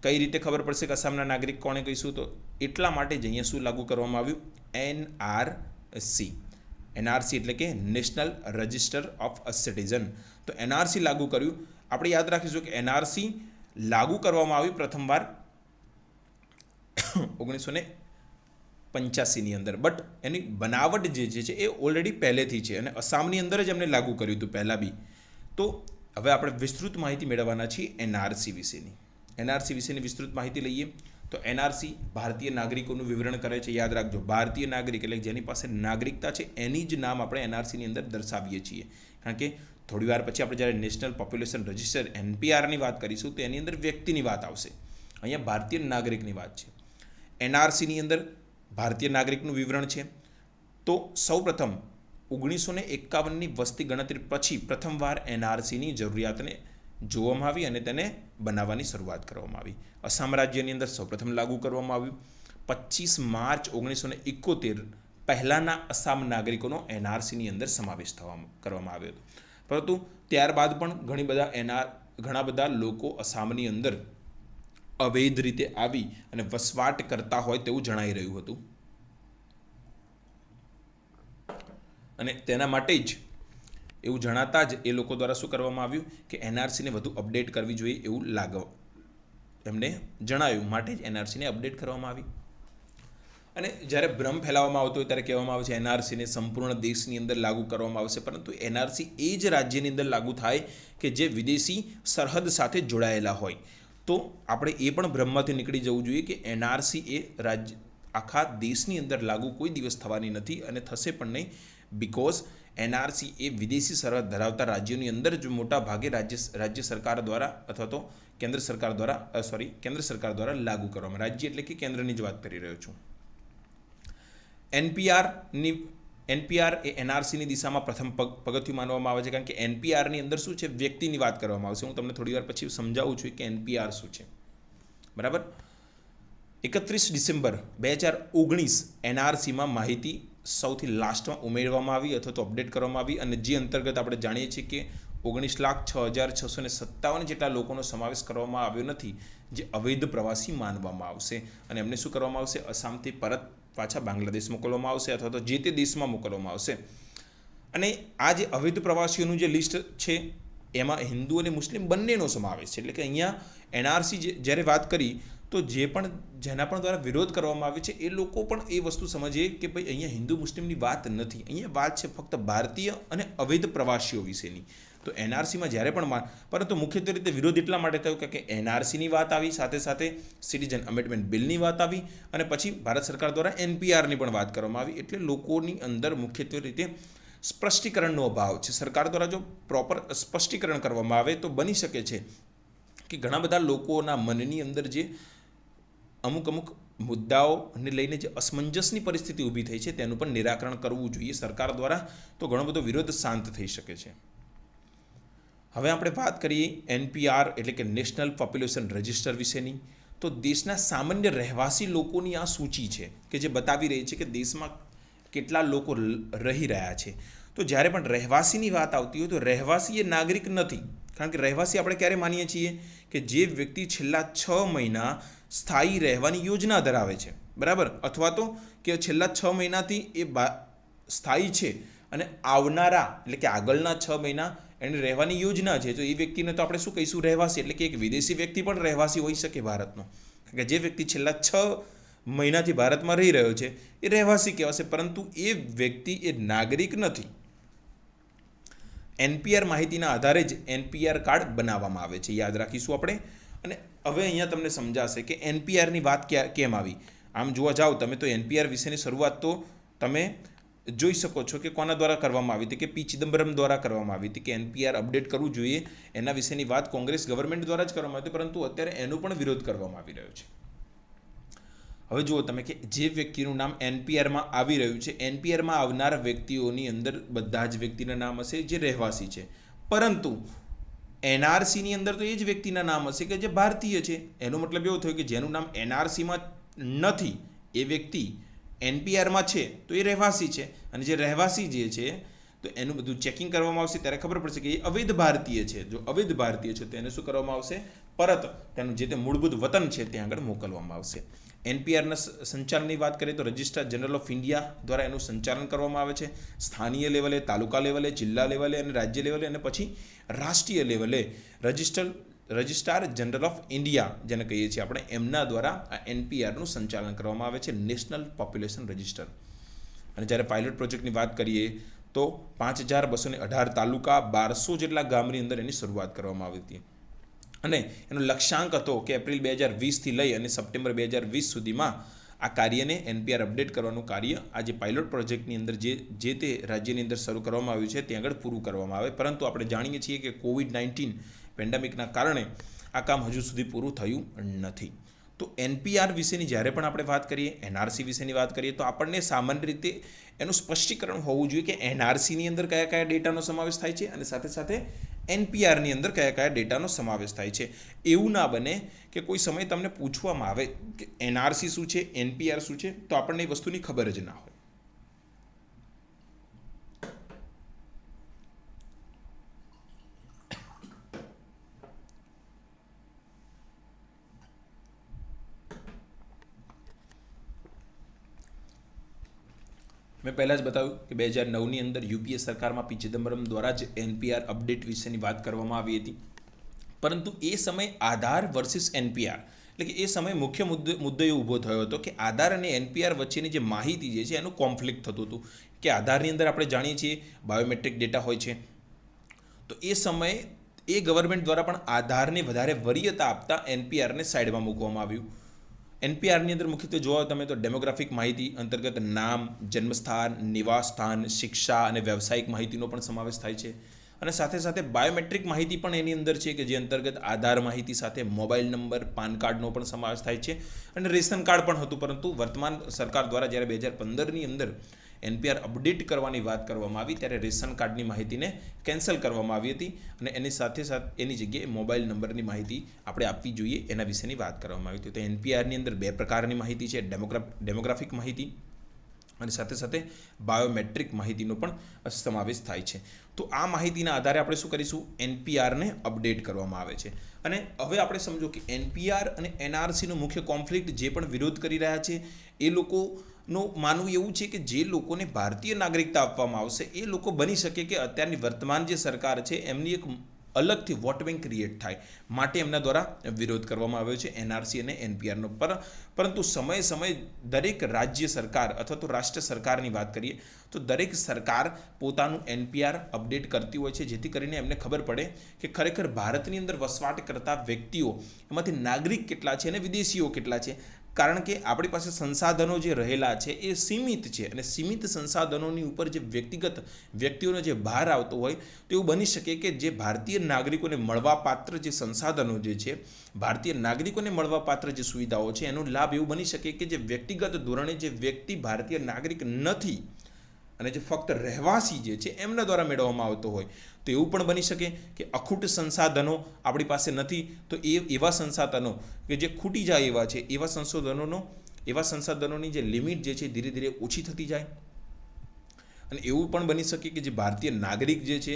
કઈ રીતે ખબર પડશે કે અસામના નાગરિક કોને કહીશું, તો એટલા માટે જ અહીંયા શું લાગુ કરવામાં આવ્યું, NRC એટલે કે national register of a citizen. તો NRC લાગુ કર્યું. આપણે યાદ રાખીશું કે NRC લાગુ કરવામાં આવ્યું પ્રથમવાર 1985ની અંદર, બટ એની બનાવટ જે છે એ ઓલરેડી પહેલેથી છે, અને અસામની અંદર જ એમને લાગુ કર્યું હતું પહેલાં બી. તો હવે આપણે વિસ્તૃત માહિતી મેળવવાના છીએ NRC વિશેની. NRC વિશેની વિસ્તૃત માહિતી લઈએ તો NRC ભારતીય નાગરિકોનું વિવરણ કરે છે. યાદ રાખજો, ભારતીય નાગરિક એટલે જેની પાસે નાગરિકતા છે એની જ નામ આપણે NRCની અંદર દર્શાવીએ છીએ, કારણ કે થોડી વાર પછી આપણે જ્યારે નેશનલ પોપ્યુલેશન રજિસ્ટર NPRની વાત કરીશું તો એની અંદર વ્યક્તિની વાત આવશે. અહીંયા ભારતીય નાગરિકની વાત છે. NRCની અંદર ભારતીય નાગરિકનું વિવરણ છે. તો સૌપ્રથમ 1951ની વસ્તી ગણતરી પછી પ્રથમવાર એનઆરસીની જરૂરિયાતને જોવામાં આવી અને તેને બનાવવાની શરૂઆત કરવામાં આવી. અસમ રાજ્યની અંદર સૌપ્રથમ લાગુ કરવામાં આવ્યું. 25 માર્ચ 1971 પહેલાંના અસમ નાગરિકોનો એનઆરસીની અંદર સમાવેશ કરવામાં આવ્યો હતો. પરંતુ ત્યારબાદ પણ ઘણા બધા લોકો અસમની અંદર અવૈધ રીતે આવી અને વસવાટ કરતા હોય તેવું જણાઈ રહ્યું હતું. અને તેના માટે જ એવું જણાતા જ એ લોકો દ્વારા શું કરવામાં આવ્યું કે એનઆરસીને વધુ અપડેટ કરવી જોઈએ એવું એમને જણાવ્યું. માટે જ એનઆરસીને અપડેટ કરવામાં આવી. અને જ્યારે ભ્રમ ફેલાવવામાં આવતો હોય ત્યારે કહેવામાં આવે છે એનઆરસીને સંપૂર્ણ દેશની અંદર લાગુ કરવામાં આવશે, પરંતુ એનઆરસી એ જ રાજ્યની અંદર લાગુ થાય કે જે વિદેશી સરહદ સાથે જોડાયેલા હોય. તો આપણે એ પણ ભ્રમમાંથી નીકળી જવું જોઈએ કે એનઆરસી એ આખા દેશની અંદર લાગુ કોઈ દિવસ થવાની નથી અને થશે પણ નહીં. બિકોઝ એનઆરસી એ વિદેશી સરહદ ધરાવતા રાજ્યોની અંદર જ મોટા ભાગે રાજ્ય સરકાર દ્વારા અથવા તો કેન્દ્ર સરકાર દ્વારા લાગુ કરવામાં. રાજ્ય એટલે કે કેન્દ્રની જ વાત કરી રહ્યો છું. એનપીઆર એ એનઆરસીની દિશામાં પ્રથમ પગથિયું માનવામાં આવે છે, કારણ કે એનપીઆરની અંદર શું છે, વ્યક્તિની વાત કરવામાં આવશે. હું તમને થોડી વાર પછી સમજાવું છું કે એનપીઆર શું છે. બરાબર. 31 ડિસેમ્બર 2019 એનઆરસીમાં માહિતી સૌથી લાસ્ટમાં ઉમેરવામાં આવી અથવા તો અપડેટ કરવામાં આવી, અને જે અંતર્ગત આપણે જાણીએ છીએ કે 19,06,657 જેટલા લોકોનો સમાવેશ કરવામાં આવ્યો નથી, જે અવૈધ પ્રવાસી માનવામાં આવશે. અને એમને શું કરવામાં આવશે, અસમથી પરત પાછા બાંગ્લાદેશ મોકલવામાં આવશે અથવા તો જે તે દેશમાં મોકલવામાં આવશે. અને આ જે અવૈધ પ્રવાસીઓનું જે લિસ્ટ છે એમાં હિન્દુ અને મુસ્લિમ બંનેનો સમાવેશ છે. એટલે કે અહીંયા એનઆરસી જ્યારે વાત કરી તો જેના પણ દ્વારા વિરોધ કરવામાં આવે છે એ લોકો પણ એ વસ્તુ સમજીએ કે ભાઈ અહીંયા હિન્દુ મુસ્લિમની વાત નથી, અહીંયા વાત છે ફક્ત ભારતીય અને અવૈધ પ્રવાસીઓ વિશેની. તો એનઆરસીમાં જ્યારે પણ પરંતુ મુખ્યત્વે રીતે વિરોધ એટલા માટે થયો કે એનઆરસીની વાત આવી, સાથે સાથે સિટીઝન અમેન્ડમેન્ટ બિલની વાત આવી, અને પછી ભારત સરકાર દ્વારા એનપીઆરની પણ વાત કરવામાં આવી. એટલે લોકોની અંદર મુખ્યત્વે રીતે સ્પષ્ટીકરણનો અભાવ છે. સરકાર દ્વારા જો પ્રોપર સ્પષ્ટીકરણ કરવામાં આવે તો બની શકે છે કે ઘણા બધા લોકોના મનની અંદર જે અમુક મુદ્દાઓને લઈને જે અસમંજસની પરિસ્થિતિ ઊભી થઈ છે તેનું પણ નિરાકરણ કરવું જોઈએ સરકાર દ્વારા, તો ઘણો બધો વિરોધ શાંત થઈ શકે છે. હવે આપણે વાત કરીએ એનપીઆર એટલે કે નેશનલ પોપ્યુલેશન રજિસ્ટર વિશેની. તો દેશના સામાન્ય રહેવાસી લોકોની આ સૂચિ છે કે જે બતાવી રહી છે કે દેશમાં કેટલા લોકો રહી રહ્યા છે. તો જ્યારે પણ રહેવાસીની વાત આવતી હોય તો રહેવાસી એ નાગરિક નથી, કારણ કે રહેવાસી આપણે ક્યારે માનીએ છીએ કે જે વ્યક્તિ છેલ્લા 6 મહિના સ્થાયી રહેવાની યોજના ધરાવે છે, બરાબર, અથવા તો કે છેલ્લા 6 મહિનાથી એ સ્થાયી છે અને આવનારા એટલે કે આગળના 6 મહિના એને રહેવાની યોજના છે, તો એ વ્યક્તિને તો આપણે શું કહીશું, રહેવાસી. એટલે કે એક વિદેશી વ્યક્તિ પણ રહેવાસી હોઈ શકે ભારતનો, કારણ કે જે વ્યક્તિ છેલ્લા 6 મહિનાથી ભારતમાં રહી રહ્યો છે એ રહેવાસી કહેવાશે, પરંતુ એ વ્યક્તિ એ નાગરિક નથી. એનપીઆર માહિતીના આધારે જ એનપીઆર કાર્ડ બનાવવામાં આવે છે, યાદ રાખીશું આપણે. અને હવે અહીંયા તમને સમજાશે કે એનપીઆરની વાત કેમ આવી. આમ જોવા જાઓ તમે તો એનપીઆર વિશેની શરૂઆત તો તમે જોઈ શકો છો કે કોના દ્વારા કરવામાં આવી હતી, કે પી ચિદમ્બરમ દ્વારા કરવામાં આવી હતી કે એનપીઆર અપડેટ કરવું જોઈએ. એના વિશેની વાત કોંગ્રેસ ગવર્મેન્ટ દ્વારા જ કરવામાં આવી હતી, પરંતુ અત્યારે એનો પણ વિરોધ કરવામાં આવી રહ્યો છે. હવે જુઓ તમે કે જે વ્યક્તિનું નામ એનપીઆરમાં આવી રહ્યું છે, એનપીઆરમાં આવનાર વ્યક્તિઓની અંદર બધા જ વ્યક્તિના નામ હશે જે રહેવાસી છે, પરંતુ એનઆરસીની અંદર તો એ જ વ્યક્તિના નામ હશે કે જે ભારતીય છે. એનો મતલબ એવો થયો કે જેનું નામ એનઆરસીમાં નથી એ વ્યક્તિ એનપીઆરમાં છે તો એ રહેવાસી છે, અને જે રહેવાસી જે છે તો એનું બધું ચેકિંગ કરવામાં આવશે ત્યારે ખબર પડશે કે એ અવૈધ ભારતીય છે. જો અવૈધ ભારતીય છે તો એને શું કરવામાં આવશે, પરત તેનું જે તે મૂળભૂત વતન છે ત્યાં આગળ મોકલવામાં આવશે. એનપીઆરના સંચાલનની વાત કરીએ તો રજિસ્ટ્રાર જનરલ ઓફ ઇન્ડિયા દ્વારા એનું સંચાલન કરવામાં આવે છે. સ્થાનીય લેવલે, તાલુકા લેવલે, જિલ્લા લેવલે અને રાજ્ય લેવલે, અને પછી રાષ્ટ્રીય લેવલે રજિસ્ટ્રાર જનરલ ઓફ ઇન્ડિયા જેને કહીએ છીએ આપણે, એમના દ્વારા આ એનપીઆરનું સંચાલન કરવામાં આવે છે, નેશનલ પોપ્યુલેશન રજિસ્ટર. અને જ્યારે પાયલોટ પ્રોજેક્ટની વાત કરીએ તો 5,218 તાલુકા, 1200 જેટલા ગામની અંદર એની શરૂઆત કરવામાં આવી હતી. અને એનો લક્ષ્યાંક હતો કે એપ્રિલ 2020થી લઈ અને સપ્ટેમ્બર 2020 સુધીમાં આ કાર્યને એનપીઆર અપડેટ કરવાનું કાર્ય આ જે પાયલોટ પ્રોજેક્ટની અંદર જે તે રાજ્યની અંદર શરૂ કરવામાં આવ્યું છે ત્યાં આગળ પૂરું કરવામાં આવે. પરંતુ આપણે જાણીએ છીએ કે COVID-19 પેન્ડેમિકના કારણે આ કામ હજુ સુધી પૂરું થયું નથી. તો એનપીઆર વિશેની જ્યારે પણ આપણે વાત કરીએ, એનઆરસી વિશેની વાત કરીએ, તો આપણને સામાન્ય રીતે એનું સ્પષ્ટીકરણ હોવું જોઈએ કે એનઆરસીની અંદર કયા કયા ડેટાનો સમાવેશ થાય છે અને સાથે સાથે એનપીઆરની અંદર કયા કયા ડેટાનો સમાવેશ થાય છે. એવું ના બને કે કોઈ સમય તમને પૂછવામાં આવે કે એનઆરસી શું છે, એનપીઆર શું છે, તો આપણને એ વસ્તુની ખબર જ ના હોય. મેં પહેલાં જ બતાવ્યું કે 2009ની અંદર યુપીએ સરકારમાં પી ચિદમ્બરમ દ્વારા જ એનપીઆર અપડેટ વિશેની વાત કરવામાં આવી હતી. પરંતુ એ સમયે આધાર વર્સિસ એનપીઆર, એટલે કે એ સમયે મુખ્ય મુદ્દો એ ઊભો થયો હતો કે આધાર અને એનપીઆર વચ્ચેની જે માહિતી જે છે એનું કોન્ફ્લિક્ટ થતું હતું. કે આધારની અંદર આપણે જાણીએ છીએ બાયોમેટ્રિક ડેટા હોય છે, તો એ સમયે એ ગવર્મેન્ટ દ્વારા પણ આધારને વધારે વરીયતા આપતા એનપીઆરને સાઈડમાં મૂકવામાં આવ્યું. એનપીઆરની અંદર મુખ્યત્વે જોવા તમે તો ડેમોગ્રાફિક માહિતી અંતર્ગત નામ, જન્મસ્થાન, નિવાસ સ્થાન, શિક્ષા અને વ્યવસાયિક માહિતીનો પણ સમાવેશ થાય છે. અને સાથે સાથે બાયોમેટ્રિક માહિતી પણ એની અંદર છે કે જે અંતર્ગત આધાર માહિતી સાથે મોબાઈલ નંબર, પાન કાર્ડનો પણ સમાવેશ થાય છે અને રેશન કાર્ડ પણ હતું. પરંતુ વર્તમાન સરકાર દ્વારા જ્યારે 2015ની અંદર એનપીઆર અપડેટ કરવાની વાત કરવામાં આવી ત્યારે રેશન કાર્ડની માહિતીને કેન્સલ કરવામાં આવી હતી અને એની સાથે એની જગ્યાએ મોબાઈલ નંબરની માહિતી આપણે આપવી જોઈએ એના વિશેની વાત કરવામાં આવી હતી. તો એનપીઆરની અંદર બે પ્રકારની માહિતી છે, ડેમોગ્રાફિક માહિતી અને સાથે સાથે બાયોમેટ્રિક માહિતીનો પણ સમાવેશ થાય છે. તો આ માહિતીના આધારે આપણે શું કરીશું, એનપીઆરને અપડેટ કરવામાં આવે છે. અને હવે આપણે સમજો કે એનપીઆર અને એનઆરસીનો મુખ્ય કોન્ફ્લિક્ટ જે પણ વિરોધ કરી રહ્યા છે એ લોકોનું માનવું એવું છે કે જે લોકોને ભારતીય નાગરિકતા આપવામાં આવશે એ લોકો બની શકે કે અત્યારની વર્તમાન જે સરકાર છે એમની એક અલગથી વોટ બેંક ક્રિએટ થાય માટે એમના દ્વારા વિરોધ કરવામાં આવ્યો છે એનઆરસી અને એનપીઆરનો. પરંતુ સમયે દરેક રાજ્ય સરકાર અથવા તો રાષ્ટ્ર સરકારની વાત કરીએ તો દરેક સરકાર પોતાનું એનપીઆર અપડેટ કરતી હોય છે જેથી કરીને એમને ખબર પડે કે ખરેખર ભારતની અંદર વસવાટ કરતા વ્યક્તિઓ એમાંથી નાગરિક કેટલા છે અને વિદેશીઓ કેટલા છે. કારણ કે આપણી પાસે સંસાધનો જે રહેલા છે એ સીમિત છે અને સીમિત સંસાધનોની ઉપર જે વ્યક્તિગત વ્યક્તિઓનો જે ભાર આવતો હોય તો એવું બની શકે કે જે ભારતીય નાગરિકોને મળવાપાત્ર જે સંસાધનો જે છે, ભારતીય નાગરિકોને મળવાપાત્ર જે સુવિધાઓ છે એનો લાભ એવું બની શકે કે જે વ્યક્તિગત ધોરણે જે વ્યક્તિ ભારતીય નાગરિક નથી અને જે ફક્ત રહેવાસી જે છે એમના દ્વારા મેળવવામાં આવતો હોય તો એવું પણ બની શકે કે અખૂટ સંસાધનો આપણી પાસે નથી તો એવા સંસાધનો કે જે ખૂટી જાય એવા છે એવા સંસાધનોની જે લિમિટ જે છે ધીરે ધીરે ઓછી થતી જાય. અને એવું પણ બની શકે કે જે ભારતીય નાગરિક જે છે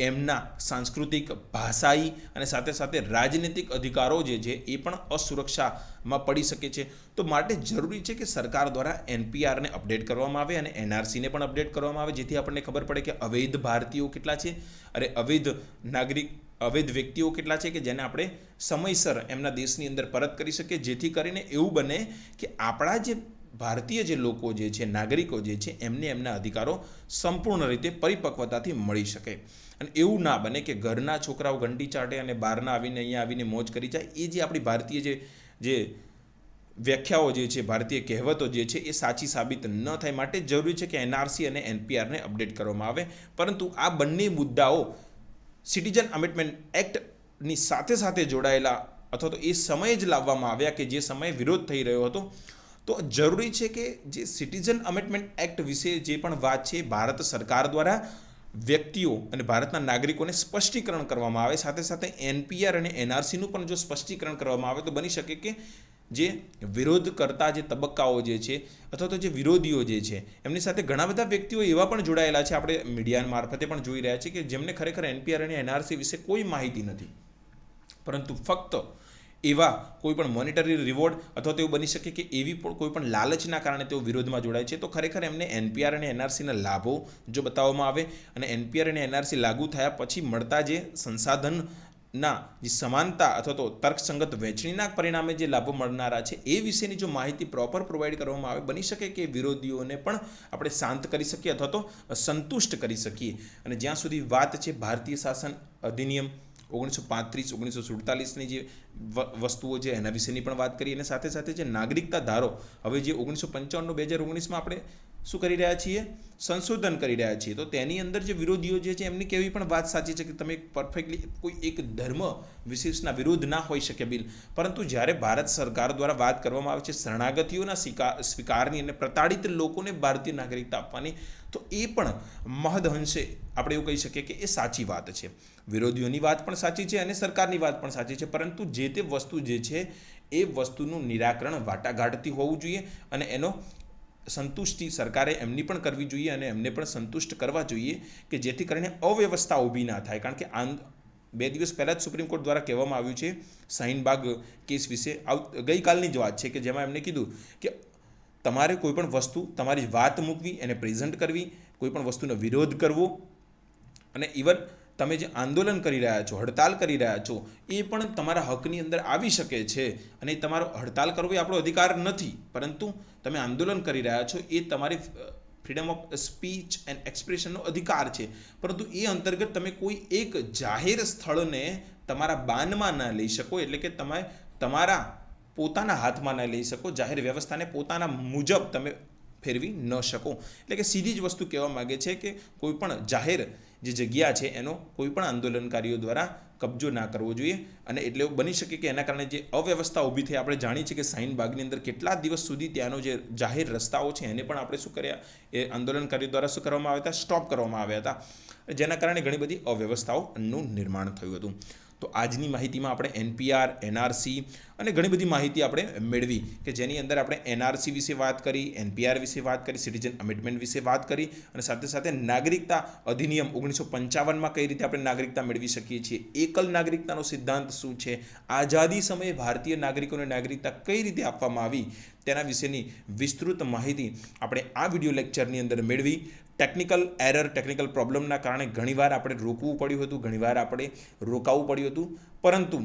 એમના સાંસ્કૃતિક, ભાષાઈ અને સાથે સાથે રાજનૈતિક અધિકારો જે છે એ પણ અસુરક્ષામાં પડી શકે છે. તો માટે જરૂરી છે કે સરકાર દ્વારા એનપીઆરને અપડેટ કરવામાં આવે અને એનઆરસીને પણ અપડેટ કરવામાં આવે જેથી આપણને ખબર પડે કે અવૈધ ભારતીયો કેટલા છે અને અવૈધ વ્યક્તિઓ કેટલા છે કે જેને આપણે સમયસર એમના દેશની અંદર પરત કરી શકીએ જેથી કરીને એવું બને કે આપણા જે ભારતીય જે લોકો જે છે, નાગરિકો જે છે એમને એમના અધિકારો સંપૂર્ણ રીતે પરિપક્વતાથી મળી શકે. અને એવું ના બને કે ઘરના છોકરાઓ ઘંટી ચાટે અને બહારના આવીને અહીંયા આવીને મોજ કરી જાય. એ જે આપણી ભારતીય જે વ્યાખ્યાઓ જે છે, ભારતીય કહેવતો જે છે એ સાચી સાબિત ન થાય. માટે જરૂરી છે કે એનઆરસી અને એનપીઆરને અપડેટ કરવામાં આવે. પરંતુ આ બંને મુદ્દાઓ સિટીઝન અમેન્ડમેન્ટ એક્ટની સાથે જોડાયેલા અથવા તો એ સમયે જ લાવવામાં આવ્યા કે જે સમયે વિરોધ થઈ રહ્યો હતો. તો જરૂરી છે કે જે સિટીઝન અમેન્ડમેન્ટ એક્ટ વિશે જે પણ વાત છે ભારત સરકાર દ્વારા વ્યક્તિઓ અને ભારતના નાગરિકોને સ્પષ્ટીકરણ કરવામાં આવે. સાથે સાથે એનપીઆર અને એનઆરસીનું પણ જો સ્પષ્ટીકરણ કરવામાં આવે તો બની શકે કે જે વિરોધ કરતા જે તબક્કાઓ જે છે અથવા તો જે વિરોધીઓ જે છે એમની સાથે ઘણા બધા વ્યક્તિઓ એવા પણ જોડાયેલા છે, આપણે મીડિયા મારફતે પણ જોઈ રહ્યા છીએ કે જેમને ખરેખર એનપીઆર અને એનઆરસી વિશે કોઈ માહિતી નથી, પરંતુ ફક્ત એવા કોઈ પણ મોનેટરી રિવોર્ડ અથવા તો એવું બની શકે કે એવી પણ કોઈ પણ લાલચના કારણે તેઓ વિરોધમાં જોડાય છે. તો ખરેખર એમને એનપીઆર અને એનઆરસીના લાભો જો બતાવવામાં આવે અને એનપીઆર અને એનઆરસી લાગુ થયા પછી મળતા જે સંસાધનના જે સમાનતા અથવા તો તર્કસંગત વહેંચણીના પરિણામે જે લાભો મળનારા છે એ વિશેની જો માહિતી પ્રોપર પ્રોવાઈડ કરવામાં આવે બની શકે કે વિરોધીઓને પણ આપણે શાંત કરી શકીએ અથવા તો સંતુષ્ટ કરી શકીએ. અને જ્યાં સુધી વાત છે ભારતીય શાસન અધિનિયમ 1935-1947ની જે વસ્તુઓ છે એના વિશેની પણ વાત કરીએ અને સાથે સાથે જે નાગરિકતા ધારો હવે જે 1955-2019માં આપણે શું કરી રહ્યા છીએ? સંશોધન કરી રહ્યા છીએ. તો તેની અંદર જે વિરોધીઓ જે છે એમની કેવી પણ વાત સાચી છે કે તમે પરફેક્ટલી કોઈ એક ધર્મ વિશેષના વિરોધ ના હોઈ શકે બિલ, પરંતુ જ્યારે ભારત સરકાર દ્વારા વાત કરવામાં આવે છે શરણાગતીઓના સ્વીકારની અને પ્રતાડિત લોકોને ભારતીય નાગરિકતા આપવાની, તો એ પણ મહદઅંશે આપણે એવું કહી શકીએ કે એ સાચી વાત છે. વિરોધીઓની વાત પણ સાચી છે અને સરકારની વાત પણ સાચી છે, પરંતુ જે તે વસ્તુ જે છે એ વસ્તુનું નિરાકરણ વાટાઘાટથી હોવું જોઈએ અને એનો સંતુષ્ટિ સરકારે એમની પણ કરવી જોઈએ અને એમને પણ સંતુષ્ટ કરવા જોઈએ કે જેથી કરીને અવ્યવસ્થા ઊભી ના થાય. કારણ કે 2 દિવસ પહેલાં જ સુપ્રીમ કોર્ટ દ્વારા કહેવામાં આવ્યું છે શાહીનબાગ કેસ વિશે, ગઈકાલની જ વાત છે કે જેમાં એમને કીધું કે તમારે કોઈપણ વસ્તુ તમારી વાત મૂકવી, એને પ્રેઝન્ટ કરવી, કોઈપણ વસ્તુનો વિરોધ કરવો અને ઇવન તમે જે આંદોલન કરી રહ્યા છો, હડતાલ કરી રહ્યા છો, એ પણ તમારા હકની અંદર આવી શકે છે. અને તમારો હડતાલ કરવો એ આપણો અધિકાર નથી, પરંતુ તમે આંદોલન કરી રહ્યા છો એ તમારી ફ્રીડમ ઓફ સ્પીચ એન્ડ એક્સપ્રેશનનો અધિકાર છે. પરંતુ એ અંતર્ગત તમે કોઈ એક જાહેર સ્થળને તમારા બાનમાં ના લઈ શકો, એટલે કે તમે તમારા પોતાના હાથમાં ન લઈ શકો, જાહેર વ્યવસ્થાને પોતાના મુજબ તમે ફેરવી ન શકો. એટલે કે સીધી જ વસ્તુ કહેવા માગે છે કે કોઈ પણ જાહેર જે જગ્યા છે એનો કોઈ પણ આંદોલનકારીઓ દ્વારા કબજો ના કરવો જોઈએ. અને એટલે એવું બની શકે કે એના કારણે જે અવ્યવસ્થા ઊભી થઈ, આપણે જાણીએ છીએ કે શાહીનબાગની અંદર કેટલા દિવસ સુધી ત્યાંનો જે જાહેર રસ્તાઓ છે એને પણ આપણે શું કર્યા, એ આંદોલનકારીઓ દ્વારા શું કરવામાં આવ્યા હતા, સ્ટોપ કરવામાં આવ્યા હતા, જેના કારણે ઘણી બધી અવ્યવસ્થાઓનું નિર્માણ થયું હતું. તો આજની માહિતીમાં આપણે NPR, NRC અને ઘણી બધી માહિતી આપણે મેળવી કે જેની અંદર આપણે NRC વિશે વાત કરી, NPR વિશે વાત કરી, સિટીઝન અમેન્ડમેન્ટ વિશે વાત કરી અને સાથે સાથે નાગરિકતા અધિનિયમ 1955માં કઈ રીતે આપણે નાગરિકતા મેળવી શકીએ છીએ, એકલ નાગરિકતાનો સિદ્ધાંત શું છે, આઝાદી સમયે ભારતીય નાગરિકોને નાગરિકતા કઈ રીતે આપવામાં આવી, તેના વિશેની વિસ્તૃત માહિતી આપણે આ વિડીયો લેક્ચરની અંદર મેળવી. ટેકનિકલ એરર, ટેકનિકલ પ્રોબ્લેમના કારણે ઘણીવાર આપણે રોકવું પડ્યું હતું, ઘણીવાર આપણે રોકાવું પડ્યું હતું, પરંતુ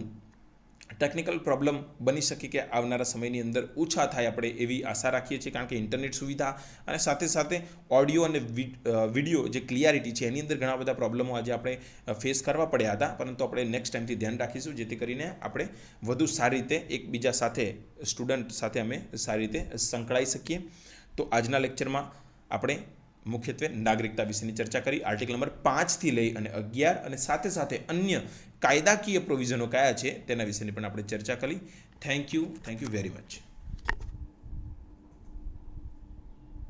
ટેકનિકલ પ્રોબ્લેમ બની શકે કે આવનારા સમયની અંદર ઓછા થાય આપણે એવી આશા રાખીએ છીએ. કારણ કે ઇન્ટરનેટ સુવિધા અને સાથે સાથે ઓડિયો અને વિડીયો જે ક્લિયરિટી છે એની અંદર ઘણા બધા પ્રોબ્લેમો આજે આપણે ફેસ કરવા પડ્યા હતા, પરંતુ આપણે નેક્સ્ટ ટાઈમથી ધ્યાન રાખીશું જેથી કરીને આપણે વધુ સારી રીતે એકબીજા સાથે, સ્ટુડન્ટ સાથે અમે સારી રીતે સંકળાઈ શકીએ. તો આજના લેક્ચરમાં આપણે મુખ્યત્વે નાગરિકતા વિશેની ચર્ચા કરી. આર્ટિકલ નંબર 5થી લઈ અને 11 અને સાથે સાથે અન્ય કાયદાકીય પ્રોવિઝનો કયા છે તેના વિશેની પણ આપણે ચર્ચા કરી. Thank you very much.